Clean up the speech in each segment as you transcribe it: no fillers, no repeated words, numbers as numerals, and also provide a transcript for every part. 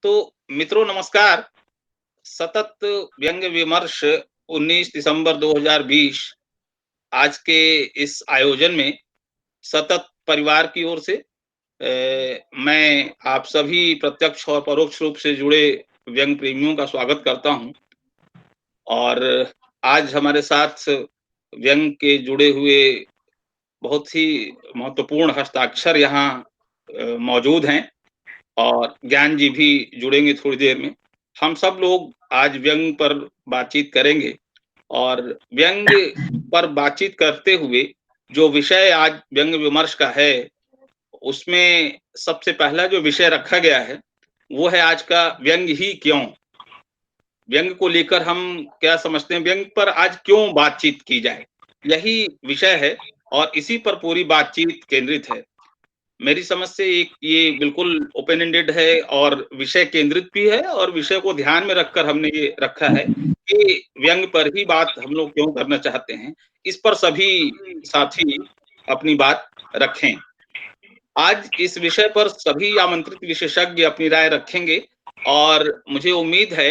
तो मित्रों नमस्कार। सतत व्यंग्य विमर्श 19 दिसंबर 2020 आज के इस आयोजन में सतत परिवार की ओर से मैं आप सभी प्रत्यक्ष और परोक्ष रूप से जुड़े व्यंग्य प्रेमियों का स्वागत करता हूं। और आज हमारे साथ व्यंग्य के जुड़े हुए बहुत ही महत्वपूर्ण हस्ताक्षर यहाँ मौजूद हैं और ज्ञान जी भी जुड़ेंगे थोड़ी देर में। हम सब लोग आज व्यंग्य पर बातचीत करेंगे और व्यंग्य पर बातचीत करते हुए जो विषय आज व्यंग्य विमर्श का है, उसमें सबसे पहला जो विषय रखा गया है, वो है आज का व्यंग्य ही क्यों? व्यंग्य को लेकर हम क्या समझते हैं, व्यंग्य पर आज क्यों बातचीत की जाए? यही विषय है और इसी पर पूरी बातचीत केंद्रित है। मेरी समझ से एक ये बिल्कुल ओपन एंडेड है और विषय केंद्रित भी है और विषय को ध्यान में रखकर हमने ये रखा है कि व्यंग्य पर ही बात हम लोग क्यों करना चाहते हैं। इस पर सभी साथी अपनी बात रखें। आज इस विषय पर सभी आमंत्रित विशेषज्ञ अपनी राय रखेंगे और मुझे उम्मीद है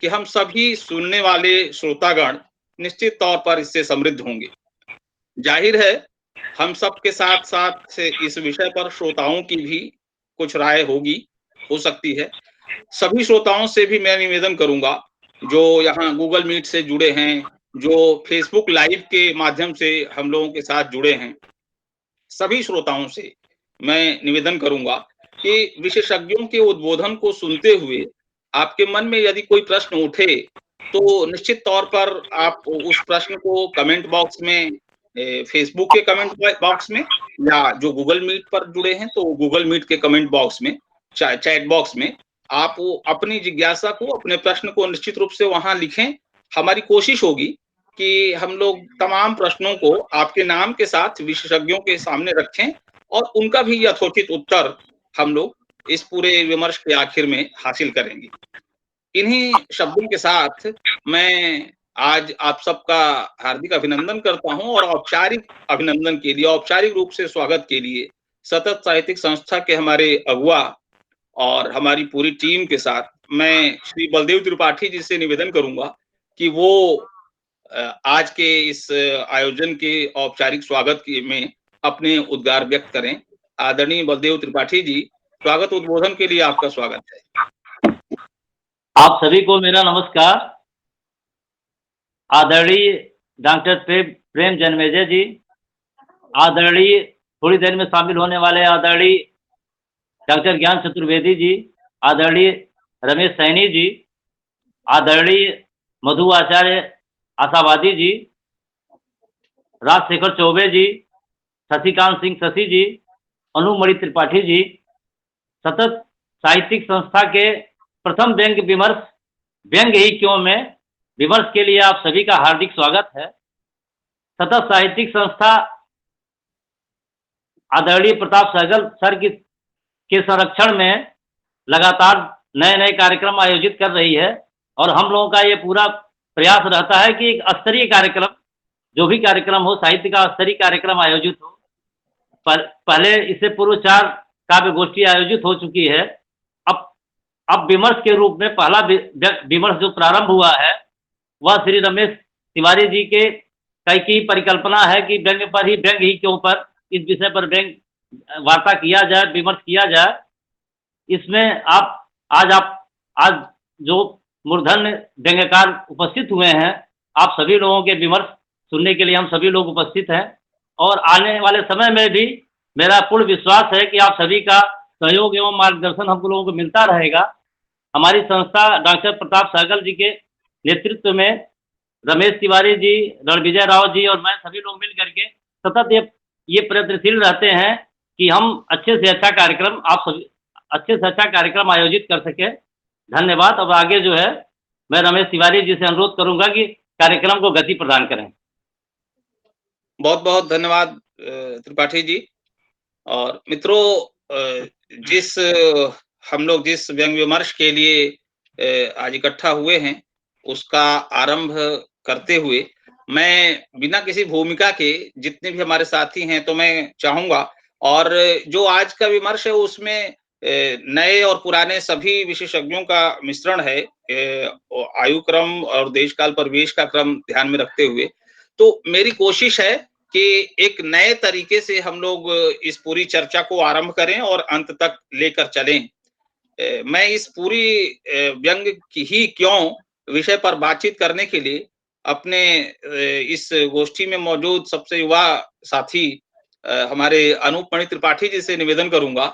कि हम सभी सुनने वाले श्रोतागण निश्चित तौर पर इससे समृद्ध होंगे। जाहिर है, हम सबके साथ-साथ इस विषय पर श्रोताओं की भी कुछ राय होगी, हो सकती है। सभी श्रोताओं से भी मैं निवेदन करूँगा, जो यहाँ गूगल मीट से जुड़े हैं, जो फेसबुक लाइव के माध्यम से हम लोगों के साथ जुड़े हैं, सभी श्रोताओं से मैं निवेदन करूँगा कि विशेषज्ञों के उद्बोधन को सुनते हुए आपके मन में यदि कोई प्रश्न उठे, तो निश्चित तौर पर आप उस प्रश्न को कमेंट बॉक्स में फेसबुक के कमेंट बॉक्स में या जो गूगल मीट पर जुड़े हैं, तो गूगल मीट के कमेंट बॉक्स में, चैट बॉक्स में आप वो अपनी जिज्ञासा को, अपने प्रश्न को निश्चित रूप से वहाँ लिखें। हमारी कोशिश होगी कि हम लोग तमाम प्रश्नों को आपके नाम के साथ विशेषज्ञों के सामने रखें और उनका भी यथोचित उत्तर हम लोग इस पूरे विमर्श के आखिर में हासिल करेंगे। इन्हीं शब्दों के साथ मैं आज आप सबका हार्दिक अभिनंदन करता हूँ और औपचारिक अभिनंदन के लिए, औपचारिक रूप से स्वागत के लिए सतत साहित्यिक संस्था के हमारे अगुवा और हमारी पूरी टीम के साथ मैं श्री बलदेव त्रिपाठी जी से निवेदन करूँगा कि वो आज के इस आयोजन के औपचारिक स्वागत के में अपने उद्गार व्यक्त करें। आदरणीय बलदेव त्रिपाठी जी, स्वागत उद्बोधन के लिए आपका स्वागत है। आप सभी को मेरा नमस्कार। आदरणीय डॉक्टर प्रेम जन्मेजय जी, आदरणीय थोड़ी देर में शामिल होने वाले आदरणीय डॉक्टर ज्ञान चतुर्वेदी जी, आदरणीय रमेश सैनी जी, आदरणीय मधु आचार्य आशावादी जी, राजशेखर चौबे जी, शशिकांत सिंह शशि जी, अनुमणि त्रिपाठी जी, सतत साहित्यिक संस्था के प्रथम व्यंग्य विमर्श व्यंग्य ही क्यों में विमर्श के लिए आप सभी का हार्दिक स्वागत है। सतत साहित्यिक संस्था आदरणीय प्रताप सहगल सर के संरक्षण में लगातार नए नए कार्यक्रम आयोजित कर रही है और हम लोगों का ये पूरा प्रयास रहता है कि एक स्तरीय कार्यक्रम, जो भी कार्यक्रम हो, साहित्य का स्तरीय कार्यक्रम आयोजित हो। पहले इससे पूर्व 4 काव्य गोष्ठी आयोजित हो चुकी है। अब विमर्श के रूप में पहला विमर्श जो प्रारंभ हुआ है, वह श्री रमेश तिवारी जी के की परिकल्पना है कि व्यंग्य पर ही, व्यंग्य ही क्यों पर, इस विषय पर व्यंग्य वार्ता किया जाए, विमर्श किया जाए। इसमें आज जो मूर्धन्य व्यंग्यकार उपस्थित हुए हैं, आप सभी लोगों के विमर्श सुनने के लिए हम सभी लोग उपस्थित हैं और आने वाले समय में भी मेरा पूर्ण विश्वास है कि आप सभी का सहयोग एवं मार्गदर्शन हम लोगों को मिलता रहेगा। हमारी संस्था डॉक्टर प्रताप सहगल जी के नेतृत्व में रमेश तिवारी जी, रणविजय राव जी और मैं सभी लोग मिल करके सतत ये प्रयत्नशील रहते हैं कि हम अच्छे से अच्छा कार्यक्रम आयोजित कर सके। धन्यवाद। अब आगे जो है मैं रमेश तिवारी जी से अनुरोध करूंगा कि कार्यक्रम को गति प्रदान करें। बहुत बहुत धन्यवाद त्रिपाठी जी। और मित्रों, हम लोग जिस व्यंग्य विमर्श के लिए आज इकट्ठा हुए हैं, उसका आरंभ करते हुए मैं बिना किसी भूमिका के, जितने भी हमारे साथी हैं, तो मैं चाहूंगा, और जो आज का विमर्श है उसमें नए और पुराने सभी विशेषज्ञों का मिश्रण है, आयु क्रम और देशकाल परिवेश का क्रम ध्यान में रखते हुए। तो मेरी कोशिश है कि एक नए तरीके से हम लोग इस पूरी चर्चा को आरंभ करें और अंत तक लेकर चलें। मैं इस पूरी व्यंग की ही क्यों विषय पर बातचीत करने के लिए अपने इस गोष्ठी में मौजूद सबसे युवा साथी हमारे अनूप मणि त्रिपाठी जी से निवेदन करूंगा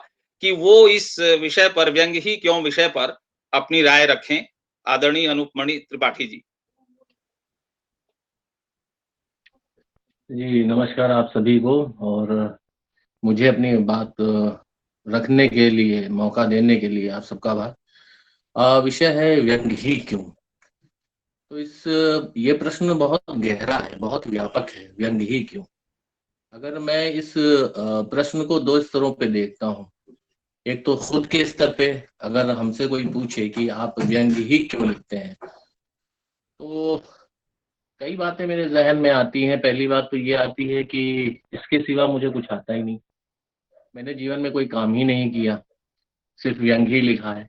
कि वो इस विषय पर, व्यंग ही क्यों विषय पर अपनी राय रखें। आदरणीय अनूप मणि त्रिपाठी जी। जी नमस्कार आप सभी को, और मुझे अपनी बात रखने के लिए मौका देने के लिए आप सबका आभार। विषय है व्यंग ही क्यों। तो ये प्रश्न बहुत गहरा है, बहुत व्यापक है, व्यंग ही क्यों। अगर मैं इस प्रश्न को दो स्तरों पे देखता हूँ, एक तो खुद के स्तर पे, अगर हमसे कोई पूछे कि आप व्यंग ही क्यों लिखते हैं, तो कई बातें मेरे जहन में आती हैं। पहली बात तो ये आती है कि इसके सिवा मुझे कुछ आता ही नहीं, मैंने जीवन में कोई काम ही नहीं किया, सिर्फ व्यंग ही लिखा है।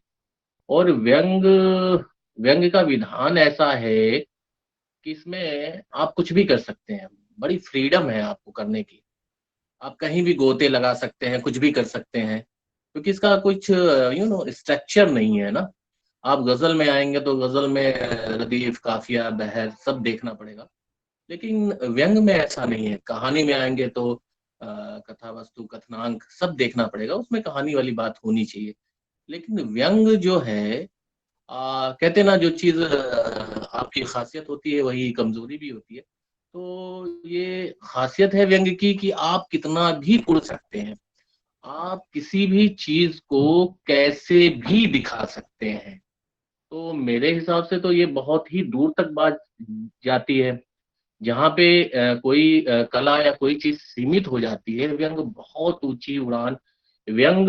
और व्यंग व्यंग का विधान ऐसा है कि इसमें आप कुछ भी कर सकते हैं, बड़ी फ्रीडम है आपको करने की। आप कहीं भी गोते लगा सकते हैं, कुछ भी कर सकते हैं, क्योंकि इसका कुछ स्ट्रक्चर नहीं है ना। आप गजल में आएंगे तो गजल में रदीफ, काफिया, बहर सब देखना पड़ेगा, लेकिन व्यंग में ऐसा नहीं है। कहानी में आएंगे तो कथा, वस्तु, कथनांक सब देखना पड़ेगा, उसमें कहानी वाली बात होनी चाहिए। लेकिन व्यंग जो है, कहते ना, जो चीज आपकी खासियत होती है वही कमजोरी भी होती है। तो ये खासियत है व्यंग की कि आप कितना भी उड़ सकते हैं, आप किसी भी चीज को कैसे भी दिखा सकते हैं। तो मेरे हिसाब से तो ये बहुत ही दूर तक बात जाती है। जहाँ पे कोई कला या कोई चीज सीमित हो जाती है, व्यंग बहुत ऊंची उड़ान, व्यंग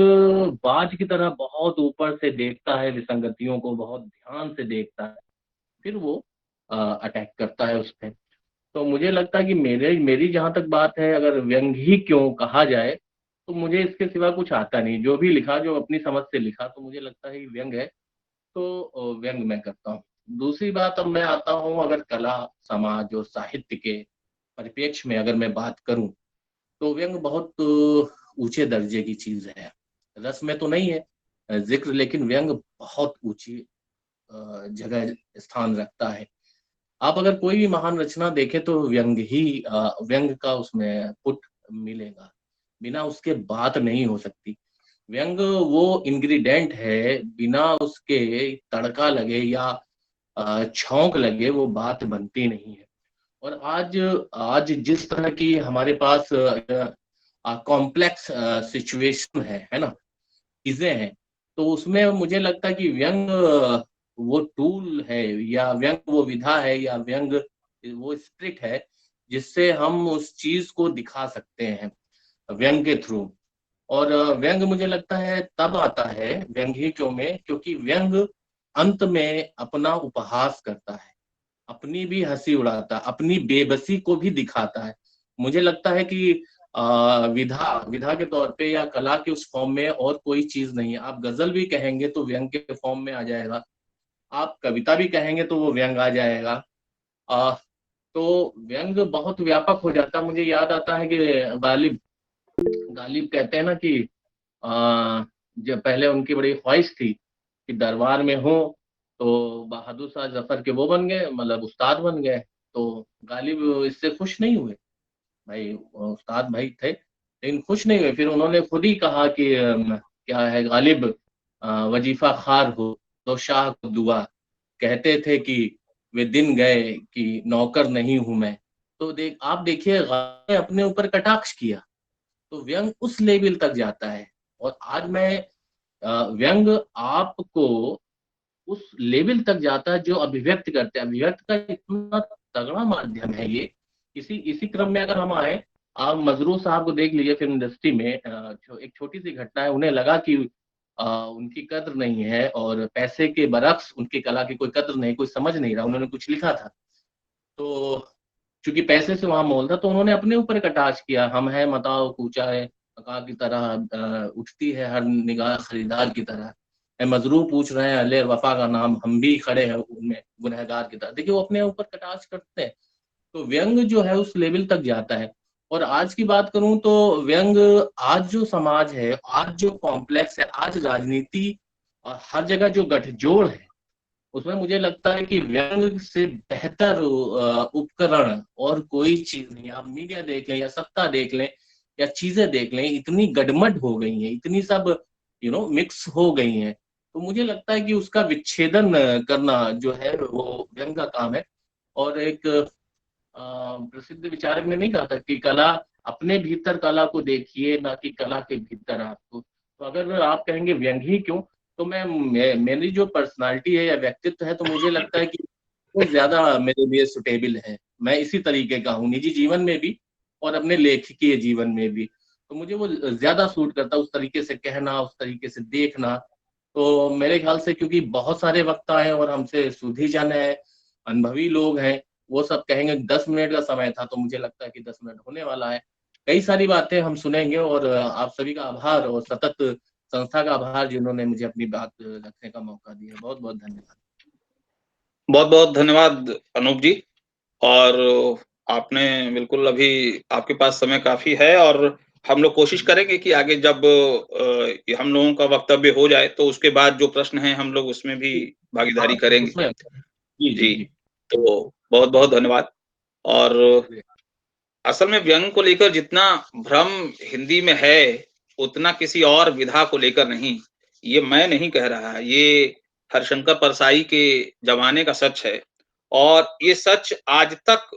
बाज की तरह बहुत ऊपर से देखता है, विसंगतियों को बहुत ध्यान से देखता है, फिर वो अटैक करता है उस पे। तो मुझे लगता है कि मेरी जहां तक बात है, अगर व्यंग ही क्यों कहा जाए, तो मुझे इसके सिवा कुछ आता नहीं। जो भी लिखा, जो अपनी समझ से लिखा, तो मुझे लगता है कि व्यंग है, तो व्यंग मैं करता हूँ। दूसरी बात, अब मैं आता हूँ अगर कला, समाज और साहित्य के परिप्रेक्ष्य में अगर मैं बात करूं, तो व्यंग बहुत ऊंचे दर्जे की चीज है। रस में तो नहीं है जिक्र, लेकिन व्यंग बहुत ऊंची जगह स्थान रखता है। आप अगर कोई भी महान रचना देखें तो व्यंग का उसमें पुट मिलेगा, बिना उसके बात नहीं हो सकती। व्यंग वो इंग्रेडिएंट है, बिना उसके तड़का लगे या छौंक लगे वो बात बनती नहीं है। और आज आज जिस तरह की हमारे पास कॉम्प्लेक्स सिचुएशन है ना, चीजें हैं, तो उसमें मुझे लगता है कि व्यंग वो टूल है, या व्यंग वो विधा है, या व्यंग वो स्प्रिट है, जिससे हम उस चीज को दिखा सकते हैं व्यंग के थ्रू। और व्यंग मुझे लगता है तब आता है व्यंग ही क्यों में, क्योंकि व्यंग अंत में अपना उपहास करता है, अपनी भी हंसी उड़ाता है, अपनी बेबसी को भी दिखाता है। मुझे लगता है कि विधा विधा के तौर पे या कला के उस फॉर्म में और कोई चीज नहीं है। आप गजल भी कहेंगे तो व्यंग के फॉर्म में आ जाएगा, आप कविता भी कहेंगे तो वो व्यंग आ जाएगा। आ, तो व्यंग बहुत व्यापक हो जाता है। मुझे याद आता है कि गालिब गालिब कहते हैं ना कि जब पहले उनकी बड़ी ख्वाहिश थी कि दरबार में हो, तो बहादुर शाह जफर के वो बन गए, मतलब उस्ताद बन गए। तो गालिब इससे खुश नहीं हुए, भाई उस्ताद भाई थे लेकिन खुश नहीं हुए। फिर उन्होंने खुद ही कहा कि क्या है गालिब, वजीफा खार हो तो शाह को दुआ, कहते थे कि वे दिन गए कि नौकर नहीं हूं मैं। तो आप देखिए, गालिब ने अपने ऊपर कटाक्ष किया, तो व्यंग उस लेवल तक जाता है। और आज मैं व्यंग आपको उस लेवल तक जाता है जो अभिव्यक्त करते हैं। अभिव्यक्त का इतना तगड़ा माध्यम है ये। इसी इसी क्रम में अगर हम आए, आप मजरू साहब को देख लीजिए फिल्म इंडस्ट्री में। एक छोटी सी घटना है, उन्हें लगा कि उनकी कद्र नहीं है, और पैसे के बरक्स उनकी कला की कोई कद्र नहीं, कोई समझ नहीं रहा। उन्होंने कुछ लिखा था, तो चूंकि पैसे से वहां मोल था, तो उन्होंने अपने ऊपर कटाक्ष किया, हम है, मताओ कूचा है, मका की तरह उठती है हर निगाह खरीदार की तरह। मजरू पूछ रहे हैं अले वफा का नाम, हम भी खड़े हैं उनमें गुनहगार की तरह। देखिए वो अपने ऊपर कटाक्ष करते हैं, तो व्यंग जो है उस लेवल तक जाता है। और आज की बात करूं तो व्यंग, आज जो समाज है, आज जो कॉम्प्लेक्स है, आज राजनीति और हर जगह जो गठजोड़ है, उसमें मुझे लगता है कि व्यंग से बेहतर उपकरण और कोई चीज नहीं। आप मीडिया देख लें या सत्ता देख लें या चीजें देख लें, इतनी गडमड हो गई है, इतनी सब मिक्स हो गई हैं। तो मुझे लगता है कि उसका विच्छेदन करना जो है वो व्यंग का काम है। और एक प्रसिद्ध विचारक ने नहीं कहा था कि कला, अपने भीतर कला को देखिए, ना कि कला के भीतर आपको। तो अगर आप कहेंगे व्यंग ही क्यों, तो मेरी जो पर्सनालिटी है या व्यक्तित्व है, तो मुझे लगता है कि वो ज्यादा मेरे लिए सुटेबल है। मैं इसी तरीके का हूँ निजी जीवन में भी और अपने लेखकीय जीवन में भी। तो मुझे वो ज्यादा सूट करता है, उस तरीके से कहना, उस तरीके से देखना। तो मेरे ख्याल से क्योंकि बहुत सारे वक्ता हैं और हमसे सुधी जन है, अनुभवी लोग हैं, वो सब कहेंगे 10 मिनट का समय था, तो मुझे लगता है कि 10 मिनट होने वाला है। कई सारी बातें हम सुनेंगे। और आप सभी का आभार और सतत संस्था का आभार जिन्होंने मुझे अपनी बात रखने का मौका दिया। बहुत बहुत धन्यवाद। बहुत बहुत धन्यवाद अनूप जी। और आपने बिल्कुल, अभी आपके पास समय काफी है और हम लोग कोशिश करेंगे कि आगे जब हम लोगों का वक्तव्य हो जाए तो उसके बाद जो प्रश्न हैं हम लोग उसमें भी भागीदारी करेंगे। उसमें जी जी जी, जी। तो बहुत बहुत धन्यवाद। और असल में व्यंग को लेकर जितना भ्रम हिंदी में है, उतना किसी और विधा को लेकर नहीं। ये मैं नहीं कह रहा, ये हरिशंकर परसाई के जमाने का सच है और ये सच आज तक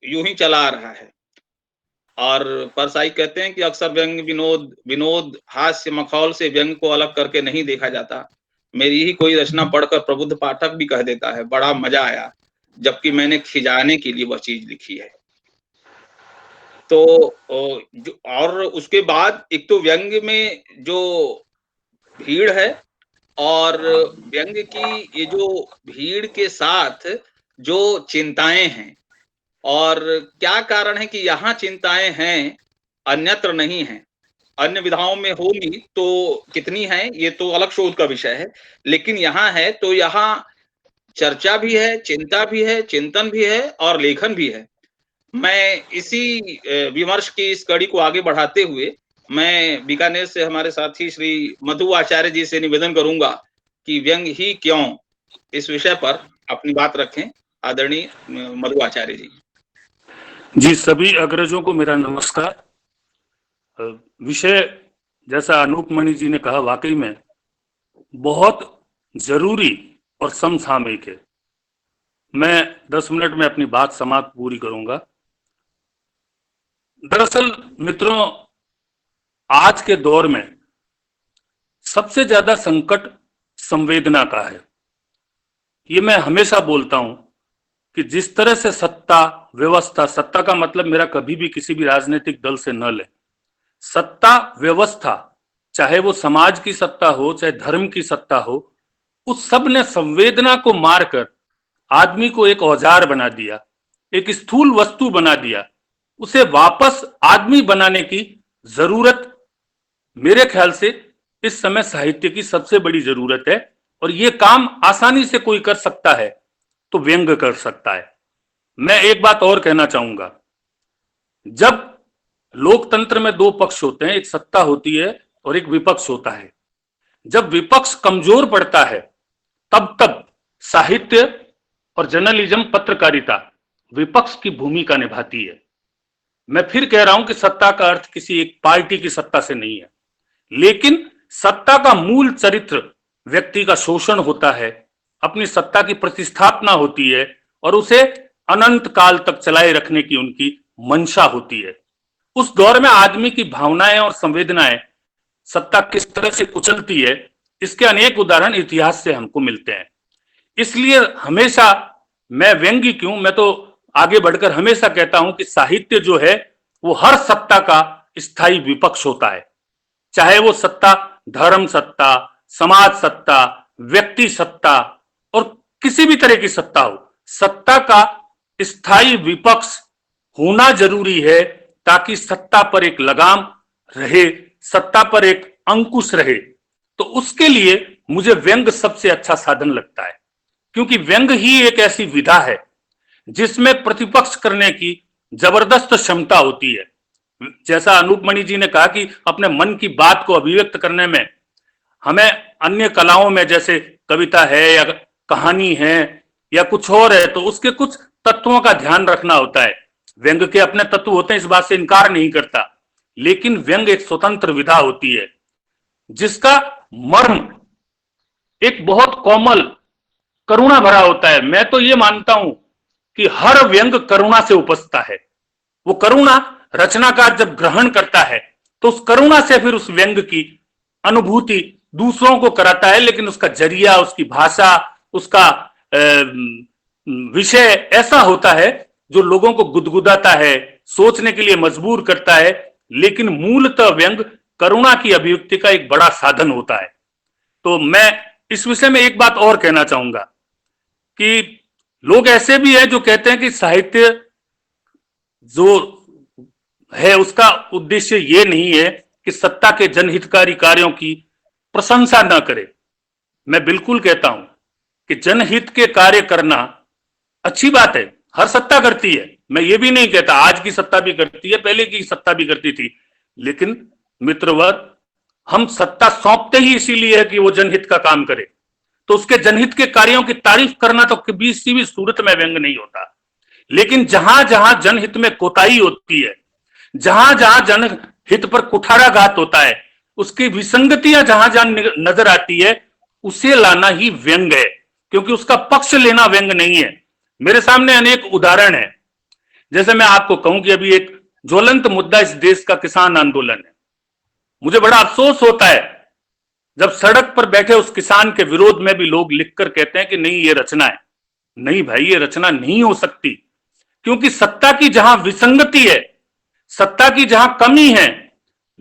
यूं ही चला आ रहा है। और परसाई कहते हैं कि अक्सर व्यंग विनोद हास्य मखौल से व्यंग को अलग करके नहीं देखा जाता। मेरी ही कोई रचना पढ़कर प्रबुद्ध पाठक भी कह देता है बड़ा मजा आया, जबकि मैंने खिजाने के लिए वह चीज लिखी है। तो और उसके बाद एक तो व्यंग में जो भीड़ है और व्यंग की ये जो भीड़ के साथ जो चिंताएं हैं, और क्या कारण है कि यहाँ चिंताएं हैं अन्यत्र नहीं हैं। अन्य विधाओं में होंगी तो कितनी हैं ये तो अलग शोध का विषय है, लेकिन यहाँ है तो यहाँ चर्चा भी है, चिंता भी है, चिंतन भी है और लेखन भी है। मैं इसी विमर्श की इस कड़ी को आगे बढ़ाते हुए मैं बीकानेर से हमारे साथी श्री मधु आचार्य जी से निवेदन करूंगा कि व्यंग ही क्यों इस विषय पर अपनी बात रखें। आदरणीय मधु आचार्य जी। जी, सभी अग्रजों को मेरा नमस्कार। विषय जैसा अनूप मणि जी ने कहा, वाकई में बहुत जरूरी और समसामयिक है। मैं 10 मिनट में अपनी बात समाप्त पूरी करूंगा। दरअसल मित्रों, आज के दौर में सबसे ज्यादा संकट संवेदना का है। ये मैं हमेशा बोलता हूं कि जिस तरह से सत्ता व्यवस्था, सत्ता का मतलब मेरा कभी भी किसी भी राजनीतिक दल से न ले, सत्ता व्यवस्था, चाहे वो समाज की सत्ता हो चाहे धर्म की सत्ता हो, उस सब ने संवेदना को मारकर आदमी को एक औजार बना दिया, एक स्थूल वस्तु बना दिया। उसे वापस आदमी बनाने की जरूरत मेरे ख्याल से इस समय साहित्य की सबसे बड़ी जरूरत है। और ये काम आसानी से कोई कर सकता है तो व्यंग कर सकता है। मैं एक बात और कहना चाहूंगा, जब लोकतंत्र में दो पक्ष होते हैं, एक सत्ता होती है और एक विपक्ष होता है। जब विपक्ष कमजोर पड़ता है तब साहित्य और जर्नलिज्म, पत्रकारिता विपक्ष की भूमिका निभाती है। मैं फिर कह रहा हूं कि सत्ता का अर्थ किसी एक पार्टी की सत्ता से नहीं है, लेकिन सत्ता का मूल चरित्र व्यक्ति का शोषण होता है, अपनी सत्ता की प्रतिस्थापना होती है और उसे अनंत काल तक चलाए रखने की उनकी मंशा होती है। उस दौर में आदमी की भावनाएं और संवेदनाएं सत्ता किस तरह से कुचलती है, इसके अनेक उदाहरण इतिहास से हमको मिलते हैं। इसलिए हमेशा मैं व्यंग्य क्यों, मैं तो आगे बढ़कर हमेशा कहता हूं कि साहित्य जो है वो हर सत्ता का स्थायी विपक्ष होता है। चाहे वो सत्ता धर्म सत्ता, समाज सत्ता, व्यक्ति सत्ता और किसी भी तरह की सत्ता हो, सत्ता का स्थायी विपक्ष होना जरूरी है ताकि सत्ता पर एक लगाम रहे, सत्ता पर एक अंकुश रहे, तो उसके लिए मुझे व्यंग सबसे अच्छा साधन लगता है। क्योंकि व्यंग ही एक ऐसी विधा है जिसमें प्रतिपक्ष करने की जबरदस्त क्षमता होती है। जैसा अनूप मणि जी ने कहा कि अपने मन की बात को अभिव्यक्त करने में हमें अन्य कलाओं में जैसे कविता है या कहानी है या कुछ और है, तो उसके कुछ तत्वों का ध्यान रखना होता है। व्यंग के अपने तत्व होते हैं, इस बात से इनकार नहीं करता, लेकिन व्यंग एक स्वतंत्र विधा होती है जिसका मर्म एक बहुत कोमल करुणा भरा होता है। मैं तो ये मानता हूं कि हर व्यंग करुणा से उपजता है। वो करुणा रचनाकार जब ग्रहण करता है तो उस करुणा से फिर उस व्यंग की अनुभूति दूसरों को कराता है, लेकिन उसका जरिया, उसकी भाषा, उसका विषय ऐसा होता है जो लोगों को गुदगुदाता है, सोचने के लिए मजबूर करता है। लेकिन मूलतः व्यंग करुणा की अभिव्यक्ति का एक बड़ा साधन होता है। तो मैं इस विषय में एक बात और कहना चाहूंगा कि लोग ऐसे भी हैं जो कहते हैं कि साहित्य जो है उसका उद्देश्य ये नहीं है कि सत्ता के जनहितकारी कार्यों की प्रशंसा न करे। मैं बिल्कुल कहता हूं कि जनहित के कार्य करना अच्छी बात है, हर सत्ता करती है। मैं ये भी नहीं कहता, आज की सत्ता भी करती है, पहले की सत्ता भी करती थी, लेकिन मित्रवर, हम सत्ता सौंपते ही इसीलिए है कि वो जनहित का काम करे, तो उसके जनहित के कार्यों की तारीफ करना तो किसी भी सूरत में व्यंग नहीं होता। लेकिन जहां जहां जनहित में कोताही होती है, जहां जहां जनहित पर कुठाराघात होता है, उसकी विसंगतियां जहां जहां नजर आती है, उसे लाना ही व्यंग है, क्योंकि उसका पक्ष लेना व्यंग नहीं है। मेरे सामने अनेक उदाहरण है। जैसे मैं आपको कहूं कि अभी एक ज्वलंत मुद्दा इस देश का किसान आंदोलन है। मुझे बड़ा अफसोस होता है जब सड़क पर बैठे उस किसान के विरोध में भी लोग लिखकर कहते हैं कि नहीं ये रचना है। नहीं भाई, ये रचना नहीं हो सकती, क्योंकि सत्ता की जहां विसंगति है, सत्ता की जहां कमी है,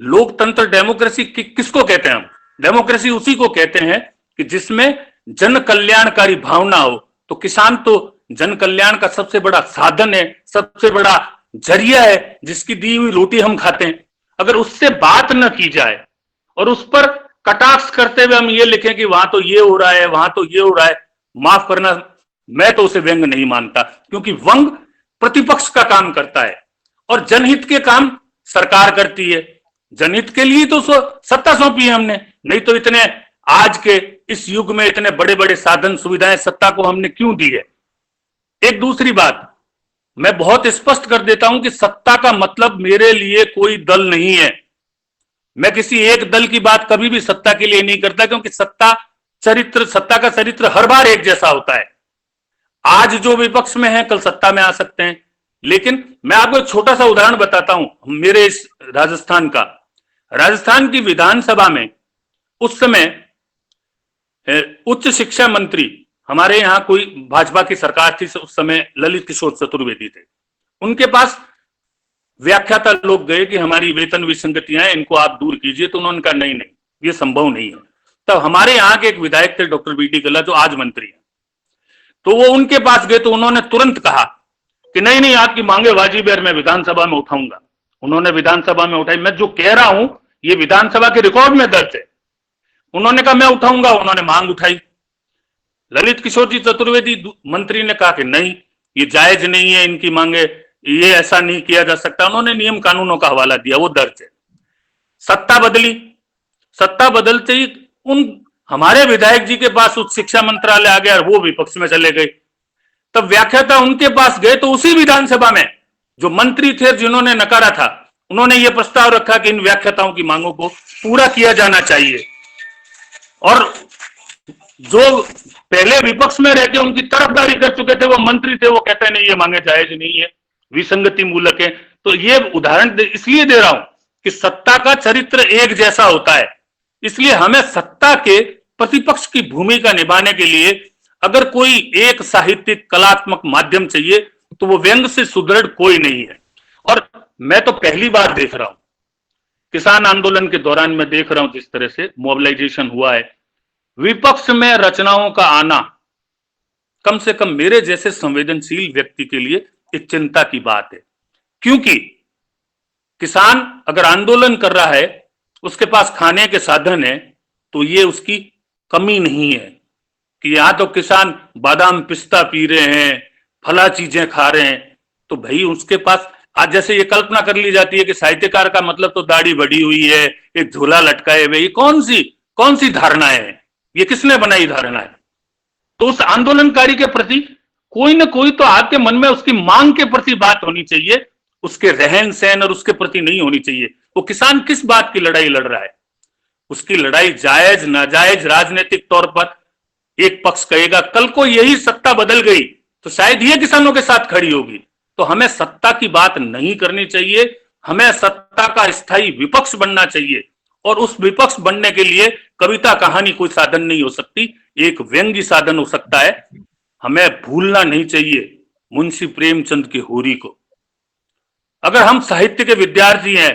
लोकतंत्र डेमोक्रेसी किसको कहते हैं हम? डेमोक्रेसी उसी को कहते हैं कि जिसमें जन कल्याणकारी भावना हो। तो किसान तो जन कल्याण का सबसे बड़ा साधन है, सबसे बड़ा जरिया है, जिसकी दी हुई रोटी हम खाते हैं। अगर उससे बात न की जाए और उस पर कटाक्ष करते हुए हम ये लिखें कि वहां तो ये हो रहा है, वहां तो ये हो रहा है, माफ करना, मैं तो उसे व्यंग नहीं मानता, क्योंकि व्यंग प्रतिपक्ष का काम करता है और जनहित के काम सरकार करती है। जनहित के लिए तो सत्ता सौंपी है हमने, नहीं तो इतने आज के इस युग में इतने बड़े बड़े साधन सुविधाएं सत्ता को हमने क्यों दी है। एक दूसरी बात मैं बहुत स्पष्ट कर देता हूं कि सत्ता का मतलब मेरे लिए कोई दल नहीं है। मैं किसी एक दल की बात कभी भी सत्ता के लिए नहीं करता, क्योंकि सत्ता का चरित्र हर बार एक जैसा होता है। आज जो विपक्ष में है कल सत्ता में आ सकते हैं। लेकिन मैं आपको एक छोटा सा उदाहरण बताता हूं मेरे इस राजस्थान का। राजस्थान की विधानसभा में उस समय उच्च शिक्षा मंत्री, हमारे यहां कोई भाजपा की सरकार थी उस समय, ललित किशोर चतुर्वेदी थे। उनके पास व्याख्याता लोग गए कि हमारी वेतन विसंगतियां हैं, इनको आप दूर कीजिए। तो उन्होंने कहा नहीं नहीं, ये संभव नहीं है। तब हमारे यहाँ के एक विधायक थे डॉक्टर बीडी कल्ला, जो आज मंत्री हैं, तो वो उनके पास गए तो उन्होंने तुरंत कहा कि नहीं नहीं, आपकी मांगे वाजिब है, मैं विधानसभा में उठाऊंगा। उन्होंने विधानसभा में उठाई। मैं जो कह रहा हूं ये विधानसभा के रिकॉर्ड में दर्ज है। उन्होंने कहा मैं उठाऊंगा, उन्होंने मांग उठाई। ललित किशोर जी चतुर्वेदी मंत्री ने कहा कि नहीं, ये जायज नहीं है, इनकी मांगे, ये ऐसा नहीं किया जा सकता। उन्होंने नियम कानूनों का हवाला दिया, वो दर्ज है। सत्ता बदली, सत्ता बदलते ही उन हमारे विधायक जी के पास उच्च शिक्षा मंत्रालय आ गया, वो विपक्ष में चले गए। तब व्याख्याता उनके पास गए तो उसी विधानसभा में जो मंत्री थे जिन्होंने नकारा था, उन्होंने ये प्रस्ताव रखा कि इन व्याख्याताओं की मांगों को पूरा किया जाना चाहिए। और जो पहले विपक्ष में रहकर उनकी तरफदारी कर चुके थे वो मंत्री थे, वो कहते हैं नहीं ये मांगे जायज नहीं है, विसंगति मूलक है। तो ये उदाहरण इसलिए दे रहा हूं कि सत्ता का चरित्र एक जैसा होता है। इसलिए हमें सत्ता के प्रतिपक्ष की भूमिका निभाने के लिए अगर कोई एक साहित्यिक कलात्मक माध्यम चाहिए तो वो व्यंग से सुदृढ़ कोई नहीं है। और मैं तो पहली बार देख रहा हूं, किसान आंदोलन के दौरान मैं देख रहा हूं जिस तरह से मोबिलाइजेशन हुआ है, विपक्ष में रचनाओं का आना कम से कम मेरे जैसे संवेदनशील व्यक्ति के लिए एक चिंता की बात है। क्योंकि किसान अगर आंदोलन कर रहा है, उसके पास खाने के साधन है, तो ये उसकी कमी नहीं है कि यहां तो किसान बादाम पिस्ता पी रहे हैं, फला चीजें खा रहे हैं। तो भाई उसके पास आज जैसे ये कल्पना कर ली जाती है कि साहित्यकार का मतलब तो दाढ़ी बढ़ी हुई है, एक झोला लटकाए हुए, ये कौन सी धारणा है? ये किसने बनाई धारणा है? तो उस आंदोलनकारी के प्रति कोई ना कोई तो आपके मन में उसकी मांग के प्रति बात होनी चाहिए, उसके रहन सहन और उसके प्रति नहीं होनी चाहिए। वो किसान किस बात की लड़ाई लड़ रहा है? उसकी लड़ाई जायज नाजायज राजनीतिक तौर पर एक पक्ष कहेगा कल को यही सत्ता बदल गई तो शायद ये किसानों के साथ खड़ी होगी। तो हमें सत्ता की बात नहीं करनी चाहिए, हमें सत्ता का स्थायी विपक्ष बनना चाहिए। और उस विपक्ष बनने के लिए कविता कहानी कोई साधन नहीं हो सकती, एक व्यंग्य साधन हो सकता है। हमें भूलना नहीं चाहिए मुंशी प्रेमचंद की होरी को। अगर हम साहित्य के विद्यार्थी हैं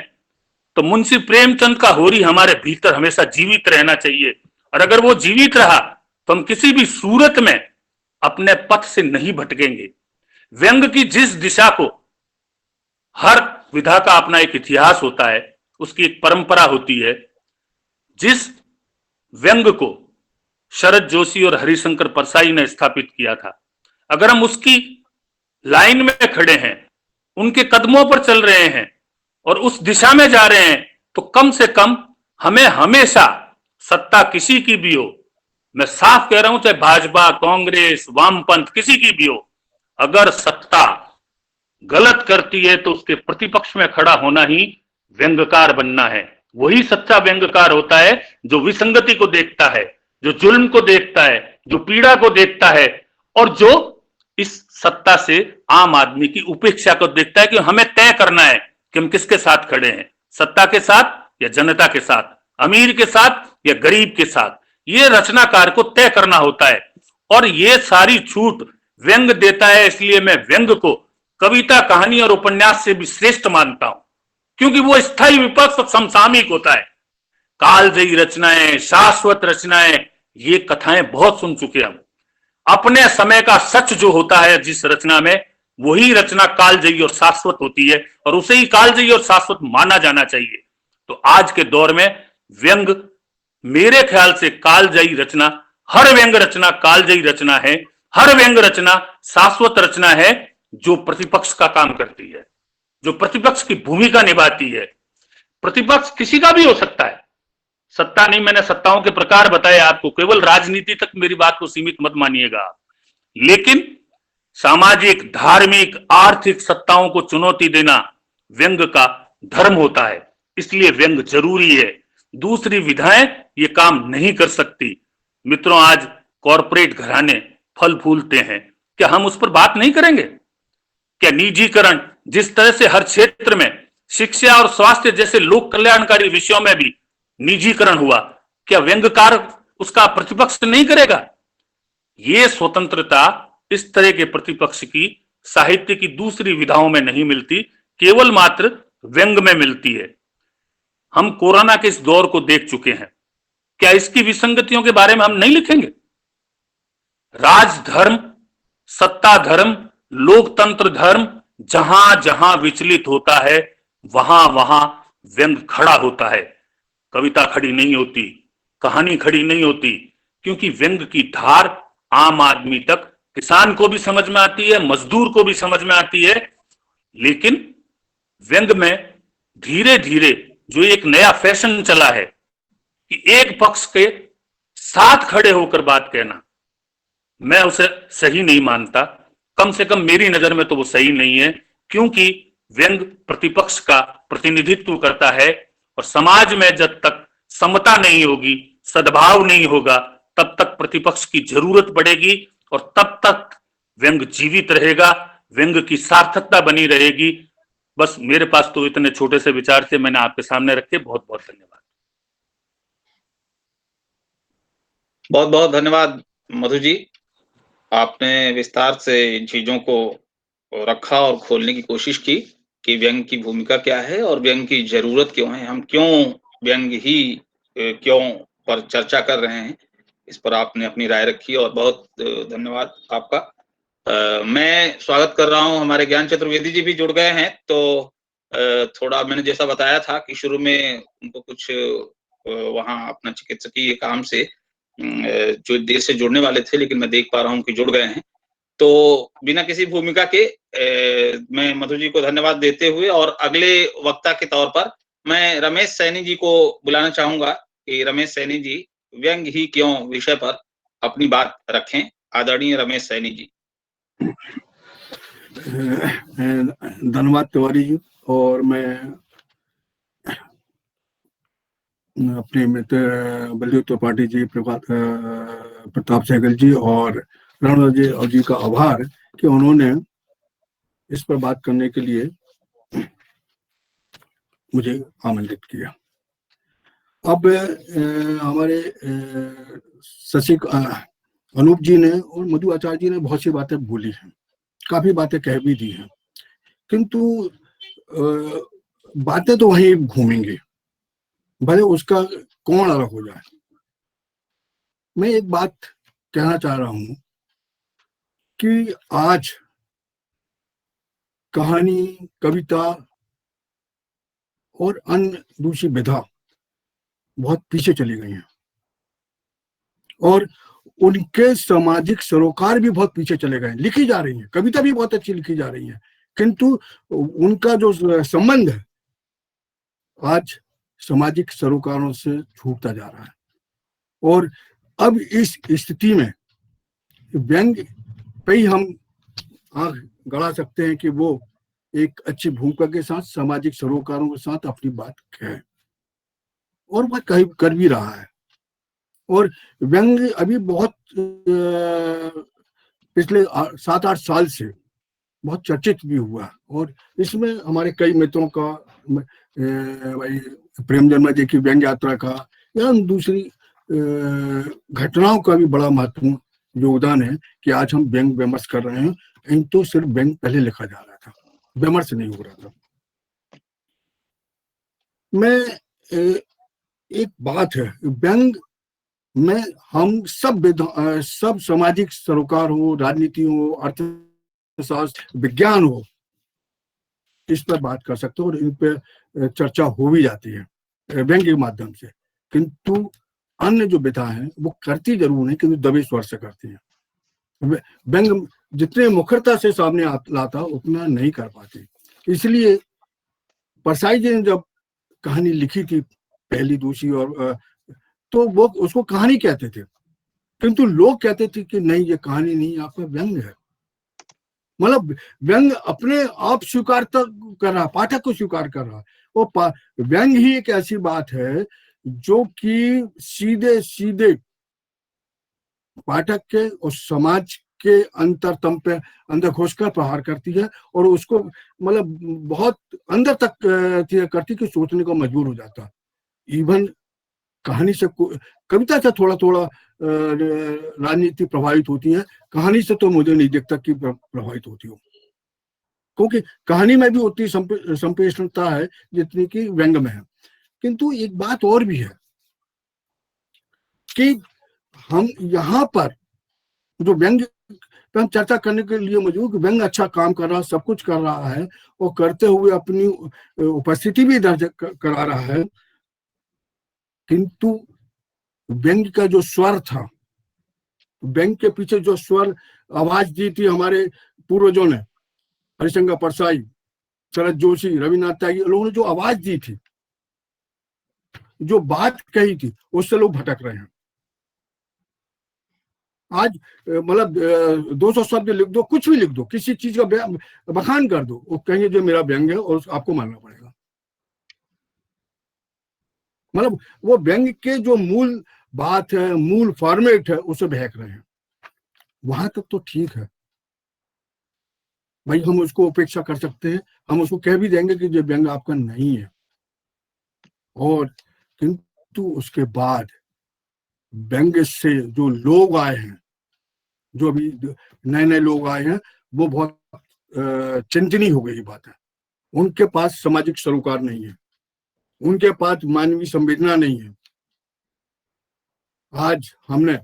तो मुंशी प्रेमचंद का होरी हमारे भीतर हमेशा जीवित रहना चाहिए। और अगर वो जीवित रहा तो हम किसी भी सूरत में अपने पथ से नहीं भटकेंगे। व्यंग की जिस दिशा को, हर विधा का अपना एक इतिहास होता है, उसकी एक परंपरा होती है। जिस व्यंग को शरद जोशी और हरिशंकर परसाई ने स्थापित किया था, अगर हम उसकी लाइन में खड़े हैं, उनके कदमों पर चल रहे हैं और उस दिशा में जा रहे हैं, तो कम से कम हमें हमेशा सत्ता किसी की भी हो, मैं साफ कह रहा हूं, चाहे भाजपा, कांग्रेस, वामपंथ, किसी की भी हो, अगर सत्ता गलत करती है तो उसके प्रतिपक्ष में खड़ा होना ही व्यंग्यकार बनना है। वही सच्चा व्यंग्यकार होता है जो विसंगति को देखता है, जो जुल्म को देखता है, जो पीड़ा को देखता है और जो इस सत्ता से आम आदमी की उपेक्षा को देखता है कि हमें तय करना है कि हम किसके साथ खड़े हैं, सत्ता के साथ या जनता के साथ, अमीर के साथ या गरीब के साथ। ये रचनाकार को तय करना होता है और ये सारी छूट व्यंग देता है। इसलिए मैं व्यंग को कविता कहानी और उपन्यास से भी श्रेष्ठ मानता हूं, क्योंकि वो स्थायी विपक्ष और समसामयिक होता है। कालजयी रचनाएं, शाश्वत रचनाएं, ये कथाएं बहुत सुन चुके हम। अपने समय का सच जो होता है जिस रचना में, वही रचना कालजयी और शाश्वत होती है और उसे ही कालजयी और शाश्वत माना जाना चाहिए। तो आज के दौर में व्यंग मेरे ख्याल से कालजयी रचना, हर व्यंग रचना कालजयी रचना है, हर व्यंग रचना शाश्वत रचना है जो प्रतिपक्ष का काम करती है, जो प्रतिपक्ष की भूमिका निभाती है। प्रतिपक्ष किसी का भी हो सकता है, सत्ता नहीं, मैंने सत्ताओं के प्रकार बताए आपको, केवल राजनीति तक मेरी बात को सीमित मत मानिएगा। लेकिन सामाजिक, धार्मिक, आर्थिक सत्ताओं को चुनौती देना व्यंग का धर्म होता है, इसलिए व्यंग जरूरी है। दूसरी विधाएं ये काम नहीं कर सकती। मित्रों, आज कॉरपोरेट घराने फल फूलते हैं, क्या हम उस पर बात नहीं करेंगे? क्या निजीकरण जिस तरह से हर क्षेत्र में, शिक्षा और स्वास्थ्य जैसे लोक कल्याणकारी विषयों में भी निजीकरण हुआ, क्या व्यंग्यकार उसका प्रतिपक्ष नहीं करेगा? ये स्वतंत्रता इस तरह के प्रतिपक्ष की साहित्य की दूसरी विधाओं में नहीं मिलती, केवल मात्र व्यंग में मिलती है। हम कोरोना के इस दौर को देख चुके हैं, क्या इसकी विसंगतियों के बारे में हम नहीं लिखेंगे? राजधर्म, सत्ता धर्म, लोकतंत्र धर्म जहां जहां विचलित होता है, वहां वहां व्यंग खड़ा होता है। कविता खड़ी नहीं होती, कहानी खड़ी नहीं होती, क्योंकि व्यंग की धार आम आदमी तक, किसान को भी समझ में आती है, मजदूर को भी समझ में आती है। लेकिन व्यंग में धीरे धीरे जो एक नया फैशन चला है कि एक पक्ष के साथ खड़े होकर बात कहना, मैं उसे सही नहीं मानता। कम से कम मेरी नजर में तो वो सही नहीं है, क्योंकि व्यंग प्रतिपक्ष का प्रतिनिधित्व करता है और समाज में जब तक समता नहीं होगी, सद्भाव नहीं होगा, तब तक प्रतिपक्ष की जरूरत पड़ेगी और तब तक व्यंग जीवित रहेगा, व्यंग की सार्थकता बनी रहेगी। बस मेरे पास तो इतने छोटे से विचार थे, मैंने आपके सामने रखे। बहुत बहुत धन्यवाद। बहुत बहुत धन्यवाद मधु जी, आपने विस्तार से इन चीजों को रखा और खोलने की कोशिश की कि व्यंग की भूमिका क्या है और व्यंग की जरूरत क्यों है, हम क्यों व्यंग ही क्यों पर चर्चा कर रहे हैं, इस पर आपने अपनी राय रखी और बहुत धन्यवाद आपका। मैं स्वागत कर रहा हूं, हमारे ज्ञान चतुर्वेदी जी भी जुड़ गए हैं, तो थोड़ा मैंने जैसा बताया था कि शुरू में उनको कुछ वहाँ अपना चिकित्सकीय काम से जो देश से जुड़ने वाले थे, लेकिन मैं देख पा रहा हूँ कि जुड़ गए हैं। तो बिना किसी भूमिका के मैं मधु जी को धन्यवाद देते हुए और अगले वक्ता के तौर पर मैं रमेश सैनी जी को बुलाना चाहूँगा कि रमेश सैनी जी व्यंग ही क्यों विषय पर अपनी बात रखें। आदरणीय रमेश सैनी जी। धन्यवाद तिवारी जी। और मैं अपने मित्र बलदेव त्रिपाठी जी, प्रताप सहगल जी और रणवीर जी का आभार कि उन्होंने इस पर बात करने के लिए मुझे आमंत्रित किया। अब हमारे अनूप जी ने और मधु आचार्य जी ने बहुत सी बातें बोली हैं, काफी बातें कह भी दी हैं, किंतु बातें तो वहीं घूमेंगी, भले उसका कौन अलग हो जाए। मैं एक बात कहना चाह रहा हूं कि आज कहानी, कविता और अन्य दूसरी विधा बहुत पीछे चली गई हैं और उनके सामाजिक सरोकार भी बहुत पीछे चले गए हैं। लिखी जा रही हैं, कविता भी बहुत अच्छी लिखी जा रही है, किंतु उनका जो संबंध है आज सामाजिक सरोकारों से छूटता जा रहा है। और अब इस स्थिति में व्यंग पे ही हम आंख गड़ा सकते हैं कि वो एक अच्छी भूमिका के साथ सामाजिक सरोकारों के साथ अपनी बात कहे, और वह कर भी रहा है। और व्यंग अभी बहुत पिछले 7-8 साल से बहुत चर्चित भी हुआ, और इसमें हमारे कई मित्रों का, भाई प्रेम वर्मा जी की व्यंग यात्रा का या दूसरी घटनाओं का भी बड़ा महत्वपूर्ण योगदान है कि आज हम व्यंग विमर्श कर रहे हैं। इन तो सिर्फ व्यंग पहले लिखा जा रहा था, विमर्श नहीं हो रहा था। मैं एक बात है, व्यंग में हम सब सामाजिक सरोकार हो, राजनीति हो, अर्थशास्त्र, विज्ञान हो, इस पर बात कर सकते हो और इन पर चर्चा हो भी जाती है व्यंग के माध्यम से। किंतु अन्य जो विधा है वो करती जरूर है, किंतु दबे स्वर से करती है। व्यंग जितने मुखरता से सामने लाता उतना नहीं कर पाती। इसलिए परसाई जी ने जब कहानी लिखी थी पहली, दूसरी, और तो वो उसको कहानी कहते थे, किंतु लोग कहते थे कि नहीं ये कहानी नहीं, आपका व्यंग है। मतलब व्यंग अपने आप स्वीकार कर रहा, पाठक को स्वीकार कर रहा। वो व्यंग ही एक ऐसी बात है जो कि सीधे सीधे पाठक के और समाज के अंतरतम पे अंदर घुसकर प्रहार करती है और उसको मतलब बहुत अंदर तक करती कि सोचने को मजबूर हो जाता। इवन कहानी से, कविता से थोड़ा थोड़ा राजनीति प्रभावित होती है, कहानी से तो मुझे नहीं दिखता कि प्रभावित होती हो, क्योंकि कहानी में भी उतनी संप्रेषणता है जितनी कि व्यंग में है। किंतु एक बात और भी है कि हम यहाँ पर जो व्यंग पे हम चर्चा करने के लिए मजबूर कि व्यंग अच्छा काम कर रहा है, सब कुछ कर रहा है और करते हुए अपनी उपस्थिति भी दर्ज करा रहा है, किंतु व्यंग का जो स्वर था, व्यंग के पीछे जो स्वर आवाज दी थी हमारे पूर्वजों ने, हरिशंकर परसाई, शरद जोशी, रविनाथ त्यागी, लोगों ने जो आवाज दी थी, जो बात कही थी, उससे लोग भटक रहे हैं। आज मतलब 200 शब्द लिख दो, कुछ भी लिख दो, किसी चीज का बखान कर दो, वो कहेंगे जो मेरा व्यंग है और आपको मानना पड़ेगा। मतलब वो व्यंग के जो मूल बात है, मूल फॉर्मेट है, उसे बहक रहे हैं। वहां तक तो ठीक है भाई, हम उसको उपेक्षा कर सकते हैं, हम उसको कह भी देंगे कि ये व्यंग आपका नहीं है। और किंतु उसके बाद व्यंग से जो लोग आए हैं, जो अभी नए नए लोग आए हैं, वो बहुत चिंतनीय हो गई बात है। उनके पास सामाजिक सरोकार नहीं है, उनके पास मानवीय संवेदना नहीं है। आज हमने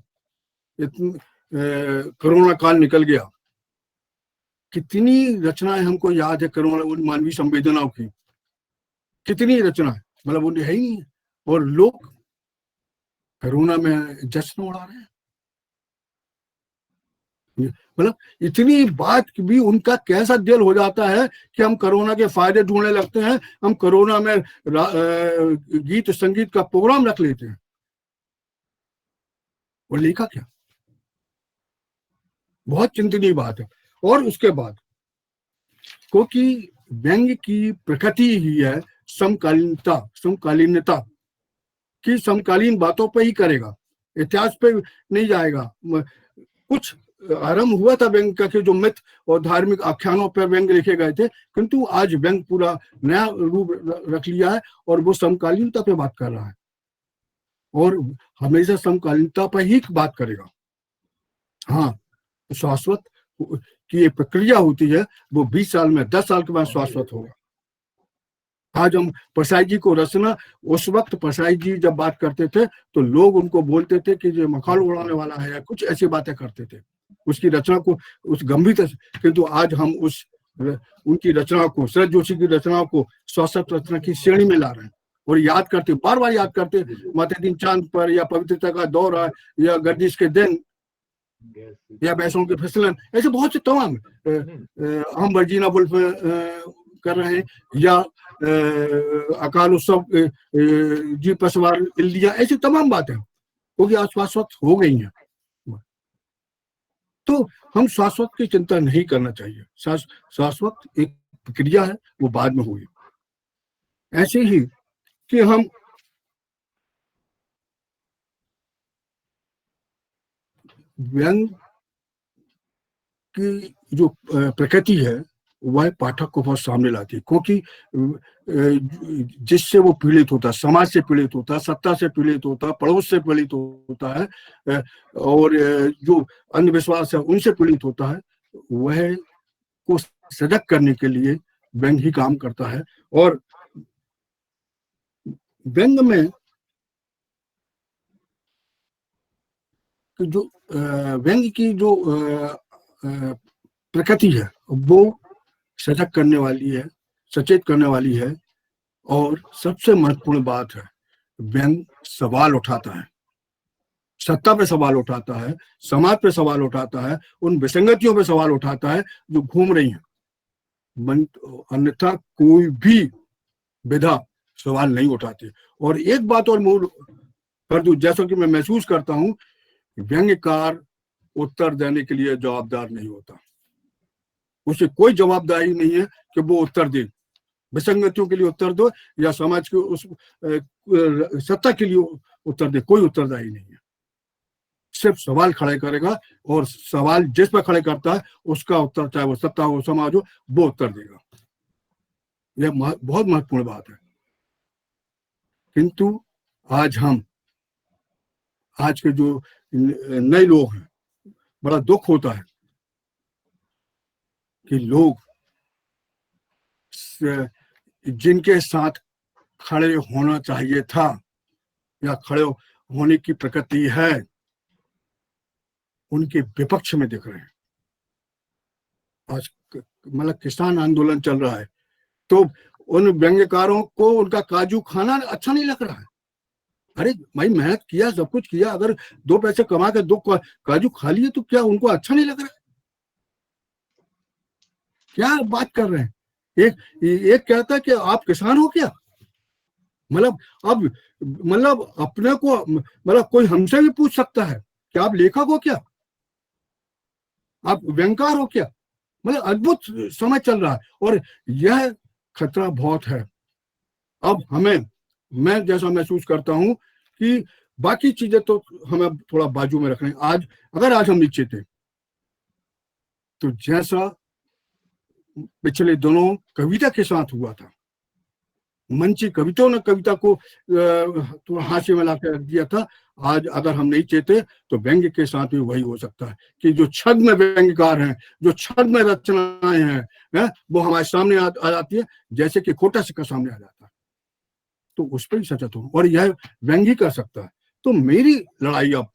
कोरोना काल निकल गया, कितनी रचनाएं हमको याद है कोरोना मानवीय संवेदनाओं की, कितनी रचना है, मतलब उन्हें है ही नहीं है। और लोग कोरोना में जश्न उड़ा रहे हैं। मतलब इतनी बात भी उनका कैसा दिल हो जाता है कि हम कोरोना के फायदे ढूंढने लगते हैं, हम कोरोना में गीत संगीत का प्रोग्राम रख लेते हैं। और लिखा क्या, बहुत चिंतनीय बात है। और उसके बाद क्योंकि व्यंग्य की प्रकृति ही है समकालीनता की, समकालीन बातों पे ही करेगा, इतिहास पे नहीं जाएगा। कुछ आरंभ हुआ था व्यंग्य का कि जो मिथ और धार्मिक आख्यानों पर व्यंग्य लिखे गए थे, किंतु आज व्यंग्य पूरा नया रूप रख लिया है और वो समकालीनता पे बात कर रहा है और हमेशा समकालीनता पर ही बात करेगा। हाँ, शाश्वत की एक प्रक्रिया होती है, वो 20 साल में 10 साल के बाद शाश्वत होगा। आज हम परसाई जी को रचना, उस वक्त परसाई जी जब बात करते थे तो लोग उनको बोलते थे कि जो मखाल उड़ाने वाला है, या कुछ ऐसी बातें करते थे उसकी रचना को, उस गंभीरता से। किंतु आज हम उनकी रचना को, शरद जोशी की रचना को शाश्वत रचना की श्रेणी में ला रहे हैं और याद करते, बार बार याद करते। माते दिन चांद पर, या पवित्रता का दौरा, या गर्दिश के दिन, या बैसों के फिसलन, ऐसे बहुत से तमाम हम वर्जीना वुल्फ कर रहे हैं, या अकाल उत्सव जी पसवार इल्दिया, ऐसी तमाम बातें क्योंकि आज शाश्वत हो गई हैं। तो हम शाश्वत की चिंता नहीं करना चाहिए। शाश्वत एक प्रक्रिया है, वो बाद में हुई। ऐसे ही कि हम व्यंग की जो प्रकृति है वह पाठक को बहुत सामने लाती है, क्योंकि जिससे वो पीड़ित होता है, समाज से पीड़ित होता है, सत्ता से पीड़ित होता है, पड़ोस से पीड़ित होता है, और जो अंधविश्वास है उनसे पीड़ित होता है, वह को सजग करने के लिए व्यंग ही काम करता है। और व्यंग में जो व्यंग की जो प्रकृति है वो सजग करने वाली है, सचेत करने वाली है। और सबसे महत्वपूर्ण बात है, व्यंग सवाल उठाता है, सत्ता पे सवाल उठाता है, समाज पे सवाल उठाता है, उन विसंगतियों पे सवाल उठाता है जो घूम रही हैं। अन्यथा कोई भी विधा सवाल नहीं उठाती। और एक बात और मूल कर दूं, जैसा कि मैं महसूस करता हूं, व्यंग्यकार उत्तर देने के लिए जवाबदार नहीं होता, उसे कोई जवाबदारी नहीं है कि वो उत्तर दे, विसंगतियों के लिए उत्तर दो या समाज के उस सत्ता के लिए उत्तर दे, कोई उत्तरदायी नहीं है। सिर्फ सवाल खड़े करेगा और सवाल जिस पर खड़े करता है उसका उत्तर, चाहे वो सत्ता हो समाज हो, वो उत्तर देगा। यह बहुत महत्वपूर्ण बात है। किंतु आज के जो नए लोग हैं, बड़ा दुख होता है कि लोग जिनके साथ खड़े होना चाहिए था या खड़े होने की प्रकृति है, उनके विपक्ष में दिख रहे हैं। आज मतलब किसान आंदोलन चल रहा है तो उन व्यंग्यकारों को उनका काजू खाना अच्छा नहीं लग रहा है। अरे भाई, मेहनत किया, सब कुछ किया, अगर 2 पैसे कमा के 2 काजू खा लिए तो क्या उनको अच्छा नहीं लग रहा है? क्या बात कर रहे हैं? एक कहता है कि आप किसान हो क्या? मतलब अब अपने को, मतलब कोई हमसे भी पूछ सकता है कि आप लेखक हो क्या, आप व्यंग्यकार हो क्या? मतलब अद्भुत समय चल रहा है और यह खतरा बहुत है। अब मैं जैसा महसूस करता हूं कि बाकी चीजें तो हमें थोड़ा बाजू में रखना है। अगर हम नीचे थे तो जैसा पिछले दिनों कविता के साथ हुआ था, मंची कविताओं ने कविता को थोड़ा हाशिए में लाकर रख दिया था, आज अगर हम नहीं चेते तो व्यंग्य के साथ भी वही हो सकता है कि जो छद्म व्यंग्यकार हैं, जो छद्म रचनाएं हैं, वो हमारे सामने आ जाती है, जैसे कि खोटा सिक्का सामने आ जाता है। तो उस पर भी सचेत हो, और यह व्यंग्य कर सकता है। तो मेरी लड़ाई अब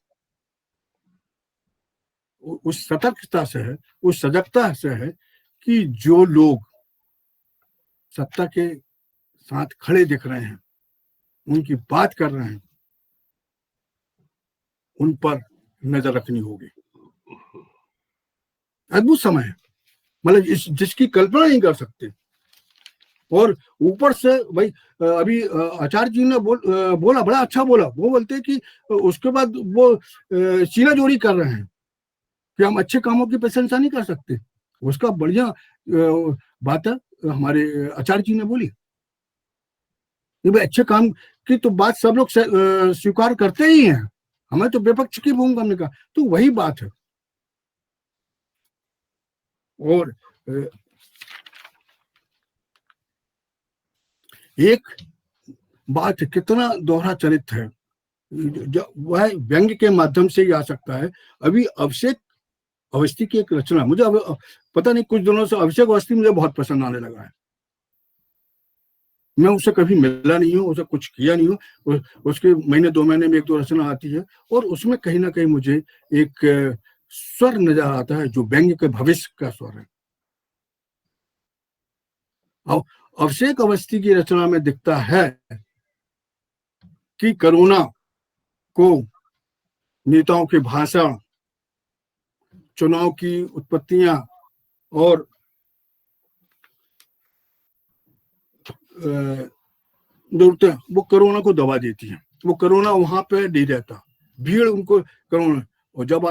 उस सतर्कता से है, उस सजगता से है कि जो लोग सत्ता के साथ खड़े दिख रहे हैं, उनकी बात कर रहे हैं, उन पर नजर रखनी होगी। अद्भुत समय है, मतलब जिसकी कल्पना नहीं कर सकते। और ऊपर से भाई अभी आचार्य जी ने बोला, बड़ा अच्छा बोला। वो बोलते हैं कि उसके बाद वो सीना जोड़ी कर रहे हैं कि हम अच्छे कामों की प्रशंसा नहीं कर सकते। उसका बढ़िया बात है हमारे आचार्य जी ने बोली कि भाई अच्छे काम की तो बात सब लोग स्वीकार करते ही हैं, हमें तो विपक्ष की भूमिका हमने कहा, तो वही बात है। और एक बात कितना दोहरा चरित्र है, वह व्यंग्य के माध्यम से ही आ सकता है। अभी अभिषेक अवस्थी की एक रचना, मुझे पता नहीं कुछ दिनों से अभिषेक अवस्थी मुझे बहुत पसंद आने लगा है। मैं उससे कभी मिला नहीं हूँ, उसे कुछ किया नहीं हूँ। उसके महीने 2 महीने में 1-2 रचना आती है, और उसमें कहीं ना कहीं मुझे एक स्वर नजर आता है जो व्यंग्य के भविष्य का स्वर है। अब अभिषेक अवस्थी की रचना में दिखता है कि कोरोना को नेताओं के भाषण, चुनाव की उत्पत्तियां और जरूरतें वो कोरोना को दबा देती हैं। वो कोरोना वहां पे नहीं रहता, भीड़ उनको कोरोना। और जब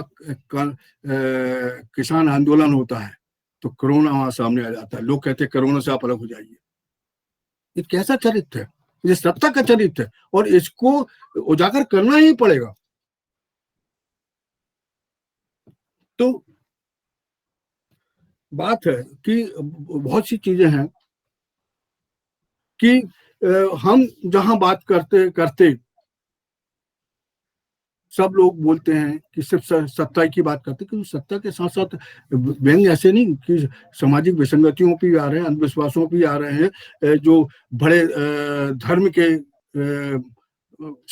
किसान आंदोलन होता है तो कोरोना वहां सामने आ जाता है। लोग कहते हैं कोरोना से आप अलग हो जाइए। ये कैसा चरित्र है? ये सत्ता का चरित्र है, और इसको उजागर करना ही पड़ेगा। तो बात है कि बहुत सी चीजें हैं कि हम जहां बात करते करते सब लोग बोलते हैं कि सिर्फ सत्ता की बात करते, क्योंकि सत्ता के साथ साथ व्यंग्य ऐसे नहीं कि सामाजिक विसंगतियों पे भी आ रहे हैं, अंधविश्वासों पे भी आ रहे हैं। जो बड़े धर्म के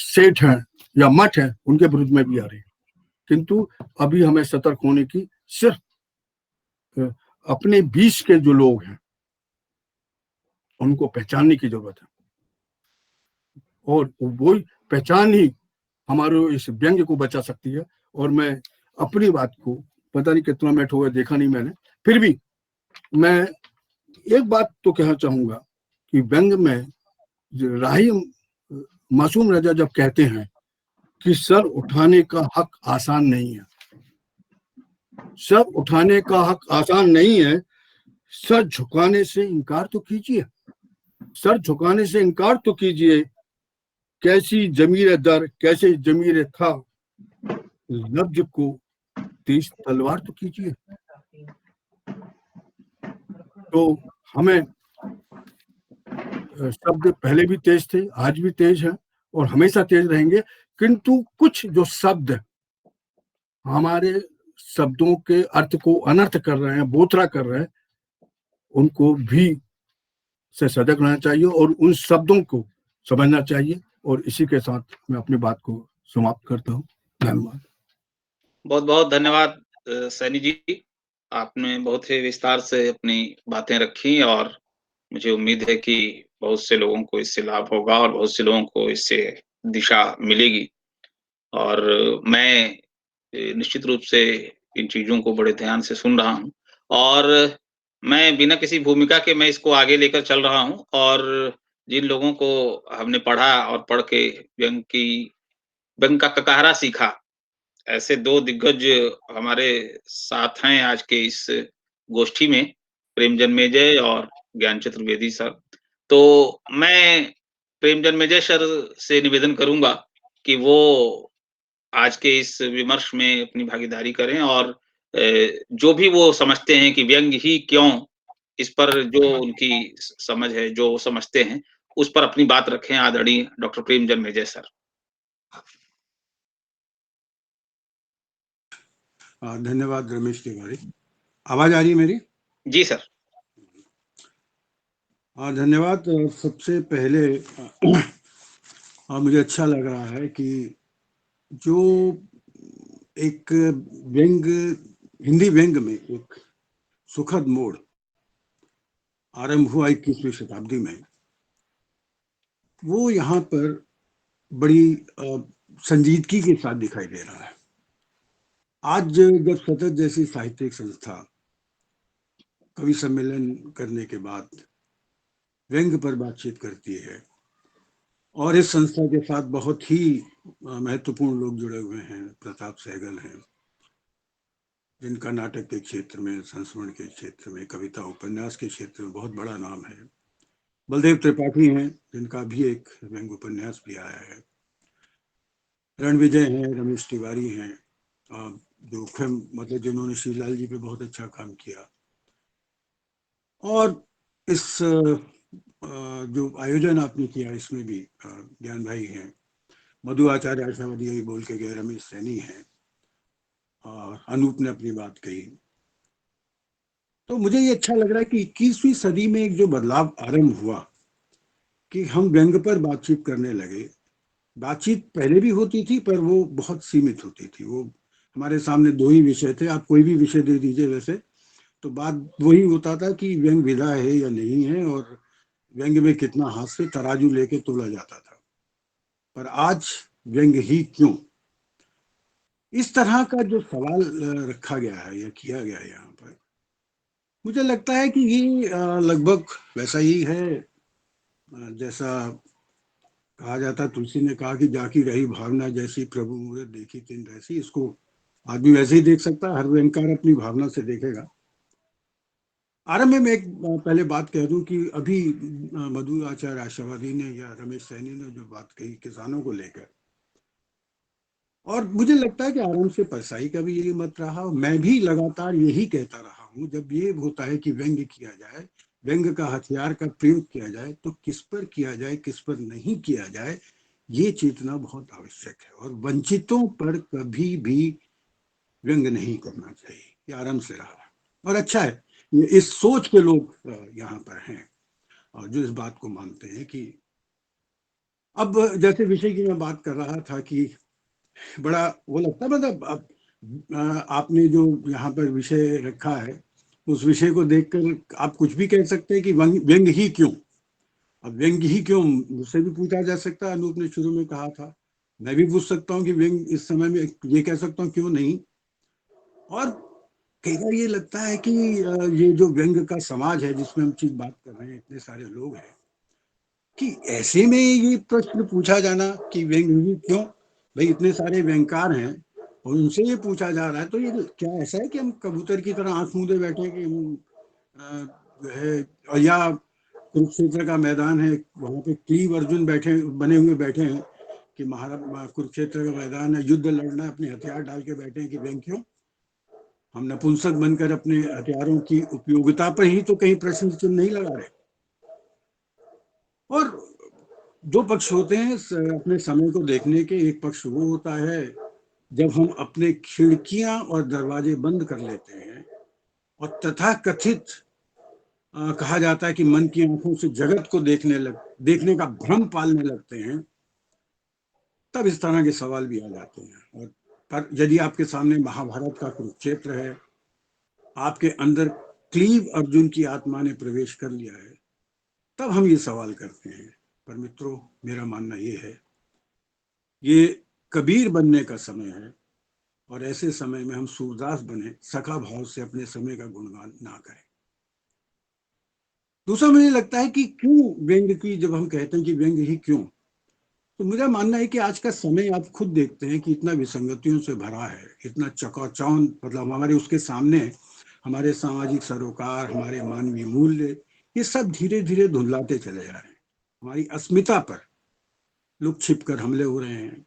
सेठ हैं या मठ हैं, उनके विरुद्ध में भी आ रहे हैं। किंतु अभी हमें सतर्क होने की, सिर्फ अपने बीच के जो लोग हैं उनको पहचानने की जरूरत है, और वो पहचान ही हमारे इस व्यंग्य को बचा सकती है। और मैं अपनी बात को, पता नहीं कितना मिनट हो गया, देखा नहीं मैंने, फिर भी मैं एक बात तो कहना चाहूंगा कि व्यंग्य में राही मासूम राजा जब कहते हैं कि सर उठाने का हक आसान नहीं है, सर उठाने का हक आसान नहीं है, सर झुकाने से इनकार तो कीजिए, सर झुकाने से इनकार तो कीजिए। कैसी जमीर दर, कैसे जमीर था, लफ्ज को तेज तलवार तो कीजिए। तो हमें शब्द पहले भी तेज थे, आज भी तेज है, और हमेशा तेज रहेंगे। किंतु कुछ जो शब्द हमारे शब्दों के अर्थ को अनर्थ कर रहे हैं, बोथरा कर रहे हैं, उनको भी से सजग रहना चाहिए और उन शब्दों को समझना चाहिए। और इसी के साथ मैं अपनी बात को समाप्त करता हूँ। धन्यवाद। बहुत बहुत धन्यवाद सैनी जी, आपने बहुत ही विस्तार से अपनी बातें रखी, और मुझे उम्मीद है कि बहुत से लोगों को इससे लाभ होगा और बहुत से लोगों को इससे दिशा मिलेगी। और मैं निश्चित रूप से इन चीज़ों को बड़े ध्यान से सुन रहा हूँ, और मैं बिना किसी भूमिका के मैं इसको आगे लेकर चल रहा हूँ। और जिन लोगों को हमने पढ़ा और पढ़ के व्यंग का ककाहरा सीखा, ऐसे 2 दिग्गज हमारे साथ हैं आज के इस गोष्ठी में, प्रेम जन्मेजय और ज्ञान चतुर्वेदी सर। तो मैं प्रेम जन्मेजय सर से निवेदन करूँगा कि वो आज के इस विमर्श में अपनी भागीदारी करें, और जो भी वो समझते हैं कि व्यंग्य ही क्यों, इस पर जो उनकी समझ है, जो वो समझते हैं, उस पर अपनी बात रखें आदरणीय डॉक्टर प्रेम जन्मेजय सर। धन्यवाद रमेश तिवारी। आवाज आ रही है मेरी? जी सर। धन्यवाद। सबसे पहले मुझे अच्छा लग रहा है कि जो एक हिंदी व्यंग में एक सुखद मोड़ आरंभ हुआ 21वीं शताब्दी में, वो यहाँ पर बड़ी संजीदगी के साथ दिखाई दे रहा है। आज जब सतत जैसी साहित्यिक संस्था कवि सम्मेलन करने के बाद व्यंग्य पर बातचीत करती है, और इस संस्था के साथ बहुत ही महत्वपूर्ण लोग जुड़े हुए हैं, प्रताप सहगल हैं, जिनका नाटक के क्षेत्र में, संस्मरण के क्षेत्र में, कविता उपन्यास के क्षेत्र में बहुत बड़ा नाम है। बलदेव त्रिपाठी हैं, जिनका भी एक व्यंग्य उपन्यास भी आया है। रणविजय हैं, रमेश तिवारी हैं, जो मतलब जिन्होंने श्रीलाल जी पे बहुत अच्छा काम किया। और इस जो आयोजन आपने किया, इसमें भी ज्ञान भाई हैं, मधु आचार्य आशावादी यही बोल के गए, रमेश सैनी हैं, और अनूप ने अपनी बात कही। तो मुझे ये अच्छा लग रहा है कि 21वीं सदी में एक जो बदलाव आरंभ हुआ कि हम व्यंग्य पर बातचीत करने लगे। बातचीत पहले भी होती थी, पर वो बहुत सीमित होती थी। वो हमारे सामने दो ही विषय थे, आप कोई भी विषय दे दीजिए वैसे, तो बात वही होता था कि व्यंग्य विधा है या नहीं है, और व्यंग्य में कितना हास्य, तराजू लेके तोला जाता था। पर आज व्यंग्य ही क्यों, इस तरह का जो सवाल रखा गया है या किया गया है यहाँ पर, मुझे लगता है कि ये लगभग वैसा ही है जैसा कहा जाता। तुलसी ने कहा कि जाकी रही भावना जैसी, प्रभु मूरत देखी तिन वैसी। इसको आदमी वैसे ही देख सकता है, हर व्यंगकार अपनी भावना से देखेगा। आरंभ में एक पहले बात कह दूं कि अभी मधु आचार्य आशावादी ने या रमेश सैनी ने जो बात कही किसानों को लेकर, और मुझे लगता है कि आराम से परसाई का भी यही मत रहा। मैं भी लगातार यही कहता रहा हूं, जब ये होता है कि व्यंग्य किया जाए, व्यंग्य का हथियार का प्रयोग किया जाए, तो किस पर किया जाए, किस पर नहीं किया जाए, ये चेतना बहुत आवश्यक है। और वंचितों पर कभी भी व्यंग्य नहीं करना चाहिए, ये आराम से रहा। और अच्छा है, ये इस सोच के लोग यहाँ पर हैं, और जो इस बात को मानते हैं कि अब जैसे विषय की मैं बात कर रहा था कि बड़ा वो लगता है, मतलब आपने जो यहाँ पर विषय रखा है, उस विषय को देखकर आप कुछ भी कह सकते हैं कि व्यंग्य ही क्यों। अब व्यंग्य ही क्यों मुझसे भी पूछा जा सकता है, अनूप ने शुरू में कहा था, मैं भी पूछ सकता हूँ कि व्यंग्य इस समय में, ये कह सकता हूँ क्यों नहीं। और कई बार ये लगता है कि ये जो व्यंग्य का समाज है जिसमें हम चीज बात कर रहे हैं, इतने सारे लोग हैं, कि ऐसे में ये प्रश्न पूछा जाना कि व्यंग्य ही क्यों। भाई इतने सारे व्यंगकार हैं और उनसे ये पूछा जा रहा है, तो ये क्या ऐसा है कि हम कबूतर की तरह आंख मूंदे बैठे कि जो है, या कुरुक्षेत्र का मैदान है, वहां पे क्लीव अर्जुन बैठे बने हुए बैठे हैं कि महाराज कुरुक्षेत्र का मैदान है, युद्ध लड़ना, अपने हथियार डाल के बैठे हैं कि व्यंग्य क्यों। हम नपुंसक बनकर अपने हथियारों की उपयोगिता पर ही तो कहीं प्रश्न चिन्ह नहीं लगा रहे। और दो पक्ष होते हैं अपने समय को देखने के। एक पक्ष वो होता है जब हम अपने खिड़कियां और दरवाजे बंद कर लेते हैं और तथा कथित कहा जाता है कि मन की आंखों से जगत को देखने का भ्रम पालने लगते हैं, तब इस तरह के सवाल भी आ जाते हैं। और पर यदि आपके सामने महाभारत का कुरुक्षेत्र है, आपके अंदर क्लीव अर्जुन की आत्मा ने प्रवेश कर लिया है, तब हम ये सवाल करते हैं। पर मित्रों, मेरा मानना ये है, ये कबीर बनने का समय है, और ऐसे समय में हम सूरदास बने, सखा भाव से अपने समय का गुणगान ना करें। दूसरा मुझे लगता है कि क्यों व्यंग्य की, जब हम कहते हैं कि व्यंग्य ही क्यों, तो मेरा मानना है कि आज का समय आप खुद देखते हैं कि इतना विसंगतियों से भरा है, इतना चकाचौंध, मतलब हमारे उसके सामने हमारे सामाजिक सरोकार, हमारे मानवीय मूल्य, ये सब धीरे धीरे धुंधलाते चले जा रहे हैं। हमारी अस्मिता पर लुक छिप कर हमले हो रहे हैं।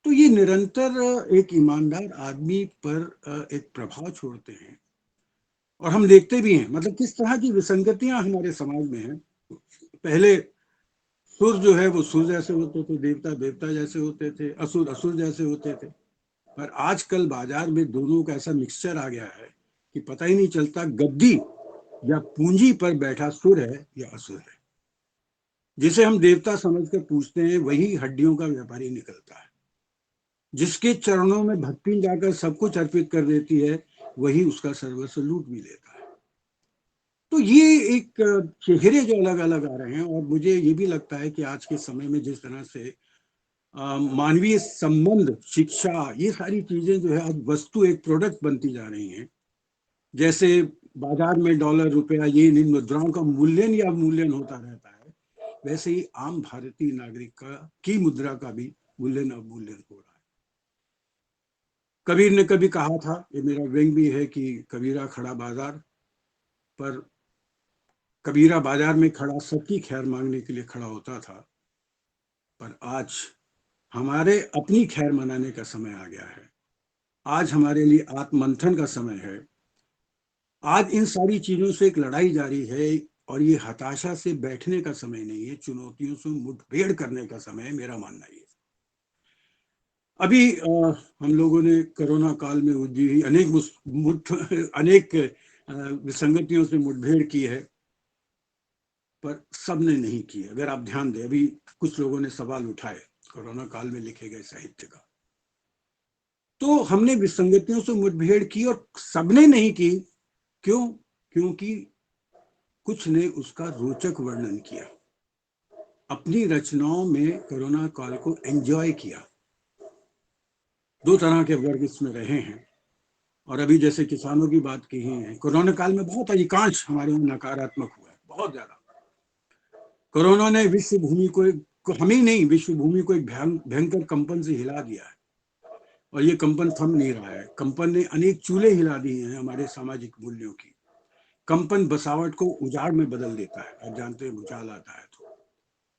तो ये निरंतर एक ईमानदार आदमी पर एक प्रभाव छोड़ते हैं। और हम देखते भी हैं, मतलब किस तरह की विसंगतियां हमारे समाज में हैं। पहले सुर जो है वो सुर जैसे होते थे, देवता देवता जैसे होते थे, असुर असुर जैसे होते थे। पर आजकल बाजार में दोनों का ऐसा मिक्सचर आ गया है कि पता ही नहीं चलता गद्दी या पूंजी पर बैठा सुर है या असुर है। जिसे हम देवता समझकर पूछते हैं, वही हड्डियों का व्यापारी निकलता है। जिसके चरणों में भक्ति जाकर सब कुछ अर्पित कर देती है, वही उसका सर्वस्व लूट भी लेता है। तो ये एक चेहरे जो अलग अलग आ रहे हैं, और मुझे ये भी लगता है कि आज के समय में जिस तरह से मानवीय संबंध, शिक्षा, ये सारी चीजें जो है आज वस्तु, एक प्रोडक्ट बनती जा रही हैं। जैसे बाजार में डॉलर, रुपया, ये इन मुद्राओं का मूल्यन या अवमूल्यन होता रहता है, वैसे ही आम भारतीय नागरिक की मुद्रा का भी मूल्यन अवमूल्यन हो रहा है। कबीर ने कभी कहा था, ये मेरा व्यंग भी है, कि कबीरा खड़ा बाजार, पर कबीरा बाजार में खड़ा सबकी खैर मांगने के लिए खड़ा होता था, पर आज हमारे अपनी खैर मनाने का समय आ गया है। आज हमारे लिए आत्ममंथन का समय है। आज इन सारी चीजों से एक लड़ाई जारी है, और ये हताशा से बैठने का समय नहीं है, चुनौतियों से मुठभेड़ करने का समय है, मेरा मानना ये। अभी हम लोगों ने कोरोना काल में उलझी हुई अनेक विसंगतियों से मुठभेड़ की है, पर सबने नहीं की। अगर आप ध्यान दें, अभी कुछ लोगों ने सवाल उठाए कोरोना काल में लिखे गए साहित्य का, तो हमने विसंगतियों से मुठभेड़ की और सबने नहीं की। क्यों? क्योंकि कुछ ने उसका रोचक वर्णन किया, अपनी रचनाओं में कोरोना काल को एंजॉय किया। दो तरह के वर्ग इसमें रहे हैं। और अभी जैसे किसानों की बात की है, कोरोना काल में बहुत अधिकांश हमारे यहाँ नकारात्मक हुआ है, बहुत ज्यादा। कोरोना ने विश्व भूमि को हम ही नहीं, विश्व भूमि को एक भयंकर कंपन से हिला दिया है, और ये कंपन थम नहीं रहा है। कंपन ने अनेक चूल्हे हिला दिए हैं हमारे सामाजिक मूल्यों की। कंपन बसावट को उजाड़ में बदल देता है। आप जानते हैं, भूचाल आता है तो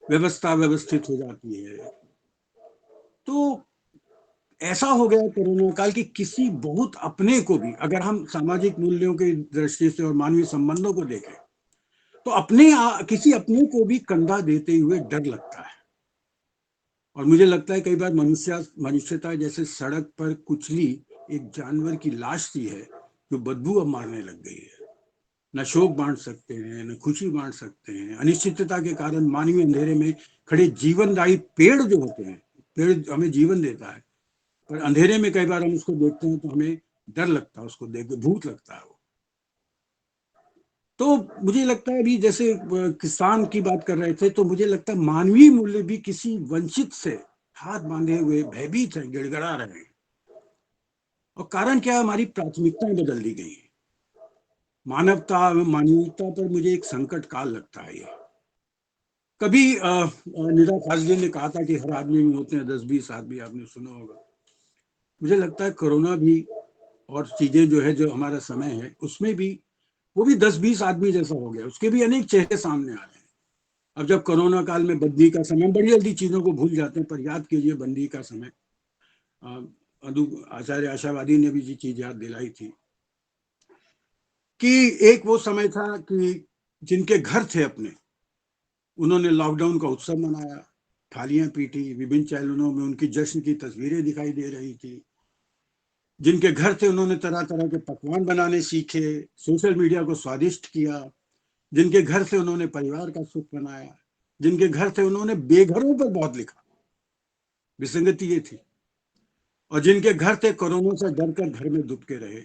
व्यवस्था व्यवस्थित हो जाती है। तो ऐसा हो गया कोरोना काल कि किसी बहुत अपने को भी, अगर हम सामाजिक मूल्यों की दृष्टि से और मानवीय संबंधों को देखें, तो किसी अपने को भी कंधा देते हुए डर लगता है। और मुझे लगता है कई बार मनुष्यता जैसे सड़क पर कुचली एक जानवर की लाश सी है, जो बदबू अब मारने लग गई है। न शोक बांट सकते हैं, न खुशी बांट सकते हैं। अनिश्चितता के कारण मानवीय अंधेरे में खड़े जीवनदायी पेड़ जो होते हैं, पेड़ हमें जीवन देता है, पर अंधेरे में कई बार हम उसको देखते हैं तो हमें डर लगता है, उसको देख के भूत लगता है वो। तो मुझे लगता है, अभी जैसे किसान की बात कर रहे थे, तो मुझे लगता है मानवीय मूल्य भी किसी वंचित से हाथ बांधे हुए भयभीत है, गिड़गिड़ा रहे हैं। और कारण क्या है? हमारी प्राथमिकताएं बदल दी गई हैं। मानवीयता पर मुझे एक संकट काल लगता है ये। कभी निदा फाजली ने कहा था कि हर आदमी में होते हैं 10-20 आदमी, आपने सुना होगा। मुझे लगता है कोरोना भी और चीजें जो है, जो हमारा समय है, उसमें भी वो भी 10-20 आदमी जैसा हो गया। उसके भी अनेक चेहरे सामने आ रहे हैं। अब जब कोरोना काल में बंदी का समय, बड़ी जल्दी चीजों को भूल जाते हैं, पर याद कीजिए बंदी का समय। आचार्य आशावादी ने भी ये चीज याद दिलाई थी कि एक वो समय था कि जिनके घर थे अपने, उन्होंने लॉकडाउन का उत्सव मनाया, थालियां पीटी, विभिन्न चैनलों में उनकी जश्न की तस्वीरें दिखाई दे रही थी। जिनके घर थे, उन्होंने तरह तरह के पकवान बनाने सीखे, सोशल मीडिया को स्वादिष्ट किया। जिनके घर से उन्होंने परिवार का सुख बनाया। जिनके घर थे, उन्होंने बेघरों पर बहुत लिखा। विसंगति ये थी। और जिनके घर थे, कोरोना से डरकर घर में दुबके रहे।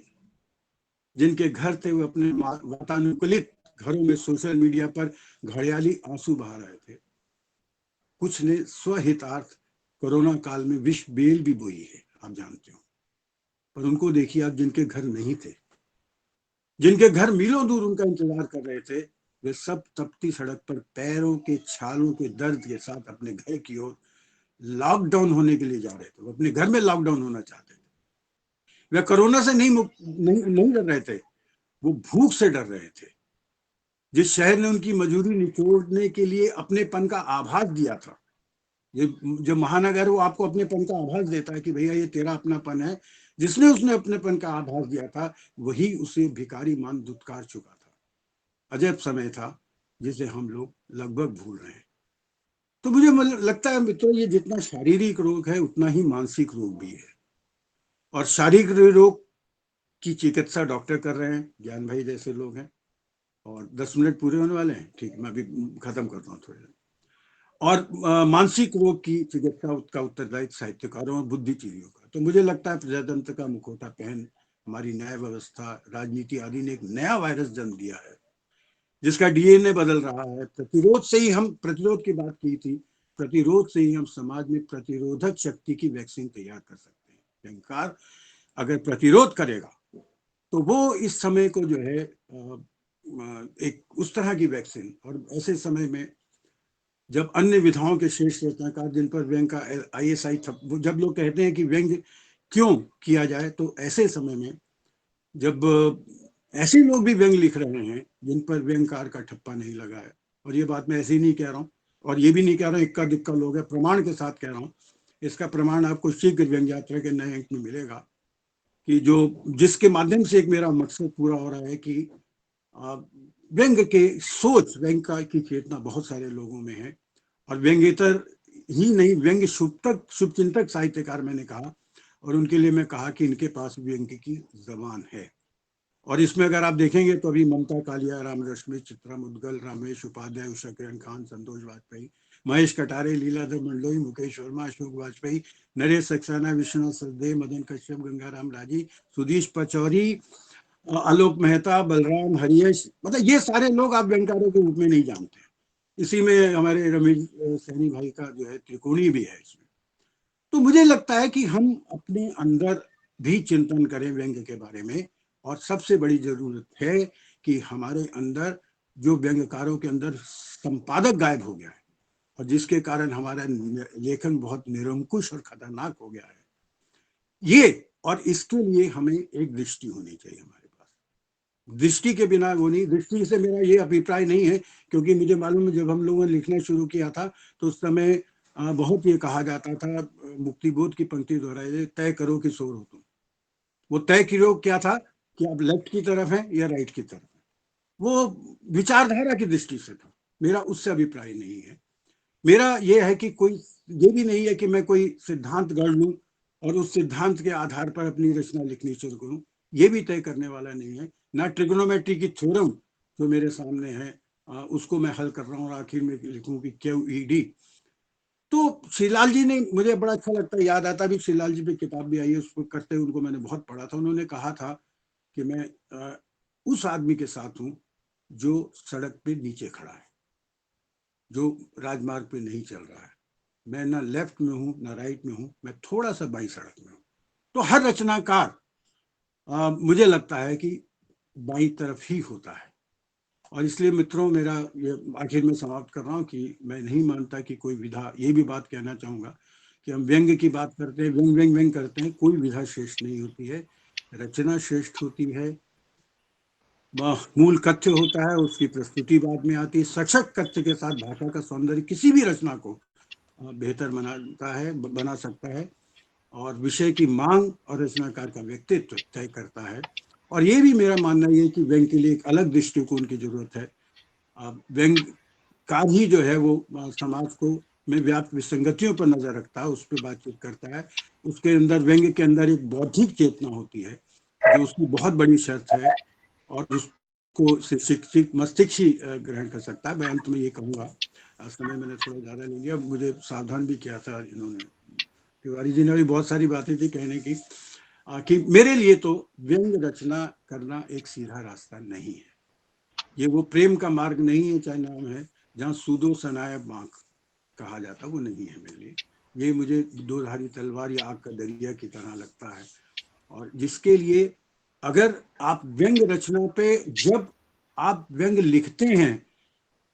जिनके घर थे, वो अपने वातानुकूलित घरों में सोशल मीडिया पर घड़ियाली आंसू बहा रहे थे। कुछ ने स्वहितार्थ कोरोना काल में विष बेल भी बोई है, आप जानते हो। पर उनको देखिए आप, जिनके घर नहीं थे, जिनके घर मीलों दूर उनका इंतजार कर रहे थे, वे सब तपती सड़क पर पैरों के छालों के दर्द के साथ अपने घर की ओर लॉकडाउन होने के लिए जा रहे थे। वो अपने घर में लॉकडाउन होना चाहते थे। वे कोरोना से नहीं डर रहे थे, वो भूख से डर रहे थे। जिस शहर ने उनकी मजूरी निचोड़ने के लिए अपनेपन का आभास दिया था, ये जो महानगर, वो आपको अपनेपन का आभास देता है कि भैया ये तेरा अपनापन है। जिसने उसने अपनेपन का आभास दिया था, वही उसे भिखारी मान दुत्कार चुका था। अजब समय था जिसे हम लोग लगभग भूल रहे हैं। तो मुझे लगता है मित्रों, ये जितना शारीरिक रोग है, उतना ही मानसिक रोग भी है। और शारीरिक रोग की चिकित्सा डॉक्टर कर रहे हैं, ज्ञान भाई जैसे लोग हैं। और 10 मिनट पूरे होने वाले हैं, ठीक, मैं अभी खत्म करता हूँ थोड़ी देर। और मानसिक रोग की चिकित्सा उसका उत्तरदायित्व साहित्यकारों और बुद्धिजीवियों का। तो मुझे लगता है प्रजातंत्र का मुखौटा पहन हमारी न्याय व्यवस्था, राजनीति आदि ने एक नया वायरस जन्म दिया है, जिसका डीएनए बदल रहा है। प्रतिरोध से ही हम, प्रतिरोध की बात की थी, प्रतिरोध से ही हम समाज में प्रतिरोधक शक्ति की वैक्सीन तैयार कर सकते हैं। अहंकार अगर प्रतिरोध करेगा तो वो इस समय को जो है एक उस तरह की वैक्सीन, और ऐसे समय में जब अन्य विधाओं के श्रेष्ठ रचनाकार जिन पर व्यंग का ISI जब लोग कहते हैं कि व्यंग क्यों किया जाए, तो ऐसे समय में जब ऐसे लोग भी व्यंग लिख रहे हैं जिन पर व्यंगकार का ठप्पा नहीं लगा है, और ये बात मैं ऐसे ही नहीं कह रहा हूँ, और ये भी नहीं कह रहा हूँ इक्का दुक्का लोग है, प्रमाण के साथ कह रहा हूँ। इसका प्रमाण आपको शीघ्र व्यंग यात्रा के नए अंक में मिलेगा कि जिसके माध्यम से एक मेरा मकसद पूरा हो रहा है कि व्यंग के सोच, व्यंग की चेतना बहुत सारे लोगों में है, और व्यंगेतर ही नहीं, व्यंग शुभचिंतक साहित्यकार मैंने कहा, और उनके लिए मैं कहा कि इनके पास व्यंग की जबान है। और इसमें अगर आप देखेंगे तो अभी ममता कालिया, राम रश्मि, चित्रा मुदगल, रमेश उपाध्याय, उषा किरण खान, संतोष वाजपेयी, महेश कटारे, लीलाधर मंडलोई, मुकेश वर्मा, अशोक वाजपेयी, नरेश सक्सेना, विश्वनाथ सचदेव, मदन कश्यप, गंगाराम राजी, सुधीश पचौरी, आलोक मेहता, बलराम हरियश, मतलब ये सारे लोग आप व्यंगकारों के रूप में नहीं जानते। इसी में हमारे रमेश सैनी भाई का जो है त्रिकोणी भी है इसमें। तो मुझे लगता है कि हम अपने अंदर भी चिंतन करें व्यंग के बारे में, और सबसे बड़ी जरूरत है कि हमारे अंदर जो व्यंगकारों के अंदर संपादक गायब हो गया है, और जिसके कारण हमारा लेखन बहुत निरंकुश और खतरनाक हो गया है, ये, और इसके लिए हमें एक दृष्टि होनी चाहिए हमारे पास। दृष्टि के बिना वो नहीं, दृष्टि से मेरा ये अभिप्राय नहीं है, क्योंकि मुझे मालूम है जब हम लोगों ने लिखना शुरू किया था तो उस समय बहुत ये कहा जाता था, मुक्तिबोध की पंक्ति दोहराई, तय करो कि शोर हो तुम। वो तय करो क्या था कि आप लेफ्ट की तरफ हैं या राइट की तरफ हैं, वो विचारधारा की दृष्टि से था। मेरा उससे अभिप्राय नहीं है। मेरा ये है कि कोई, ये भी नहीं है कि मैं कोई सिद्धांत गढ़ लूं और उस सिद्धांत के आधार पर अपनी रचना लिखनी शुरू करूं, ये भी तय करने वाला नहीं है। ना ट्रिग्नोमेट्री की थ्योरम जो मेरे सामने है उसको मैं हल कर रहा हूँ और आखिर में लिखूं कि QED। तो श्रीलाल जी ने, मुझे बड़ा अच्छा लगता है, याद आता भी, श्रीलाल जी पे किताब भी आई है, उसको करते उनको मैंने बहुत पढ़ा था। उन्होंने कहा था कि मैं उस आदमी के साथ हूं जो सड़क पे नीचे खड़ा है, जो राजमार्ग पे नहीं चल रहा है। मैं ना लेफ्ट में हूं ना राइट में हूं, मैं थोड़ा सा बाई सड़क में हूं। तो हर रचनाकार मुझे लगता है कि बाई तरफ ही होता है। और इसलिए मित्रों, मेरा ये आखिर में समाप्त कर रहा हूँ कि मैं नहीं मानता कि कोई विधा, ये भी बात कहना चाहूँगा कि हम व्यंग की बात करते हैं, व्यंग करते हैं, कोई विधा श्रेष्ठ नहीं होती है, रचना श्रेष्ठ होती है। मूल कथ्य होता है, उसकी प्रस्तुति बाद में आती है। सशक्त कथ्य के साथ भाषा का सौंदर्य किसी भी रचना को बेहतर बना सकता है, और विषय की मांग और रचनाकार का व्यक्तित्व तय करता है। और ये भी मेरा मानना ये है कि व्यंग के लिए एक अलग दृष्टिकोण की जरूरत है। व्यंगकार ही जो है वो समाज को में व्याप्त विसंगतियों पर नजर रखता है, उस पर बातचीत करता है। उसके अंदर, व्यंग के अंदर एक बौद्धिक चेतना होती है जो उसकी बहुत बड़ी शर्त है, और जिसको शिक्षित मस्तिष्क ही ग्रहण कर सकता है। मैं अंत में ये कहूँगा, समय मैंने थोड़ा ज़्यादा ले लिया, मुझे सावधान भी किया था इन्होंने, तिवारी जी ने भी बहुत सारी बातें थी कहने की, कि मेरे लिए तो व्यंग रचना करना एक सीधा रास्ता नहीं है। ये वो प्रेम का मार्ग नहीं है, चाहे नाम है, जहाँ सूदो सनाया बांक कहा जाता, वो नहीं है मेरे लिए। ये मुझे दो धारी तलवार या आग का दरिया की तरह लगता है, और जिसके लिए अगर आप व्यंग रचना पे, जब आप व्यंग लिखते हैं,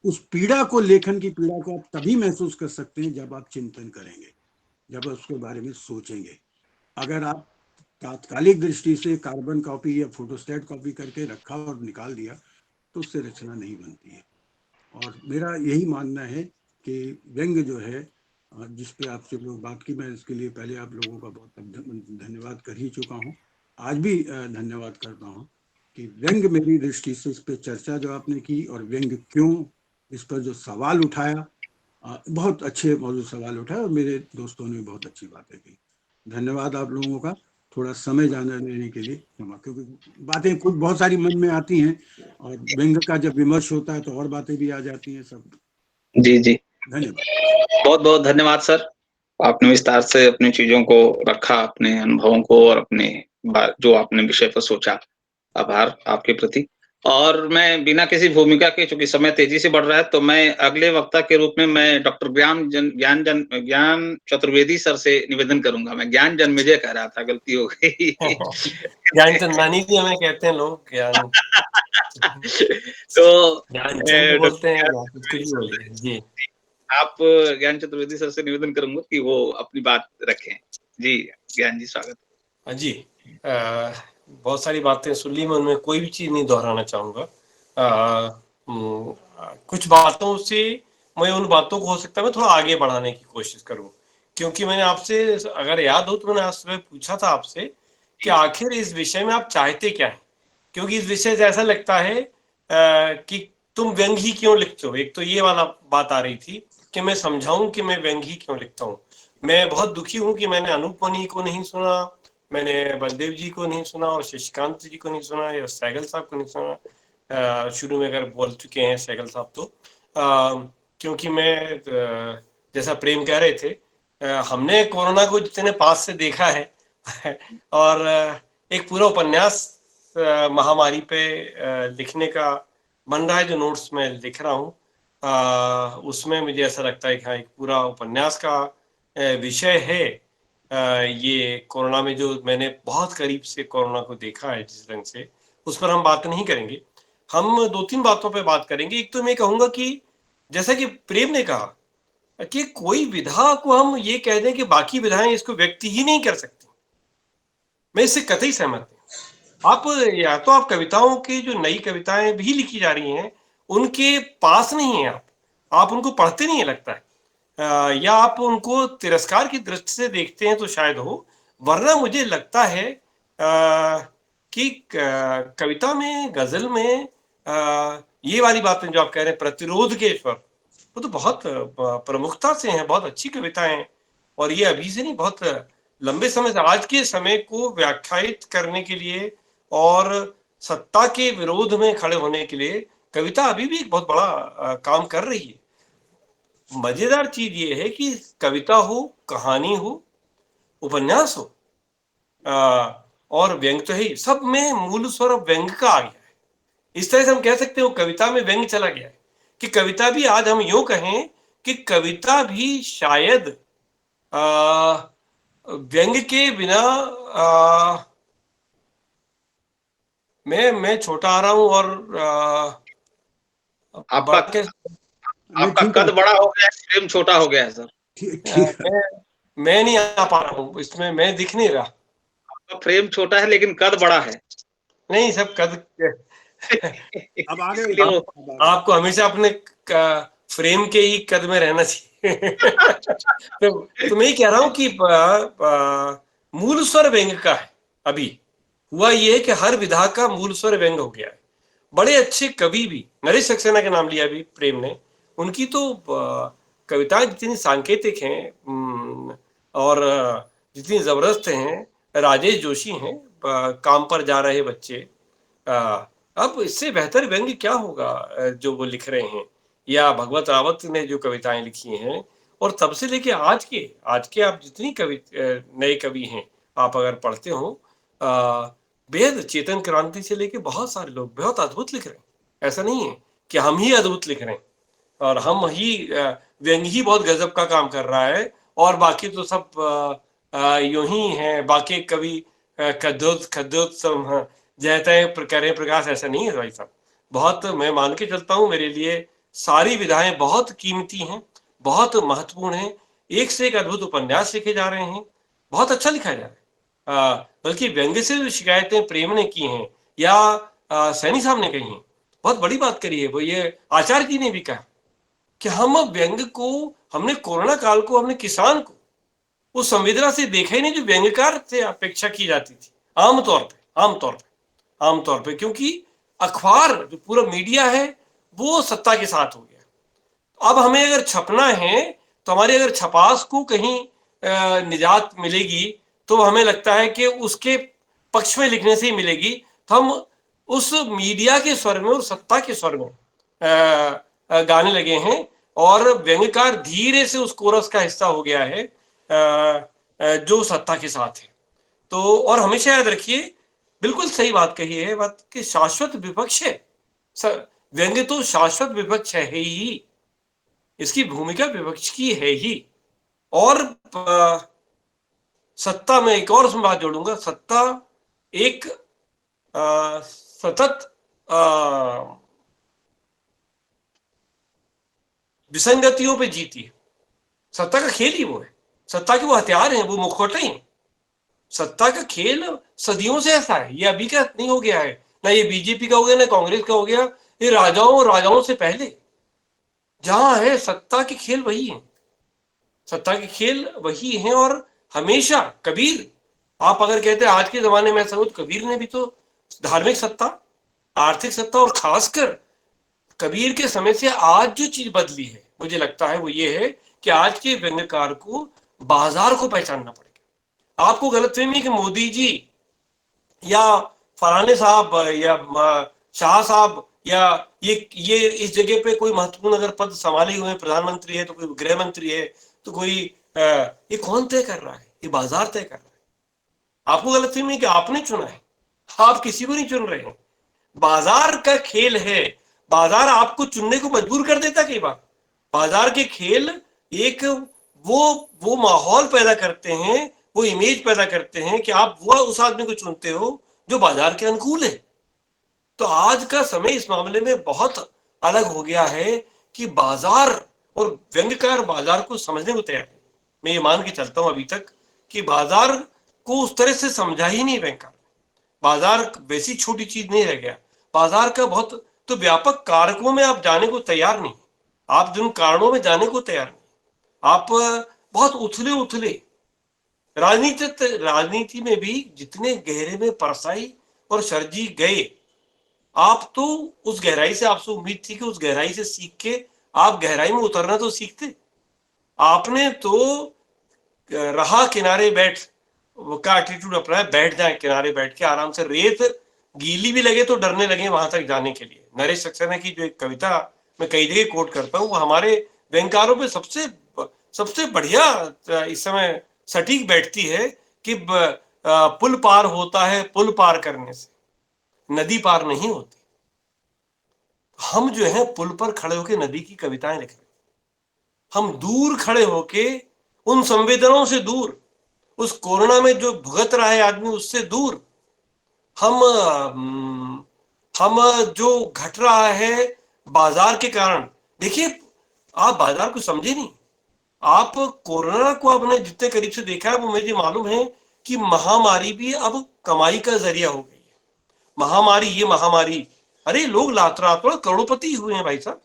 उस पीड़ा को, लेखन की पीड़ा को आप तभी महसूस कर सकते हैं जब आप चिंतन करेंगे, जब उसके बारे में सोचेंगे। अगर आप तात्कालिक दृष्टि से कार्बन कॉपी या फोटोस्टेट कॉपी करके रखा और निकाल दिया तो उससे रचना नहीं बनती है। और मेरा यही मानना है कि व्यंग जो है, जिस पे आपसे लोग बात की, मैं इसके लिए पहले आप लोगों का बहुत धन्यवाद कर ही चुका हूँ, आज भी धन्यवाद करता हूँ कि व्यंग मेरी दृष्टि से, इस पे चर्चा जो आपने की, और व्यंग क्यों, इस पर जो सवाल उठाया, बहुत अच्छे मौजूद सवाल उठाए, और मेरे दोस्तों ने बहुत अच्छी बातें की। धन्यवाद आप लोगों का, थोड़ा समय जाने लेने के लिए क्षमा, क्योंकि बातें कुछ बहुत सारी मन में आती हैं, और व्यंग का जब विमर्श होता है तो और बातें भी आ जाती हैं सब। जी जी, धन्यवाद, बहुत बहुत धन्यवाद सर। आपने विस्तार से अपनी चीजों को रखा, अपने अनुभवों को, और अपने जो आपने विषय पर सोचा। आभार आपके प्रति। और मैं बिना किसी भूमिका के, चूंकि समय तेजी से बढ़ रहा है, तो मैं अगले वक्ता के रूप में मैं डॉक्टर ज्ञान चतुर्वेदी सर से निवेदन करूंगा। मैं ज्ञान जन्मेजय कह रहा था, गलती हो गई। ज्ञान चंदानी भी हमें कहते हैं लोग, ज्ञान तो ज्ञानचंद बोलते हैं या कुछ भी बोलिए जी। आप ज्ञान चतुर्वेदी सर से निवेदन करूंगा कि वो अपनी बात रखें। जी ज्ञान जी, स्वागत। जी बहुत सारी बातें सुन ली, मैं उनमें कोई भी चीज नहीं दोहराना चाहूंगा। कुछ बातों से मैं उन बातों को हो सकता है मैं थोड़ा आगे बढ़ाने की कोशिश करूं, क्योंकि मैंने आपसे, अगर याद हो तो मैंने आज सुबह पूछा था आपसे कि आखिर इस विषय में आप चाहते क्या हैं, क्योंकि इस विषय से ऐसा लगता है कि तुम व्यंग ही क्यों लिखते हो। एक तो ये वाला बात आ रही थी कि मैं समझाऊं कि मैं व्यंग ही क्यों लिखता हूँ। मैं बहुत दुखी हूं कि मैंने अनूप मनी को नहीं सुना, मैंने बलदेव जी को नहीं सुना, और शशिकांत जी को नहीं सुना, या सहगल साहब को नहीं सुना। शुरू में अगर बोल चुके हैं सहगल साहब तो क्योंकि मैं जैसा प्रेम कह रहे थे, हमने कोरोना को जितने पास से देखा है और एक पूरा उपन्यास महामारी पे लिखने का बन रहा है, जो नोट्स में लिख रहा हूँ, उसमें मुझे ऐसा लगता है कि हाँ, एक पूरा उपन्यास का विषय है ये कोरोना में, जो मैंने बहुत करीब से कोरोना को देखा है जिस ढंग से, उस पर हम बात नहीं करेंगे। हम दो तीन बातों पे बात करेंगे। एक तो मैं कहूंगा कि जैसा कि प्रेम ने कहा कि कोई विधा को हम ये कह दें कि बाकी विधाएं इसको व्यक्ति ही नहीं कर सकती, मैं इससे कतई सहमत हूं। आप या तो आप कविताओं की जो नई कविताएं भी लिखी जा रही हैं उनके पास नहीं है, आप उनको पढ़ते नहीं है लगता है, या आप उनको तिरस्कार की दृष्टि से देखते हैं तो शायद हो, वरना मुझे लगता है कि कविता में, गजल में ये वाली बातें जो आप कह रहे हैं प्रतिरोध के स्वर, वो तो बहुत प्रमुखता से हैं, बहुत अच्छी कविताएं हैं। और ये अभी से नहीं, बहुत लंबे समय से, आज के समय को व्याख्यायित करने के लिए और सत्ता के विरोध में खड़े होने के लिए कविता अभी भी एक बहुत बड़ा काम कर रही है। मजेदार चीज ये है कि कविता हो, कहानी हो, उपन्यास हो, और व्यंग तो है, सब में मूल स्वर व्यंग का आ गया है। इस तरह से हम कह सकते हो कविता में व्यंग चला गया है, कि कविता भी, आज हम यूं कहें कि कविता भी शायद व्यंग के बिना, मैं छोटा आ रहा हूं और आपका कद बड़ा हो गया है, फ्रेम छोटा हो गया है सर। मैं नहीं आ पा रहा हूँ इसमें, मैं दिख नहीं रहा। आपका फ्रेम छोटा है लेकिन कद बड़ा है। नहीं, सब कद अब आ गए आपको हमेशा अपने फ्रेम के ही कद में रहना चाहिए। तो मैं ही कह रहा हूं कि मूल स्वर व्यंग का है। अभी हुआ ये है कि हर विधा का मूल स्वर व्यंग हो गया है। बड़े अच्छे कवि भी, नरेश सक्सेना का नाम लिया अभी प्रेम ने, उनकी तो कविताएं जितनी सांकेतिक हैं और जितनी जबरदस्त हैं। राजेश जोशी हैं, काम पर जा रहे बच्चे, अब इससे बेहतर व्यंग क्या होगा जो वो लिख रहे हैं, या भगवत रावत ने जो कविताएं लिखी हैं। और तब से लेके आज के आप जितनी नए कवि हैं, आप अगर पढ़ते हो, बेहद चेतन क्रांति से लेके बहुत सारे लोग बहुत अद्भुत लिख रहे हैं। ऐसा नहीं है कि हम ही अद्भुत लिख रहे हैं और हम ही व्यंग ही बहुत गजब का काम कर रहा है और बाकी तो सब यूं ही हैं, बाकी कवि खद्योत सब जयते करें प्रकाश। ऐसा नहीं है भाई साहब, बहुत मैं मान के चलता हूं, मेरे लिए सारी विधाएं बहुत कीमती हैं, बहुत महत्वपूर्ण हैं। एक से एक अद्भुत उपन्यास लिखे जा रहे हैं, बहुत अच्छा लिखा जा रहा है। बल्कि व्यंग से जो शिकायतें प्रेम ने की हैं या सैनी साहब ने कही हैं, बहुत बड़ी बात करी है। वो ये आचार्य जी ने भी कहा कि हम व्यंग को, हमने कोरोना काल को, हमने किसान को उस संवेदना से देखा ही नहीं जो व्यंग्यकार से अपेक्षा की जाती थी आमतौर पे, क्योंकि अखबार जो पूरा मीडिया है वो सत्ता के साथ हो गया। अब हमें अगर छपना है तो हमारी अगर छपास को कहीं निजात मिलेगी तो हमें लगता है कि उसके पक्ष में लिखने से ही मिलेगी। तो हम उस मीडिया के स्वर में और सत्ता के स्वर में गाने लगे हैं और व्यंग्यकार धीरे से उस कोरस का हिस्सा हो गया है जो सत्ता के साथ है। तो और हमेशा याद रखिए, बिल्कुल सही बात कही है बात कि शाश्वत विपक्ष है व्यंग्य तो शाश्वत विपक्ष है ही, इसकी भूमिका विपक्ष की है ही। और सत्ता में एक और उसमें बात जोड़ूंगा, सत्ता एक सतत विसंगतियों पे जीती है। सत्ता का खेल ही वो है, सत्ता के वो हथियार हैं, वो मुखौटे हैं। सत्ता का खेल सदियों से ऐसा है, ये अभी का नहीं हो गया है, ना ये बीजेपी का हो गया, ना कांग्रेस का हो गया, ये राजाओं से पहले जहां है सत्ता के खेल वही है, सत्ता के खेल वही है। और हमेशा कबीर, आप अगर कहते हैं आज के जमाने में ऐसा हो, तो कबीर ने भी तो धार्मिक सत्ता, आर्थिक सत्ता, और खासकर कबीर के समय से आज जो चीज बदली है मुझे लगता है वो ये है कि आज के व्यंग्यकार को बाजार को पहचानना पड़ेगा। आपको गलतफहमी कि मोदी जी या फलाने साहब या शाह साहब या ये इस जगह पे कोई महत्वपूर्ण अगर पद संभाले हुए, प्रधानमंत्री है तो कोई गृह मंत्री है तो कोई ये कौन तय कर रहा है? ये बाजार तय कर रहा है। आपको गलतफहमी कि आपने चुना है, आप किसी को नहीं चुन रहे हैं, बाजार का खेल है। बाजार आपको चुनने को मजबूर कर देता कई बार। बाजार के खेल एक वो माहौल पैदा करते हैं, वो इमेज पैदा करते हैं कि आप वो उस आदमी को चुनते हो जो बाजार के अनुकूल है। तो आज का समय इस मामले में बहुत अलग हो गया है कि बाजार और व्यंग्यकार बाजार को समझने को तैयार है। मैं ये मान के चलता हूं अभी तक कि बाजार को उस तरह से समझा ही नहीं व्यंग्यकार। बाजार वैसी छोटी चीज नहीं रह गया, बाजार का बहुत तो व्यापक कारकों में आप जाने को तैयार नहीं, आप जिन कारणों में जाने को तैयार नहीं, आप बहुत उथले राजनीति में भी जितने गहरे में परसाई और सरजी गए, आप तो उस गहराई से आपसे उम्मीद थी कि उस गहराई से सीख के आप गहराई में उतरना तो सीखते। आपने तो रहा किनारे बैठ का एटीट्यूड अपनाया, बैठ जाए किनारे बैठ के आराम से, रेत गीली भी लगे तो डरने लगे वहां तक जाने के लिए। नरेश सक्सेना की जो एक कविता मैं कई जगह कोट करता हूँ, वो हमारे व्यंग्यकारों पे सबसे बढ़िया इस समय सटीक बैठती है कि पुल पार होता है पुल पार करने से, नदी पार नहीं होती। हम जो है पुल पर खड़े होकर नदी की कविताएं लिख रहे, हम दूर खड़े होके उन संवेदनाओं से दूर, उस कोरोना में जो भुगत रहा है आदमी उससे दूर, हम जो घट रहा है बाजार के कारण। देखिए, आप बाजार को समझे नहीं, आप कोरोना को आपने जितने करीब से देखा है वो मुझे मालूम है कि महामारी भी अब कमाई का जरिया हो गई है। ये महामारी, अरे लोग रात करोड़पति हुए हैं भाई साहब,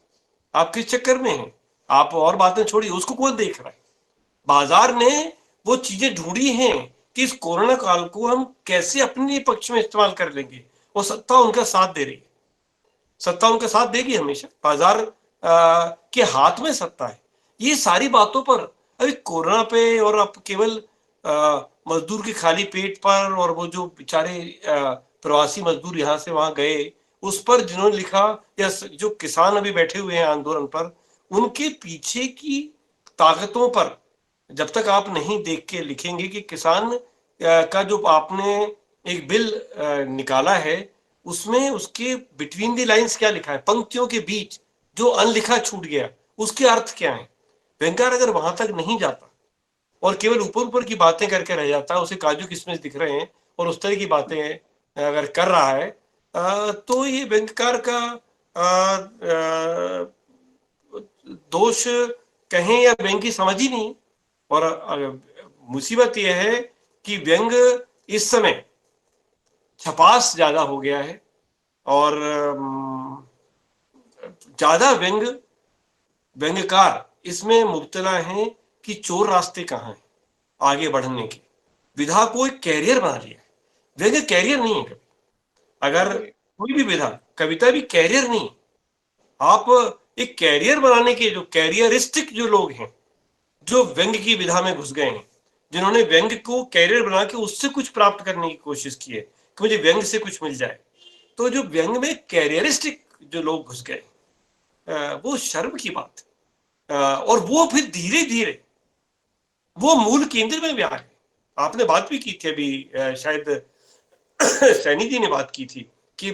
आप किस चक्कर में हैं? आप और बातें छोड़िए, उसको कौन देख रहा है? बाजार ने वो चीजें ढूंढी हैं कि इस कोरोना काल को हम कैसे अपने पक्ष में इस्तेमाल कर लेंगे, वो सत्ता उनका साथ दे रही है, सत्ता उनका साथ देगी हमेशा। बाजार के हाथ में सत्ता है। ये सारी बातों पर अभी कोरोना पे और अब केवल मजदूर के खाली पेट पर और वो जो बेचारे प्रवासी मजदूर यहाँ से वहां गए उस पर जिन्होंने लिखा, या जो किसान अभी बैठे हुए हैं आंदोलन पर, उनके पीछे की ताकतों पर जब तक आप नहीं देख के लिखेंगे कि किसान का जो आपने एक बिल निकाला है उसमें उसके बिटवीन द लाइंस क्या लिखा है, पंक्तियों के बीच जो अनलिखा छूट गया उसके अर्थ क्या है। व्यंग्यकार अगर वहां तक नहीं जाता और केवल ऊपर की बातें करके रह जाता है, उसे काजू किशमिश दिख रहे हैं और उस तरह की बातें अगर कर रहा है तो ये व्यंग्यकार का दोष कहें या व्यंग्य की समझ ही नहीं। और मुसीबत यह है कि व्यंग्य इस समय छपास ज्यादा हो गया है और ज्यादा व्यंग्यकार इसमें मुब्तला हैं कि चोर रास्ते कहाँ हैं आगे बढ़ने के। विधा को एक कैरियर बना लिया है, व्यंग्य कैरियर नहीं है कभी। अगर कोई भी विधा, कविता भी कैरियर नहीं। आप एक कैरियर बनाने के जो कैरियरिस्टिक जो लोग हैं, जो व्यंग्य की विधा में घुस गए हैं, जिन्होंने व्यंग्य को कैरियर बना के उससे कुछ प्राप्त करने की कोशिश की है कि मुझे व्यंग्य से कुछ मिल जाए, तो जो व्यंग्य में कैरियरिस्टिक जो लोग घुस गए वो शर्म की बात है। और वो फिर धीरे धीरे वो मूल केंद्र में भी आ गए। आपने बात भी की थी अभी, शायद सैनी जी ने बात की थी कि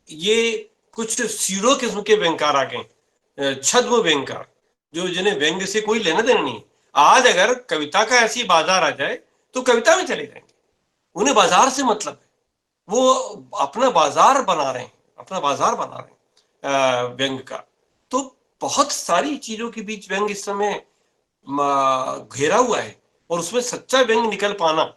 ये कुछ सीरो किस्म के व्यंगकार आ गए, छद्म व्यंगकार, जो जिन्हें व्यंग से कोई लेना देना नहीं। आज अगर कविता का ऐसी बाजार आ जाए तो कविता में चले जाएंगे, उन्हें बाजार से मतलब है, वो अपना बाजार बना रहे हैं, अपना बाजार बना रहे हैं व्यंग का। तो बहुत सारी चीजों के बीच व्यंग इस समय घेरा हुआ है, और उसमें सच्चा व्यंग निकल पाना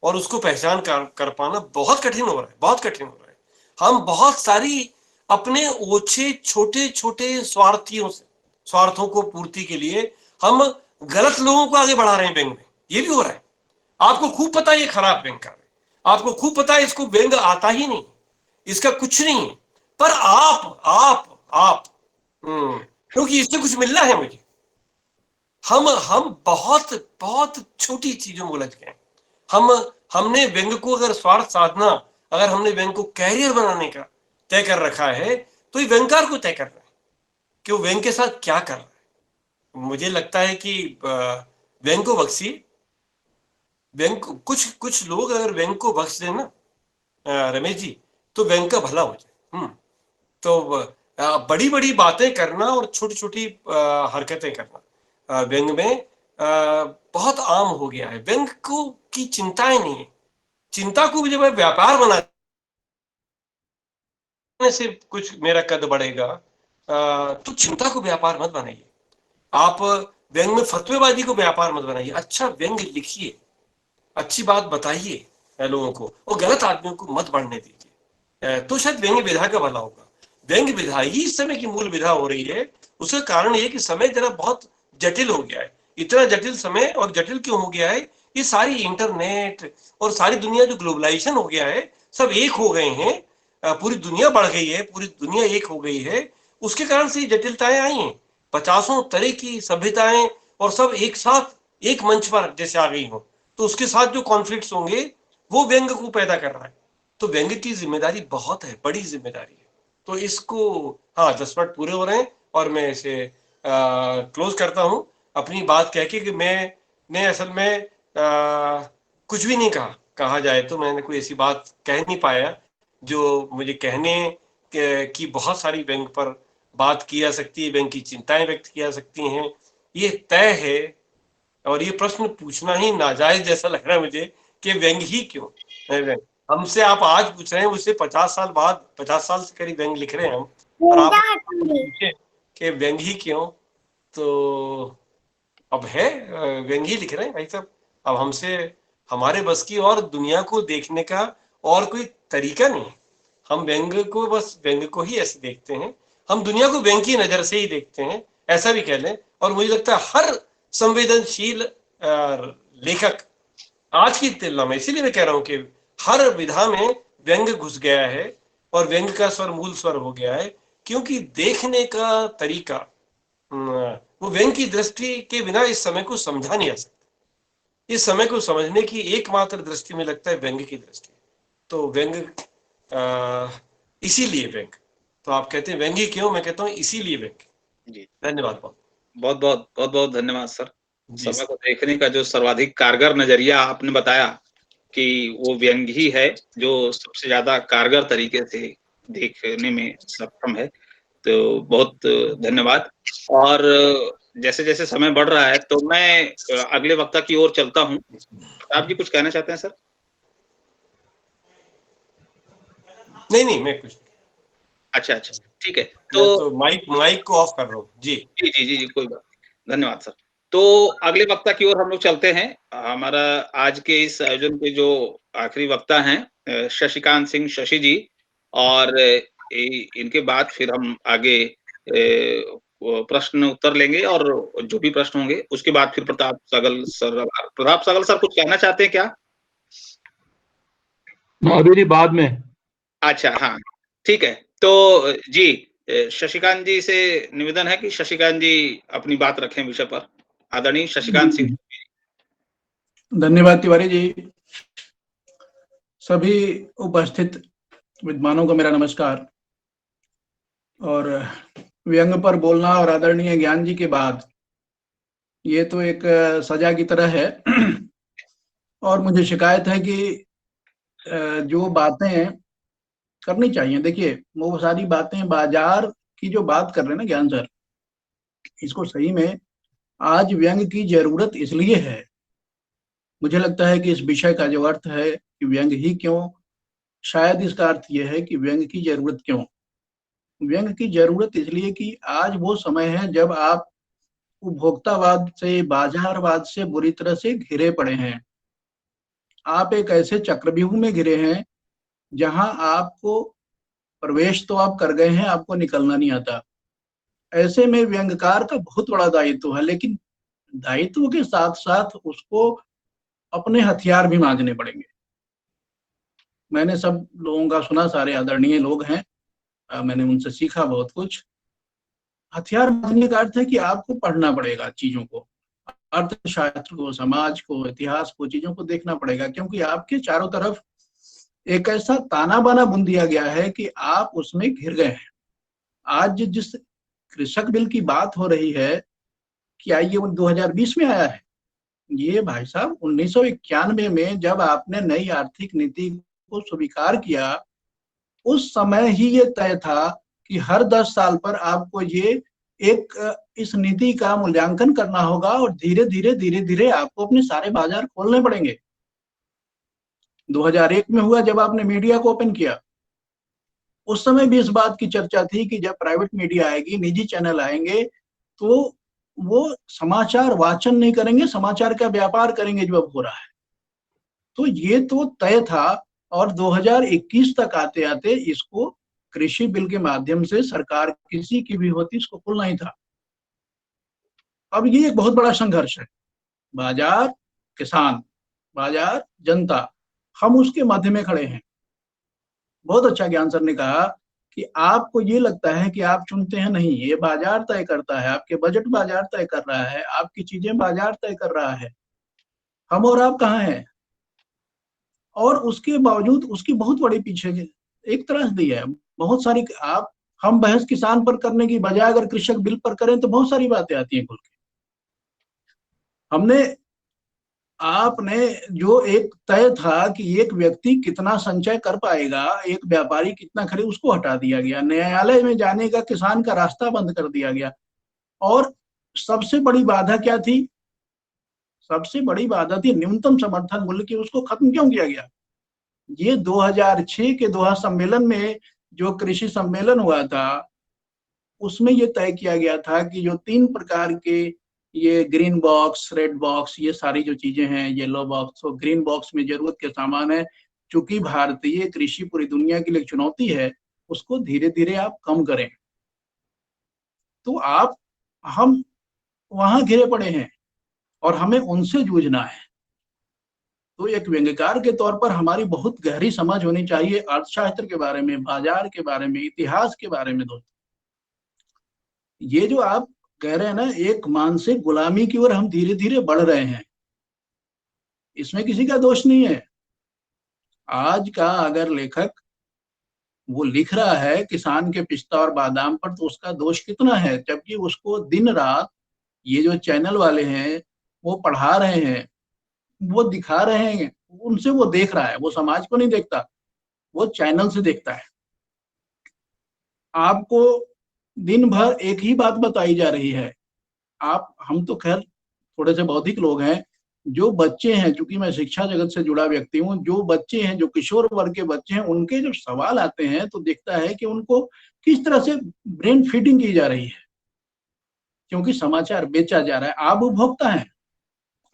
और उसको पहचान कर पाना बहुत कठिन हो रहा है, बहुत कठिन हो रहा है। हम बहुत सारी अपने ओछे छोटे छोटे स्वार्थों को पूर्ति के लिए हम गलत लोगों को आगे बढ़ा रहे हैं व्यंग में, ये भी हो रहा है। आपको खूब पता है ये खराब व्यंगकार है, आपको खूब पता है इसको व्यंग आता ही नहीं, इसका कुछ नहीं है, पर आप क्योंकि इससे कुछ मिलना है मुझे, हम बहुत बहुत छोटी चीजों में उलझ गए। हमने व्यंग को अगर स्वार्थ साधना, अगर हमने व्यंग को कैरियर बनाने का तय कर रखा है, तो ये व्यंगकार को तय कर रहा है कि वो व्यंग के साथ क्या कर रहा है। मुझे लगता है कि व्यंग को बख्शिए, व्यंग कुछ लोग अगर व्यंग को बख्श दें ना रमेश जी, तो व्यंग का भला हो जाए। तो बड़ी बड़ी बातें करना और छोटी छोटी हरकतें करना व्यंग में बहुत आम हो गया है। व्यंग को की चिंताएं नहीं है, चिंता को जब व्यापार बनाने से कुछ मेरा कद बढ़ेगा, तो चिंता को व्यापार मत बनाइए। आप व्यंग में फतवेबाजी को व्यापार मत बनाइए, अच्छा व्यंग लिखिए, अच्छी बात बताइए लोगों को, और गलत आदमियों को मत बढ़ने दीजिए, तो शायद व्यंग विधा का भला होगा। व्यंग विधा ही इस समय की मूल विधा हो रही है। उसका कारण ये कि समय जरा बहुत जटिल हो गया है। इतना जटिल समय, और जटिल क्यों हो गया है, ये सारी इंटरनेट और सारी दुनिया जो ग्लोबलाइजेशन हो गया है, सब एक हो गए हैं, पूरी दुनिया बढ़ गई है, पूरी दुनिया एक हो गई है, उसके कारण से जटिलताएं आई हैं। 50 तरह की सभ्यताएं और सब एक साथ एक मंच पर जैसे आ गई हो, तो उसके साथ जो कॉन्फ्लिक्ट्स होंगे वो व्यंग को पैदा कर रहा है। तो व्यंग की जिम्मेदारी बहुत है, बड़ी जिम्मेदारी है। तो इसको, हाँ 10 मिनट पूरे हो रहे हैं और मैं इसे क्लोज करता हूं अपनी बात कह के कि मैंने असल में कुछ भी नहीं कहा जाए तो मैंने कोई ऐसी बात कह नहीं पाया जो मुझे कहने की बहुत सारी व्यंग पर बात की जा सकती है, व्यंग की चिंताएं व्यक्त की जा सकती हैं, ये तय है। और ये प्रश्न पूछना ही नाजायज जैसा लग रहा है मुझे कि व्यंग ही क्यों। हमसे आप आज पूछ रहे हैं, उससे 50 साल बाद, 50 साल से करीब व्यंग लिख रहे हैं हम, और आप पूछे कि व्यंग ही क्यों, तो अब है व्यंग ही लिख रहे हैं भाई साहब। अब हमसे, हमारे बस की और दुनिया को देखने का और कोई तरीका नहीं है। हम व्यंग को, बस व्यंग को ही ऐसे देखते हैं, हम दुनिया को व्यंग की नजर से ही देखते हैं, ऐसा भी कह लें। और मुझे लगता है हर संवेदनशील लेखक आज की तुलना में, इसीलिए मैं कह रहा हूं कि हर विधा में व्यंग घुस गया है और व्यंग का स्वर मूल स्वर हो गया है, क्योंकि देखने का तरीका, वो व्यंग की दृष्टि के बिना इस समय को समझा नहीं जा सकता। इस समय को समझने की एकमात्र दृष्टि में लगता है व्यंग की दृष्टि। तो व्यंग, इसीलिए व्यंग। तो आप कहते हैं व्यंग ही क्यों, मैं कहता हूँ इसीलिए व्यंग। जी, धन्यवाद। बहुत धन्यवाद सर। समय को देखने का जो सर्वाधिक कारगर नजरिया आपने बताया कि वो व्यंग ही है जो सबसे ज्यादा कारगर तरीके से देखने में सक्षम है, तो बहुत धन्यवाद। और जैसे जैसे समय बढ़ रहा है तो मैं अगले वक्ता की ओर चलता हूँ। आप जी कुछ कहना चाहते हैं सर? नहीं, मैं कुछ, अच्छा, ठीक है। तो माइक को ऑफ कर रहा हूँ जी। जी, कोई बात, धन्यवाद सर। तो अगले वक्ता की ओर हम लोग चलते हैं। हमारा आज के इस आयोजन के जो आखिरी वक्ता हैं शशिकांत सिंह शशि जी, और इनके बाद फिर हम आगे प्रश्न उत्तर लेंगे, और जो भी प्रश्न होंगे उसके बाद फिर प्रताप सगल सर कुछ कहना चाहते हैं क्या? अभी नहीं, बाद में। अच्छा, हाँ ठीक है। तो जी, शशिकांत जी से निवेदन है कि शशिकांत जी अपनी बात रखें विषय पर। आदरणीय शशिकांत सिंह। धन्यवाद तिवारी जी। सभी उपस्थित विद्वानों को मेरा नमस्कार। और व्यंग पर बोलना और आदरणीय ज्ञान जी के बाद ये तो एक सजा की तरह है। और मुझे शिकायत है कि जो बातें करनी चाहिए। देखिए वो सारी बातें बाजार की जो बात कर रहे हैं ना ज्ञान सर, इसको सही में आज व्यंग की जरूरत इसलिए है, मुझे लगता है कि इस विषय का जो अर्थ है कि व्यंग ही क्यों, शायद इसका अर्थ यह है कि व्यंग की जरूरत क्यों। व्यंग की जरूरत इसलिए कि आज वो समय है जब आप उपभोक्तावाद से, बाजारवाद से बुरी तरह से घिरे पड़े हैं। आप एक ऐसे चक्रव्यूह में घिरे हैं जहां आपको प्रवेश तो आप कर गए हैं, आपको निकलना नहीं आता। ऐसे में व्यंग्यकार का बहुत बड़ा दायित्व है, लेकिन दायित्व के साथ साथ उसको अपने हथियार भी मांझने पड़ेंगे। मैंने सब लोगों का सुना, सारे आदरणीय लोग हैं, मैंने उनसे सीखा बहुत कुछ। हथियार मांझने का अर्थ है कि आपको पढ़ना पड़ेगा चीजों को, अर्थशास्त्र को, समाज को, इतिहास को, चीजों को देखना पड़ेगा, क्योंकि आपके चारों तरफ एक ऐसा ताना बाना बुन दिया गया है कि आप उसमें घिर गए हैं। आज जिस कृषक बिल की बात हो रही है, क्या ये 2020 में आया है? ये भाई साहब 1991 में जब आपने नई आर्थिक नीति को स्वीकार किया, उस समय ही ये तय था कि हर 10 साल पर आपको ये एक इस नीति का मूल्यांकन करना होगा और धीरे धीरे आपको अपने सारे बाजार खोलने पड़ेंगे। 2001 में हुआ जब आपने मीडिया को ओपन किया। उस समय भी इस बात की चर्चा थी कि जब प्राइवेट मीडिया आएगी, निजी चैनल आएंगे, तो वो समाचार वाचन नहीं करेंगे, समाचार का व्यापार करेंगे जो अब हो रहा है। तो ये तो तय था, और 2021 तक आते आते इसको कृषि बिल के माध्यम से सरकार किसी की भी होती इसको खोलना ही था। अब ये एक बहुत बड़ा संघर्ष है, बाजार किसान, बाजार जनता, हम उसके मध्य में खड़े हैं। बहुत अच्छा ज्ञान सर ने कहा कि आपको ये लगता है कि आप चुनते हैं, नहीं, ये बाजार तय करता है, आपके बजट बाजार तय कर रहा है, आपकी चीजें बाजार तय कर रहा है। हम और आप कहाँ हैं? और उसके बावजूद उसकी बहुत बड़ी पीछे एक तरह दी है, बहुत सारी। आप हम बहस किसान पर करने की बजाय अगर कृषक बिल पर करें तो बहुत सारी बातें आती हैं खुल के। हमने आपने जो एक तय था कि एक व्यक्ति कितना संचय कर पाएगा, एक व्यापारी कितना खरीद, उसको हटा दिया गया। न्यायालय में जाने का किसान का रास्ता बंद कर दिया गया। और सबसे बड़ी बाधा क्या थी? सबसे बड़ी बाधा थी न्यूनतम समर्थन मूल्य की, उसको खत्म क्यों किया गया? ये 2006 के दोहा सम्मेलन में जो कृषि सम्मेलन हुआ था, उसमें ये तय किया गया था कि जो 3 प्रकार के, ये ग्रीन बॉक्स, रेड बॉक्स, ये सारी जो चीजें हैं, येलो बॉक्स और ग्रीन बॉक्स में जरूरत के सामान है, चूंकि भारतीय कृषि पूरी दुनिया के लिए चुनौती है, उसको धीरे धीरे आप कम करें। तो हम वहां घिरे पड़े हैं और हमें उनसे जूझना है। तो एक व्यंग्यकार के तौर पर हमारी बहुत गहरी समझ होनी चाहिए अर्थशास्त्र के बारे में, बाजार के बारे में, इतिहास के बारे में। दोस्तों, ये जो आप कह रहे हैं ना, एक मानसिक गुलामी की ओर हम धीरे धीरे बढ़ रहे हैं, इसमें किसी का दोष नहीं है। आज का अगर लेखक वो लिख रहा है किसान के पिस्ता और बादाम पर, तो उसका दोष कितना है? जबकि उसको दिन रात ये जो चैनल वाले हैं वो पढ़ा रहे हैं, वो दिखा रहे हैं, उनसे वो देख रहा है। वो समाज को नहीं देखता, वो चैनल से देखता है। आपको दिन भर एक ही बात बताई जा रही है। हम तो खैर थोड़े से बौद्धिक लोग हैं, जो बच्चे हैं, चूंकि मैं शिक्षा जगत से जुड़ा व्यक्ति हूँ, जो बच्चे हैं, जो किशोर वर्ग के बच्चे हैं, उनके जब सवाल आते हैं तो देखता है कि उनको किस तरह से ब्रेन फीडिंग की जा रही है, क्योंकि समाचार बेचा जा रहा है। आप उपभोक्ता हैं,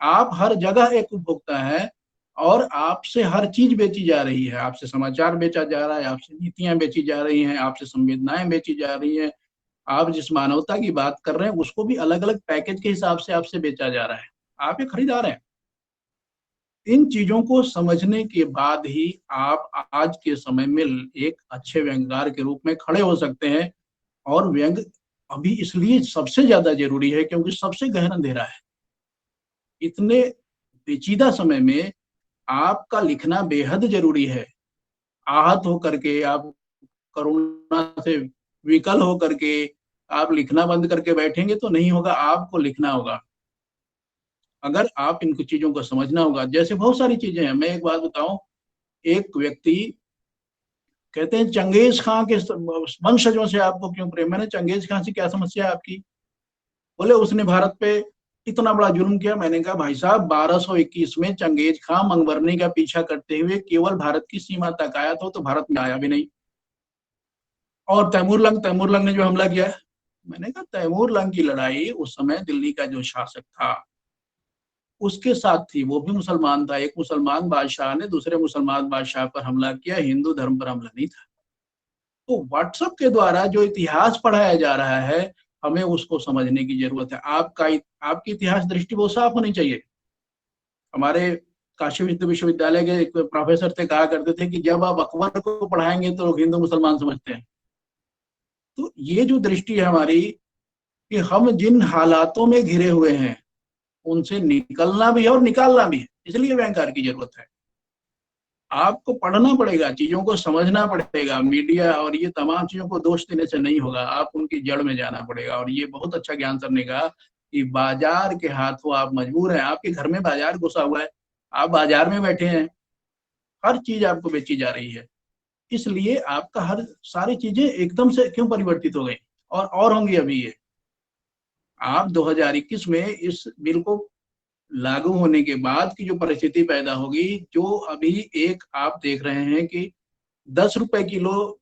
आप हर जगह एक उपभोक्ता है, और आपसे हर चीज बेची जा रही है। आपसे समाचार बेचा जा रहा है, आपसे नीतियां बेची जा रही हैं, आपसे संवेदनाएं बेची जा रही हैं। आप जिस मानवता की बात कर रहे हैं उसको भी अलग अलग पैकेज के हिसाब से आपसे बेचा जा रहा है। आप एक खरीदार हैं। इन चीजों को समझने के बाद ही आप आज के समय में एक अच्छे व्यंग्यकार के रूप में खड़े हो सकते हैं। और व्यंग्य अभी इसलिए सबसे ज्यादा जरूरी है क्योंकि सबसे गहरा अंधेरा है। इतने पेचीदा समय में आपका लिखना बेहद जरूरी है। आहत होकर के, आप करुणा से विकल होकर के आप लिखना बंद करके बैठेंगे तो नहीं होगा। आपको लिखना होगा, अगर आप इन कुछ चीजों को समझना होगा। जैसे बहुत सारी चीजें हैं। मैं एक बात बताऊं, एक व्यक्ति कहते हैं चंगेज खां के वंशजों से आपको क्यों प्रेम। मैंने चंगेज खां से क्या समस्या है आपकी? बोले उसने भारत पे इतना बड़ा जुल्म किया। मैंने कहा भाई साहब 1221 में चंगेज खां मंगवर्नी का पीछा करते हुए केवल भारत की सीमा तक आया तो भारत में आया भी नहीं। और तैमूरलंग ने जो हमला किया, मैंने कहा तैमूरलंग की लड़ाई उस समय दिल्ली का जो शासक था उसके साथ थी, वो भी मुसलमान था। एक मुसलमान बादशाह ने दूसरे मुसलमान बादशाह पर हमला किया, हिंदू धर्म पर हमला नहीं था। तो व्हाट्सएप के द्वारा जो इतिहास पढ़ाया जा रहा है हमें उसको समझने की जरूरत है। आपकी इतिहास दृष्टि बहुत साफ होनी चाहिए। हमारे काशी विश्वविद्यालय के एक प्रोफेसर थे, कहा करते थे कि जब आप अकबर को पढ़ाएंगे तो लोग हिंदू मुसलमान समझते हैं। तो ये जो दृष्टि है हमारी कि हम जिन हालातों में घिरे हुए हैं उनसे निकलना भी है और निकालना भी है, इसलिए व्यंग्यकार की जरूरत है। आपको पढ़ना पड़ेगा, चीजों को समझना पड़ेगा। मीडिया और ये तमाम चीजों को दोष देने से नहीं होगा, आप उनकी जड़ में जाना पड़ेगा। और ये बहुत अच्छा ज्ञान सर ने कहा कि बाजार के हाथों आप मजबूर हैं। आपके घर में बाजार घुसा हुआ है, आप बाजार में बैठे हैं, हर चीज आपको बेची जा रही है, इसलिए आपका हर सारी चीजें एकदम से क्यों परिवर्तित हो गई और होंगी अभी। ये आप 2021 में इस बिल को लागू होने के बाद की जो परिस्थिति पैदा होगी, जो अभी एक आप देख रहे हैं कि 10 रुपए किलो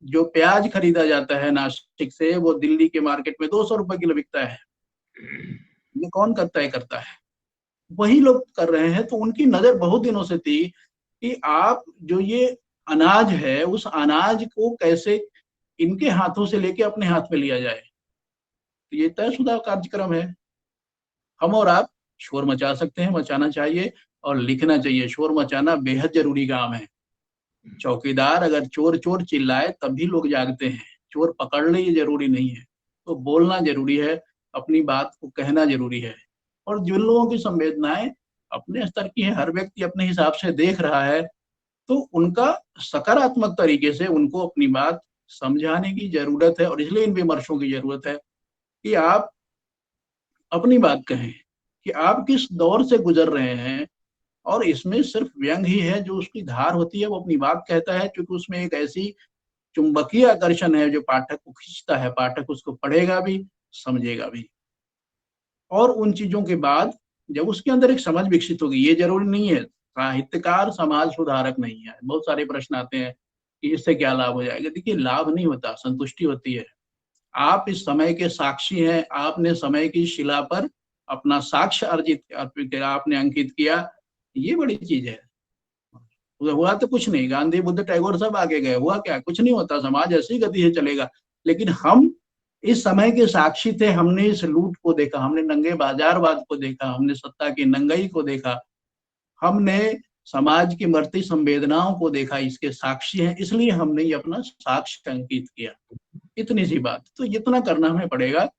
जो प्याज खरीदा जाता है नासिक से, वो दिल्ली के मार्केट में 200 रुपए किलो बिकता है। ये कौन करता है? वही लोग कर रहे हैं। तो उनकी नजर बहुत दिनों से थी कि आप जो ये अनाज है उस अनाज को कैसे इनके हाथों से लेके अपने हाथ में लिया जाए। तो ये तयशुदा कार्यक्रम है। हम और आप शोर मचा सकते हैं, मचाना चाहिए और लिखना चाहिए। शोर मचाना बेहद जरूरी काम है। चौकीदार अगर चोर चोर चिल्लाए तब भी लोग जागते हैं, चोर पकड़ ले ये जरूरी नहीं है। तो बोलना जरूरी है, अपनी बात को कहना जरूरी है। और जिन लोगों की संवेदनाएं अपने स्तर की है, हर व्यक्ति अपने हिसाब से देख रहा है, तो उनका सकारात्मक तरीके से उनको अपनी बात समझाने की जरूरत है। और इसलिए इन विमर्शों की जरूरत है कि आप अपनी बात कहें कि आप किस दौर से गुजर रहे हैं। और इसमें सिर्फ व्यंग ही है जो उसकी धार होती है, वो अपनी बात कहता है, क्योंकि उसमें एक ऐसी चुंबकीय आकर्षण है जो पाठक को खींचता है। पाठक उसको पढ़ेगा भी, समझेगा भी। और उन चीजों के बाद जब उसके अंदर एक समझ विकसित होगी, ये जरूरी नहीं है साहित्यकार समाज सुधारक नहीं है। बहुत सारे प्रश्न आते हैं कि इससे क्या लाभ हो जाएगा। देखिए, लाभ नहीं होता, संतुष्टि होती है। आप इस समय के साक्षी हैं, आपने समय की शिला पर अपना साक्ष्य आपने अंकित किया, ये बड़ी चीज है। हुआ तो कुछ नहीं, गांधी बुद्ध टैगोर सब आगे गए, हुआ क्या? कुछ नहीं होता, समाज ऐसी गति से चलेगा। लेकिन हम इस समय के साक्षी थे, हमने इस लूट को देखा, हमने नंगे बाजारवाद को देखा, हमने सत्ता की नंगाई को देखा, हमने समाज की मरती संवेदनाओं को देखा, इसके साक्षी हैं। इसलिए हमने ये अपना साक्ष्य अंकित किया। इतनी सी बात, तो इतना करना हमें पड़ेगा।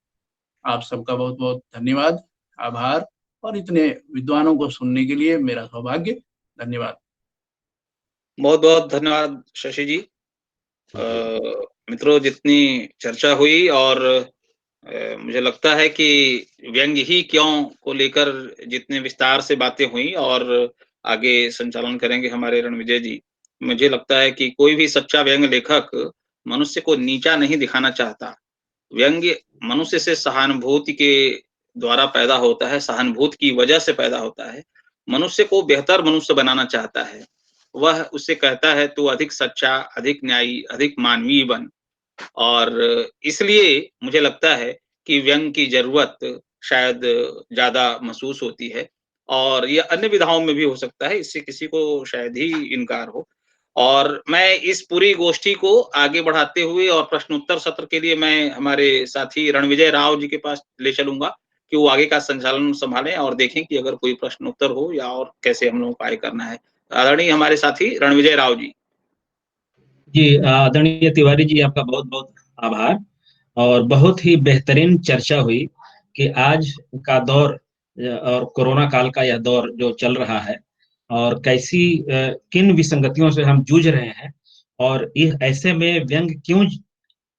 आप सबका बहुत बहुत धन्यवाद, आभार। और इतने विद्वानों को सुनने के लिए मेरा सौभाग्य। धन्यवाद। बहुत बहुत धन्यवाद शशि जी। मित्रों, जितनी चर्चा हुई और मुझे लगता है कि व्यंग्य ही क्यों को लेकर जितने विस्तार से बातें हुई और आगे संचालन करेंगे हमारे रणविजय जी। मुझे लगता है कि कोई भी सच्चा व्यंग्य लेखक मनुष्य को नीचा नहीं दिखाना चाहता। व्यंग्य मनुष्य से सहानुभूति के द्वारा पैदा होता है, सहानुभूति की वजह से पैदा होता है। मनुष्य को बेहतर मनुष्य बनाना चाहता है। वह उससे कहता है तू अधिक सच्चा, अधिक न्यायी, अधिक मानवीय बन। और इसलिए मुझे लगता है कि व्यंग्य की जरूरत शायद ज्यादा महसूस होती है। और यह अन्य विधाओं में भी हो सकता है, इससे किसी को शायद ही इनकार हो। और मैं इस पूरी गोष्ठी को आगे बढ़ाते हुए और प्रश्नोत्तर सत्र के लिए मैं हमारे साथी रणविजय राव जी के पास ले चलूंगा कि वो आगे का संचालन संभालें और देखें कि अगर कोई प्रश्नोत्तर हो या और कैसे हम लोगों को आगे करना है। आदरणीय हमारे साथी रणविजय राव जी। जी, आदरणीय तिवारी जी, आपका बहुत बहुत आभार। और बहुत ही बेहतरीन चर्चा हुई कि आज का दौर और कोरोना काल का यह दौर जो चल रहा है और कैसी किन विसंगतियों से हम जूझ रहे हैं और इस ऐसे में व्यंग्य क्यों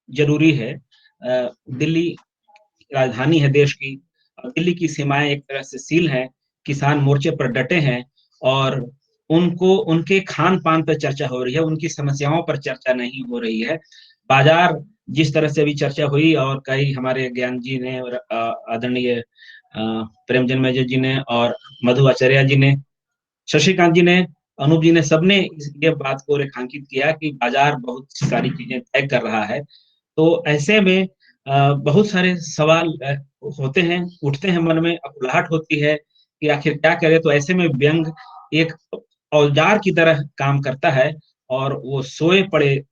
जरूरी है। दिल्ली राजधानी है देश की, दिल्ली की सीमाएं एक तरह से सील हैं, किसान मोर्चे पर डटे हैं और उनको उनके खान पान पर चर्चा हो रही है, उनकी समस्याओं पर चर्चा नहीं हो रही है। बाजार जिस तरह से अभी चर्चा हुई और कई हमारे ज्ञान जी ने और आदरणीय प्रेम जन्मेजय जी ने और मधु आचार्य जी ने, शशिकांत जी ने, अनूप जी ने, सबने ये बात को रेखांकित किया कि बाजार बहुत सारी चीजें तय कर रहा है। तो ऐसे में बहुत सारे सवाल होते हैं, उठते हैं मन में, अकुलाहट होती है कि आखिर क्या करे। तो ऐसे में व्यंग एक औजार की तरह काम करता है और वो सोए पड़े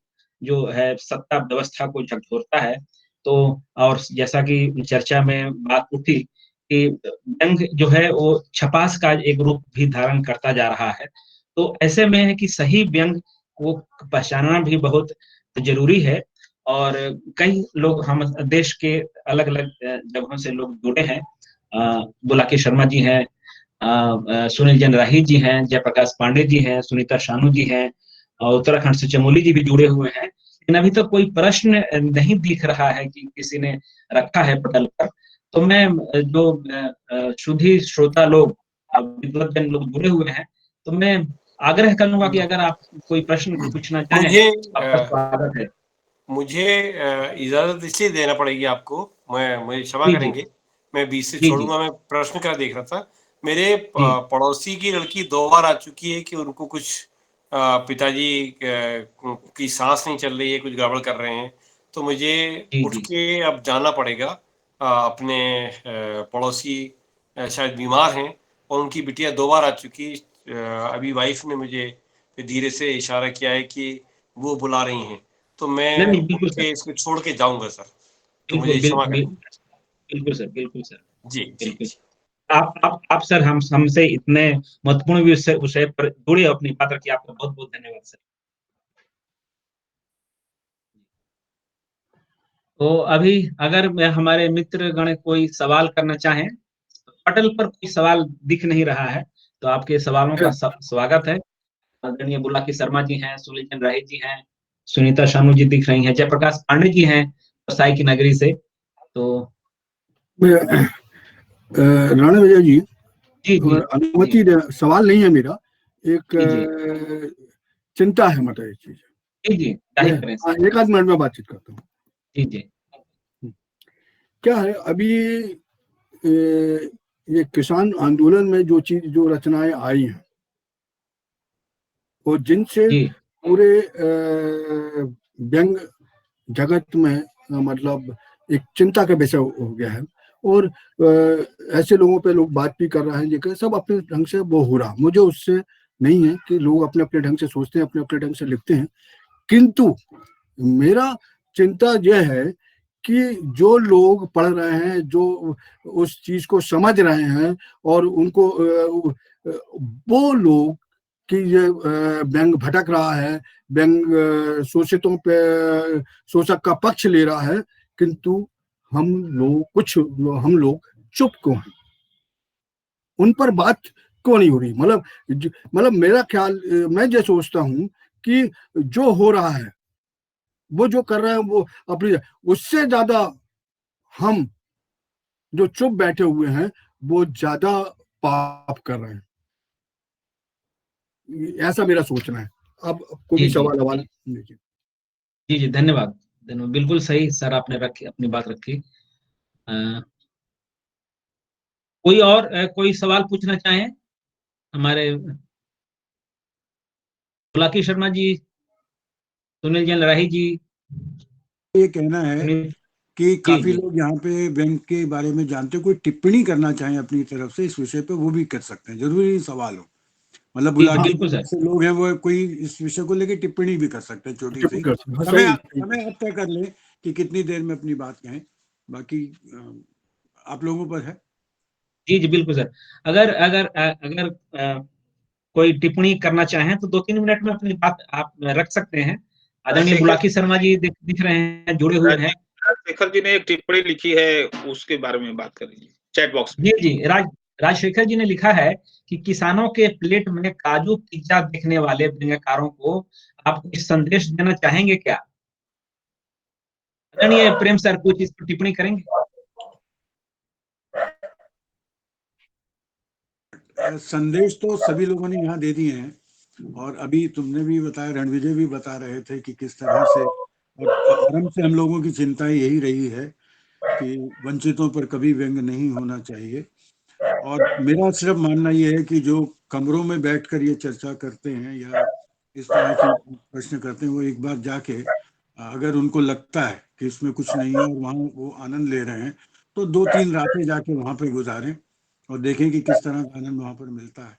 जो है सत्ता व्यवस्था को झकझोरता है। तो और जैसा कि चर्चा में बात उठी कि व्यंग जो है वो छपास का एक रूप भी धारण करता जा रहा है। तो ऐसे में है कि सही व्यंग को पहचानना भी बहुत जरूरी है। और कई लोग हम देश के अलग-अलग जगहों से लोग जुड़े हैं। बुलाकी शर्मा जी हैं, सुनील जैन राही जी हैं, जयप्रकाश पांडे जी हैं, सुनीता शानू जी हैं और उत्तराखंड से चमोली जी भी जुड़े हुए हैं। लेकिन अभी तक कोई प्रश्न नहीं दिख रहा है कि किसी ने रखा है पटल पर। तो मैं जो शुद्धी श्रोता लोग, विद्वजन लोग जुड़े हुए हैं, तो मैं आग्रह करूंगा कि अगर आप कोई प्रश्न पूछना चाहें, मुझे आपका स्वागत है। मुझे इजाजत इसलिए देना पड़ेगी आपको, मुझे क्षमा जी, जी। करेंगे, मैं बीच से जी, जी। छोड़ूंगा। मैं प्रश्न क्या देख रहा था, मेरे जी। पड़ोसी की लड़की 2 बार आ चुकी है कि उनको कुछ पिताजी की सांस नहीं चल रही है, कुछ गड़बड़ कर रहे हैं। तो मुझे जी, उठ जी। के अब जाना पड़ेगा। अपने पड़ोसी शायद बीमार हैं और उनकी बिटिया 2 बार आ चुकी। अभी वाइफ ने मुझे धीरे से इशारा किया है कि वो बुला रही हैं। तो नहीं, मैं नहीं, उठ बिल्कुल सर। के इसको छोड़ के जाऊँगा सर, तो बिल्कुल, मुझे क्षमा करें। बिल्कुल सर, बिल्कुल सर, जी, जी, बिल्कुल। जी। आप सर हमसे इतने महत्वपूर्ण विषय विषय पर जुड़े और अपनी बात रखी, आपका बहुत-बहुत धन्यवाद सर। तो अभी अगर मैं हमारे मित्रगण कोई सवाल करना चाहें, पटल पर कोई सवाल दिख नहीं रहा है, तो आपके सवालों का स्वागत है। आदरणीय बुलाकी शर्मा जी हैं, सुनील राही जी हैं, सुनीता शानू जी दिख रही हैं, जयप्रकाश पांडे जी हैं, साई की नगरी से। तो राणा विजय जी, जी, जी, अगर अनुमति दे, सवाल नहीं है मेरा, एक जी, जी, चिंता है, मतलब एक चीज जी, जी, जाहिर करें सर। एक आध मिनट में बातचीत करता हूँ। जी, जी, क्या है अभी ये किसान आंदोलन में जो चीज, जो रचनाएं आई हैं और जिनसे जी, पूरे व्यंग जगत में मतलब एक चिंता का विषय हो गया है। और ऐसे लोगों पे लोग बात भी कर रहे हैं, जो सब अपने ढंग से वो हो रहा, मुझे उससे नहीं है कि लोग अपने अपने ढंग से सोचते हैं, अपने अपने ढंग से लिखते हैं। किंतु मेरा चिंता यह है कि जो लोग पढ़ रहे हैं, जो उस चीज को समझ रहे हैं और उनको वो लोग कि ये व्यंग भटक रहा है, व्यंग शोषितों पे शोषक का पक्ष ले रहा है, किंतु हम लोग चुप क्यों हैं, उन पर बात क्यों नहीं हो रही। मतलब मेरा ख्याल, मैं ये सोचता हूं कि जो हो रहा है, वो जो कर रहे हैं, वो अपनी, उससे ज्यादा हम जो चुप बैठे हुए हैं वो ज्यादा पाप कर रहे हैं, ऐसा मेरा सोचना है। अब कोई जी, भी जी, सवाल लीजिए। जी, जी, धन्यवाद। धन्यवाद, बिल्कुल सही सर आपने रखी, अपनी बात रखी। कोई और कोई सवाल पूछना चाहें हमारे बुलाकी शर्मा जी, सुनील जैन राही जी? ये कहना है सुनील कि जी, काफी जी, लोग यहाँ पे बैंक के बारे में जानते हैं, कोई टिप्पणी करना चाहें अपनी तरफ से इस विषय पे, वो भी कर सकते हैं, जरूरी नहीं सवाल हो। मतलब जी, जी, बुलाकी बिल्कुल सर। जैसे लोग हैं, वो कोई इस विषय को लेकर टिप्पणी भी कर सकते हैं, छोटी सी। हाँ, समय सही। समय आप तय कर ले कि कितनी देर में अपनी बात कहें, बाकी आप लोगों पर है। जी, जी, बिल्कुल सर। अगर अगर अगर कोई टिप्पणी करना चाहें तो 2-3 मिनट में अपनी बात आप रख सकते हैं। आदरणीय राजशेखर बुलाकी शर्मा जी दिख रहे हैं, जुड़े हुए हैं। राजशेखर जी ने एक टिप्पणी लिखी है, उसके बारे में बात कर लीजिए चैट बॉक्स में। जी, जी, राजशेखर जी ने लिखा है कि किसानों के प्लेट में काजू पिज्जा देखने वाले व्यंग्यकारों को आप कुछ संदेश देना चाहेंगे क्या? आदरणीय प्रेम सर कुछ इस पर टिप्पणी करेंगे? संदेश तो सभी लोगों ने यहाँ दे दिए हैं। और अभी तुमने भी बताया, रणविजय भी बता रहे थे कि किस तरह से, और आरंभ से हम लोगों की चिंता यही रही है कि वंचितों पर कभी व्यंग नहीं होना चाहिए। और मेरा सिर्फ मानना यह है कि जो कमरों में बैठकर ये चर्चा करते हैं या इस तरह की प्रश्न करते हैं, वो एक बार जाके अगर उनको लगता है कि इसमें कुछ नहीं है और वहाँ वो आनंद ले रहे हैं, तो 2-3 रातें जाके वहाँ पे गुजारें और देखें कि किस तरह का आनंद वहाँ पर मिलता है।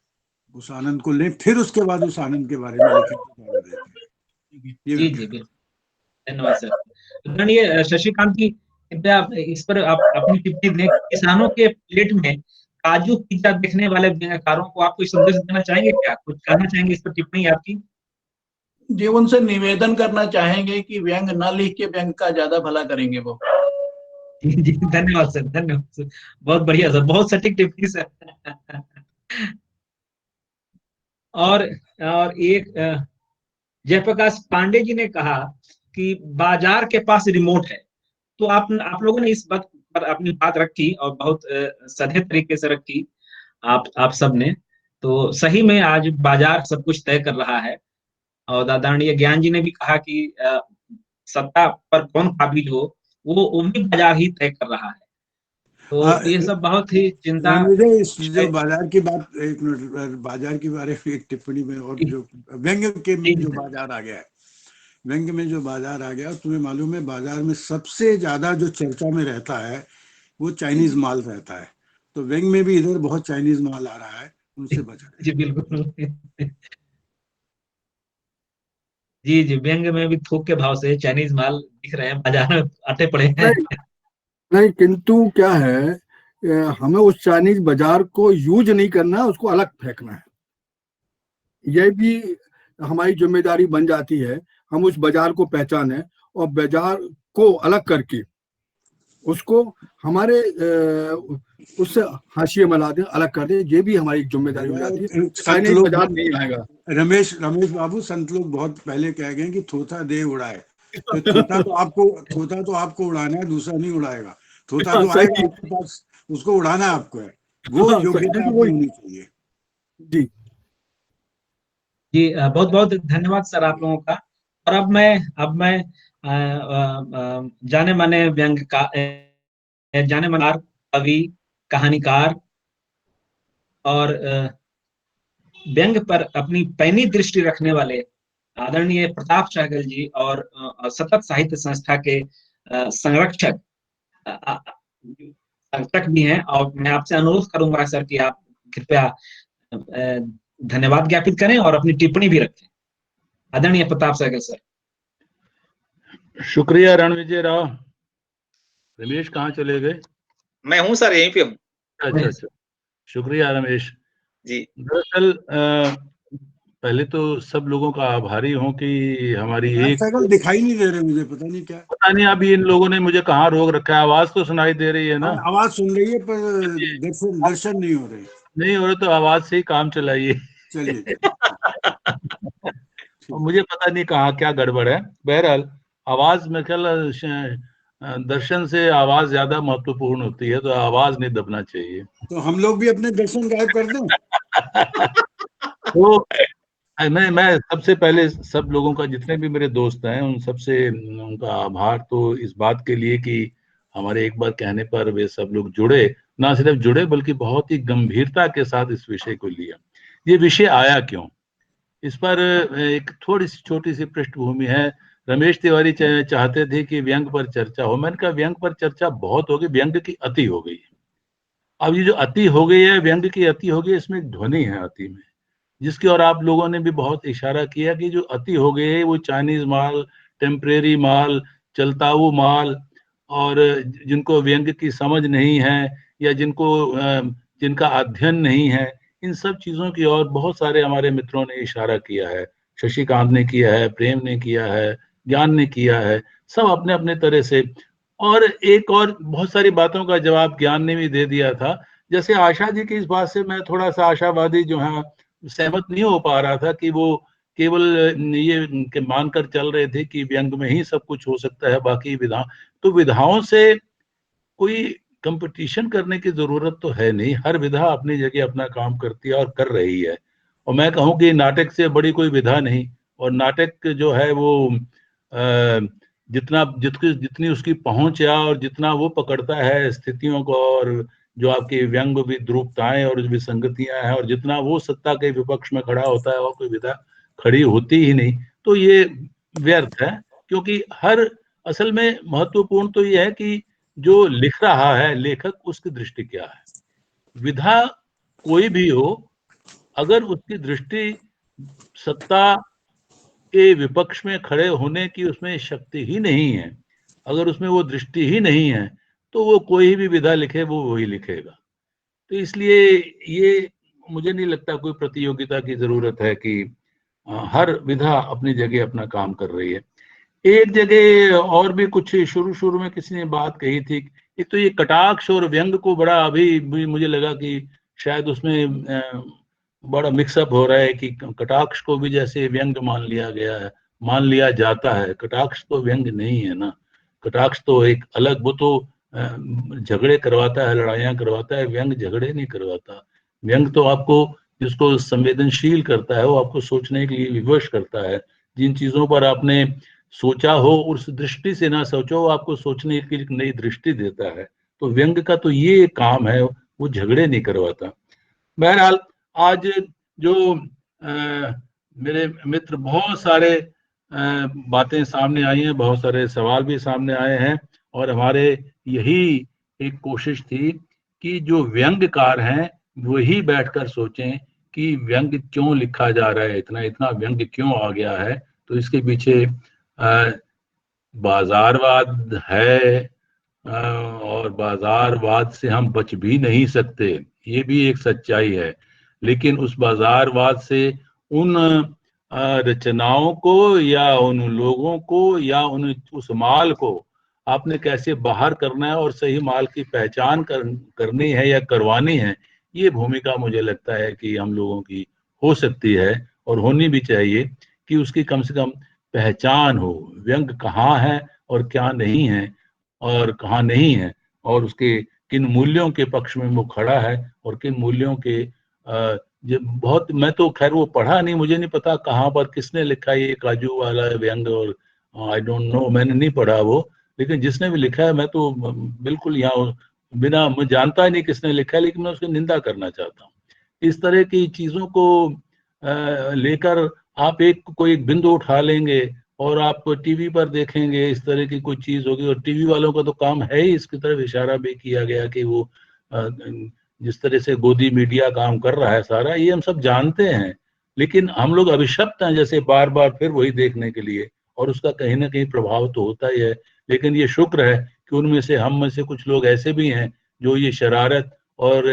उस आनंद को लें, फिर उसके बाद उस आनंद के बारे में लिखें तो ज़्यादा बेहतर है। ये जी जी बिल्कुल, धन्यवाद सर। आदरणीय शशिकांत जी, कृपया इस पर आप अपनी टिप्पणी दें। किसानों के प्लेट में काजू पिज्जा देखने वाले व्यंग्यकारों को आप कोई संदेश देना चाहेंगे क्या? कुछ कहना चाहेंगे इस पर टिप्पणी आपकी? जी, उनसे निवेदन करना चाहेंगे कि व्यंग न लिख के व्यंग का ज्यादा भला करेंगे वो। जी धन्यवाद सर, धन्यवाद सर, बहुत बढ़िया सर, बहुत सटीक टिप्पणी सर। और एक जयप्रकाश पांडे जी ने कहा कि बाजार के पास रिमोट है। तो आप लोगों ने इस बात पर अपनी बात रखी और बहुत सधे तरीके से रखी आप सब ने। तो सही में आज बाजार सब कुछ तय कर रहा है। और आदरणीय ज्ञान जी ने भी कहा कि सत्ता पर कौन काबिज हो वो भी बाजार ही तय कर रहा है। तो ये सब बहुत ही चिंता रणविजय, इस जो बाजार की बात, एक मिनट, बाजार के बारे में एक टिप्पणी में, और जो व्यंग्य के में जो बाजार आ गया है, व्यंग्य में जो बाजार आ गया, तुम्हें मालूम है बाजार में सबसे ज्यादा जो चर्चा में रहता है वो चाइनीज माल रहता है। तो व्यंग्य में भी इधर बहुत चाइनीज माल आ रहा है, उनसे बचा। जी बिल्कुल। जी जी, व्यंग्य में भी थोक के भाव से चाइनीज माल दिख रहे हैं, बाजार में आते पड़े हैं। नहीं, किंतु क्या है, हमें उस चाइनीज बाजार को यूज नहीं करना है, उसको अलग फेंकना है। यह भी हमारी जिम्मेदारी बन जाती है। हम उस बाजार को पहचाने और बाजार को अलग करके उसको हमारे उससे हाशिए में ला दें, अलग कर दें। ये भी हमारी जिम्मेदारी हो जाती है। चाइनीज बाजार नहीं आएगा। रमेश बाबू, संत लोग बहुत पहले कह गए कि थोथा दे उड़ाए। तो थोथा तो आपको उड़ाना है, दूसरा नहीं उड़ाएगा। थोथा तो आएगा आपके पास, उसको उड़ाना आपको है। वो योग्यता आपको होनी चाहिए। जी जी, बहुत बहुत धन्यवाद सर आप लोगों का। और अब मैं जाने माने जाने माने कवि, कहानीकार और व्यंग्य पर अपनी पैनी दृष्टि रखने वाले आदरणीय प्रताप सहगल जी और सतत साहित्य संस्था के संरक्षक भी हैं। और मैं आपसे अनुरोध करूंगा सर कि आप कृपया धन्यवाद ज्ञापित करें और अपनी टिप्पणी भी रखें। आदरणीय प्रताप सहगल सर। शुक्रिया रणविजय राव। रमेश कहाँ चले गए? मैं हूं सर, यहीं पे हूँ। अच्छा, शुक्रिया रमेश जी। दरअसल पहले तो सब लोगों का आभारी हूँ कि हमारी एक दिखाई नहीं दे रहे मुझे, पता नहीं क्या, पता नहीं अभी इन लोगों ने मुझे कहाँ रोक रखा है। आवाज तो सुनाई दे रही है ना? आवाज सुन रही है पर दर्शन नहीं हो रहे। नहीं हो रहे तो आवाज से ही काम चलाइए। चलिए। मुझे पता नहीं कहाँ क्या गड़बड़ है। बहरहाल आवाज में ख्याल दर्शन से आवाज ज्यादा महत्वपूर्ण होती है, तो आवाज नहीं दबना चाहिए। तो हम लोग भी अपने दर्शन गायब कर दें। तो मैं सबसे पहले सब लोगों का, जितने भी मेरे दोस्त हैं, उन सबसे उनका आभार तो इस बात के लिए कि हमारे एक बार कहने पर वे सब लोग जुड़े, ना सिर्फ जुड़े बल्कि बहुत ही गंभीरता के साथ इस विषय को लिया। ये विषय आया क्यों, इस पर एक थोड़ी सी छोटी सी पृष्ठभूमि है। रमेश तिवारी चाहते थे कि व्यंग पर चर्चा हो। मैंने कहा व्यंग पर चर्चा बहुत होगी, व्यंग की अति हो गई। अब ये जो अति हो गई है, व्यंग की अति हो गई, इसमें एक ध्वनि है अति में, जिसकी और आप लोगों ने भी बहुत इशारा किया कि जो अति हो गई है वो चाइनीज माल, टेम्परेरी माल, चलताऊ माल, और जिनको व्यंग की समझ नहीं है या जिनका अध्ययन नहीं है, इन सब चीजों की ओर बहुत सारे हमारे मित्रों ने इशारा किया है। शशिकांत ने किया है, प्रेम ने किया है, ज्ञान ने किया है, सब अपने अपने तरह से। और एक और बहुत सारी बातों का जवाब ज्ञान ने भी दे दिया था। जैसे आशा जी की इस बात से मैं थोड़ा सा आशावादी जो है सहमत नहीं हो पा रहा था कि वो केवल ये मानकर चल रहे थे कि व्यंग में ही सब कुछ हो सकता है, बाकी विधाओं से कोई कंपटीशन करने की जरूरत तो है नहीं। हर विधा अपनी जगह अपना काम करती है और कर रही है, और मैं कहूँ कि नाटक से बड़ी कोई विधा नहीं, और नाटक जो है वो जितनी उसकी पहुंच है और जितना वो पकड़ता है स्थितियों को, और जो आपकी व्यंग विद्रूपताएं और विसंगतियां हैं, और जितना वो सत्ता के विपक्ष में खड़ा होता है और कोई विधा खड़ी होती ही नहीं, तो ये व्यर्थ है। क्योंकि हर असल में महत्वपूर्ण तो ये है कि जो लिख रहा है लेखक, उसकी दृष्टि क्या है। विधा कोई भी हो, अगर उसकी दृष्टि सत्ता के विपक्ष में खड़े होने की उसमें शक्ति ही नहीं है, अगर उसमें वो दृष्टि ही नहीं है, तो वो कोई भी विधा लिखे वो वही लिखेगा। तो इसलिए ये मुझे नहीं लगता कोई प्रतियोगिता की जरूरत है कि हर विधा अपनी जगह अपना काम कर रही है। एक जगह और भी कुछ शुरू शुरू में किसी ने बात कही थी, एक तो ये कटाक्ष और व्यंग को बड़ा अभी मुझे लगा कि शायद उसमें बड़ा मिक्सअप हो रहा है कि कटाक्ष को भी जैसे व्यंग मान लिया गया है, मान लिया जाता है। कटाक्ष तो व्यंग नहीं है ना, कटाक्ष तो एक अलग, वो तो झगड़े करवाता है, लड़ाइयाँ करवाता है, व्यंग झगड़े नहीं करवाता। व्यंग तो आपको, जिसको संवेदनशील करता है, वो आपको सोचने के लिए विवश करता है। जिन चीजों पर आपने सोचा हो उस दृष्टि से ना सोचो, आपको सोचने की एक नई दृष्टि देता है। तो व्यंग का तो ये काम है, वो झगड़े नहीं करवाता। बहरहाल आज जो मेरे मित्र बहुत सारे बातें सामने आई हैं, बहुत सारे सवाल भी सामने आए हैं, और हमारे यही एक कोशिश थी कि जो व्यंग्यकार हैं वही बैठकर सोचें कि व्यंग क्यों लिखा जा रहा है, इतना इतना व्यंग क्यों आ गया है। तो इसके पीछे बाजारवाद है, और बाजारवाद से हम बच भी नहीं सकते, ये भी एक सच्चाई है। लेकिन उस बाजारवाद से उन रचनाओं को या उन लोगों को या उस माल को आपने कैसे बाहर करना है और सही माल की पहचान करनी है या करवानी है, ये भूमिका मुझे लगता है कि हम लोगों की हो सकती है और होनी भी चाहिए, कि उसकी कम से कम पहचान हो, व्यंग कहाँ है और क्या नहीं है और कहाँ नहीं है, और उसके किन मूल्यों के पक्ष में वो खड़ा है और किन मूल्यों के बहुत, मैं तो खैर वो पढ़ा नहीं, मुझे नहीं पता कहाँ पर किसने लिखा ये काजू वाला व्यंग, और आई डोंट नो, मैंने नहीं पढ़ा वो। लेकिन जिसने भी लिखा है, मैं तो बिल्कुल यहाँ बिना, मैं जानता ही नहीं किसने लिखा है, लेकिन मैं उसकी निंदा करना चाहता हूँ। इस तरह की चीजों को लेकर आप कोई एक बिंदु उठा लेंगे और आप टीवी पर देखेंगे इस तरह की कोई चीज होगी, और टीवी वालों का तो काम है ही, इसकी तरफ इशारा भी किया गया कि वो जिस तरह से गोदी मीडिया काम कर रहा है सारा, ये हम सब जानते हैं। लेकिन हम लोग अभिशप्त हैं जैसे बार बार फिर वही देखने के लिए, और उसका कहीं ना कहीं प्रभाव तो होता ही है। लेकिन ये शुक्र है कि उनमें से, हम में से कुछ लोग ऐसे भी हैं जो ये शरारत और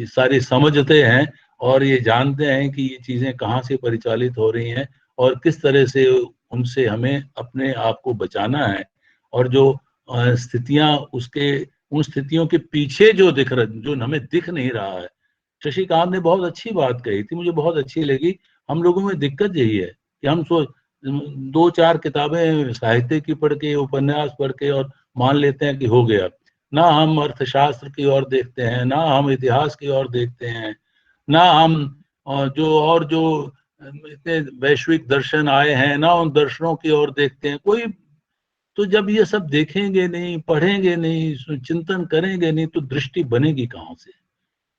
सारी समझते हैं और ये जानते हैं कि ये चीजें कहाँ से परिचालित हो रही हैं और किस तरह से उनसे हमें अपने आप को बचाना है। और जो स्थितियां, उसके उन स्थितियों के पीछे जो जो हमें दिख नहीं रहा है। शशिकांत ने बहुत अच्छी बात कही थी, मुझे बहुत अच्छी लगी। हम लोगों में दिक्कत यही है कि हम 2-4 किताबें साहित्य की पढ़ के, उपन्यास पढ़ के और मान लेते हैं कि हो गया। ना हम अर्थशास्त्र की ओर देखते हैं, ना हम इतिहास की ओर देखते हैं, ना हम जो इतने वैश्विक दर्शन आए हैं, ना उन दर्शनों की ओर देखते हैं कोई। तो जब ये सब देखेंगे नहीं, पढ़ेंगे नहीं, चिंतन करेंगे नहीं, तो दृष्टि बनेगी कहाँ से?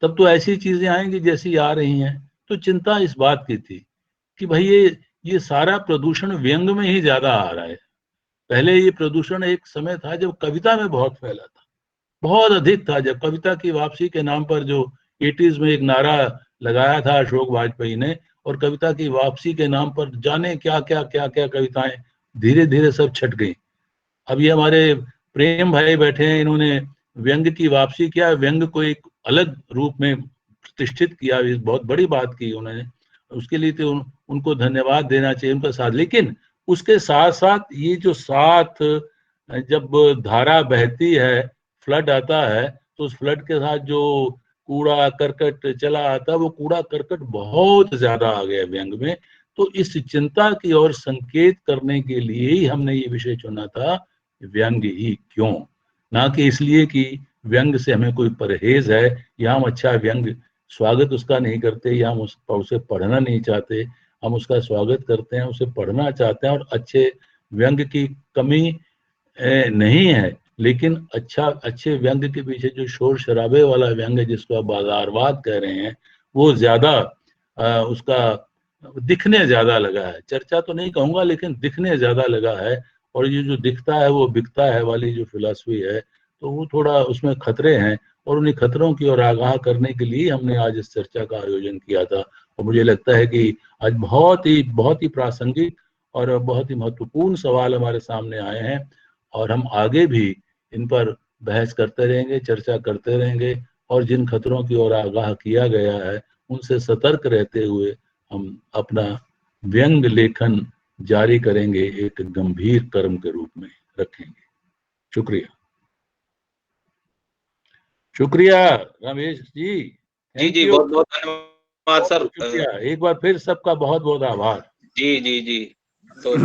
तब तो ऐसी चीजें आएंगी जैसी आ रही हैं। तो चिंता इस बात की थी कि भाई ये सारा प्रदूषण व्यंग में ही ज्यादा आ रहा है। पहले ये प्रदूषण एक समय था जब कविता में बहुत फैला था, बहुत अधिक था। जब कविता की वापसी के नाम पर जो 80s में एक नारा लगाया था अशोक वाजपेयी ने, और कविता की वापसी के नाम पर जाने क्या क्या क्या क्या कविताएं धीरे धीरे सब छट गई। अब ये हमारे प्रेम भाई बैठे हैं, इन्होंने व्यंग की वापसी किया, व्यंग को एक अलग रूप में प्रतिष्ठित किया, बहुत बड़ी बात की उन्होंने। उसके लिए तो उनको धन्यवाद देना चाहिए, उनका साथ। लेकिन उसके साथ साथ ये जो साथ, जब धारा बहती है, फ्लड आता है, तो उस फ्लड के साथ जो कूड़ा करकट चला आता है, वो कूड़ा करकट बहुत ज्यादा आ गया व्यंग में। तो इस चिंता की ओर संकेत करने के लिए ही हमने ये विषय चुना था, व्यंग ही क्यों, ना कि इसलिए कि व्यंग से हमें कोई परहेज है या हम अच्छा व्यंग स्वागत उसका नहीं करते या हम उसे पढ़ना नहीं चाहते, हम उसका स्वागत करते हैं, उसे पढ़ना चाहते हैं। और अच्छे व्यंग की कमी नहीं है, लेकिन अच्छे व्यंग के पीछे जो शोर शराबे वाला व्यंग है, जिसको आप बाजारवाद कह रहे हैं, वो ज्यादा उसका दिखने ज्यादा लगा है। चर्चा तो नहीं कहूंगा, लेकिन दिखने ज्यादा लगा है। और ये जो दिखता है वो बिकता है वाली जो फिलॉसफी है, तो वो थोड़ा उसमें खतरे हैं। और उन्हीं खतरों की ओर आगाह करने के लिए हमने आज इस चर्चा का आयोजन किया था। और मुझे लगता है कि आज बहुत ही प्रासंगिक और बहुत ही महत्वपूर्ण सवाल हमारे सामने आए हैं, और हम आगे भी इन पर बहस करते रहेंगे, चर्चा करते रहेंगे। और जिन खतरों की ओर आगाह किया गया है, उनसे सतर्क रहते हुए हम अपना व्यंग लेखन जारी करेंगे, एक गंभीर कर्म के रूप में रखेंगे। शुक्रिया। शुक्रिया रमेश जी। जी जी, बहुत बहुत धन्यवाद सर। शुक्रिया, एक बार फिर सबका बहुत बहुत आभार। जी जी जी, तो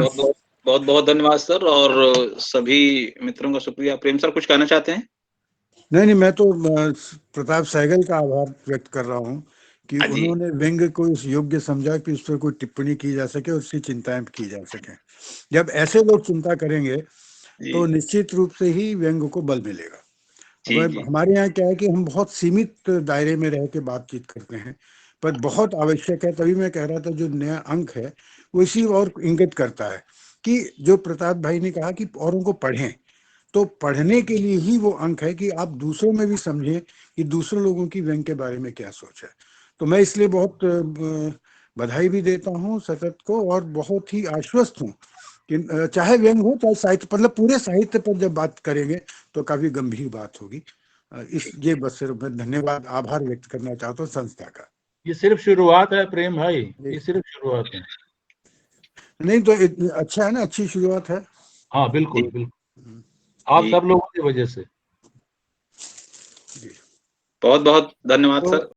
बहुत बहुत धन्यवाद सर, और सभी मित्रों का शुक्रिया। प्रेम सर कुछ कहना चाहते हैं? नहीं, मैं तो प्रताप सहगल का आभार व्यक्त कर रहा हूँ कि हाँ जी। उन्होंने व्यंग को इस योग्य समझा कि उस पर कोई टिप्पणी की जा सके और उसकी चिंताएं की जा सके। जब ऐसे लोग चिंता करेंगे तो जी निश्चित रूप से ही व्यंग को बल मिलेगा। जी अब जी हमारे यहाँ क्या है कि हम बहुत सीमित दायरे में रह के बातचीत करते हैं, पर बहुत आवश्यक है। तभी मैं कह रहा था जो नया अंक है वो इसी और इंगित करता है कि जो प्रताप भाई ने कहा कि औरों को पढ़ें, तो पढ़ने के लिए ही वो अंक है कि आप दूसरों में भी समझें कि दूसरे लोगों की व्यंग के बारे में क्या सोच है। तो मैं इसलिए बहुत बधाई भी देता हूँ सतत को, और बहुत ही आश्वस्त हूँ कि चाहे व्यंग हो चाहे साहित्य, मतलब पूरे साहित्य पर जब बात करेंगे तो काफी गंभीर बात होगी। ये बस सिर्फ मैं धन्यवाद आभार व्यक्त करना चाहता हूँ संस्था का। ये सिर्फ शुरुआत है प्रेम भाई, ये सिर्फ शुरुआत है। नहीं तो अच्छा है ना, अच्छी शुरुआत है। हाँ बिल्कुल जी बिल्कुल, आप जी, सब लोगों की वजह से। बहुत बहुत धन्यवाद तो सर।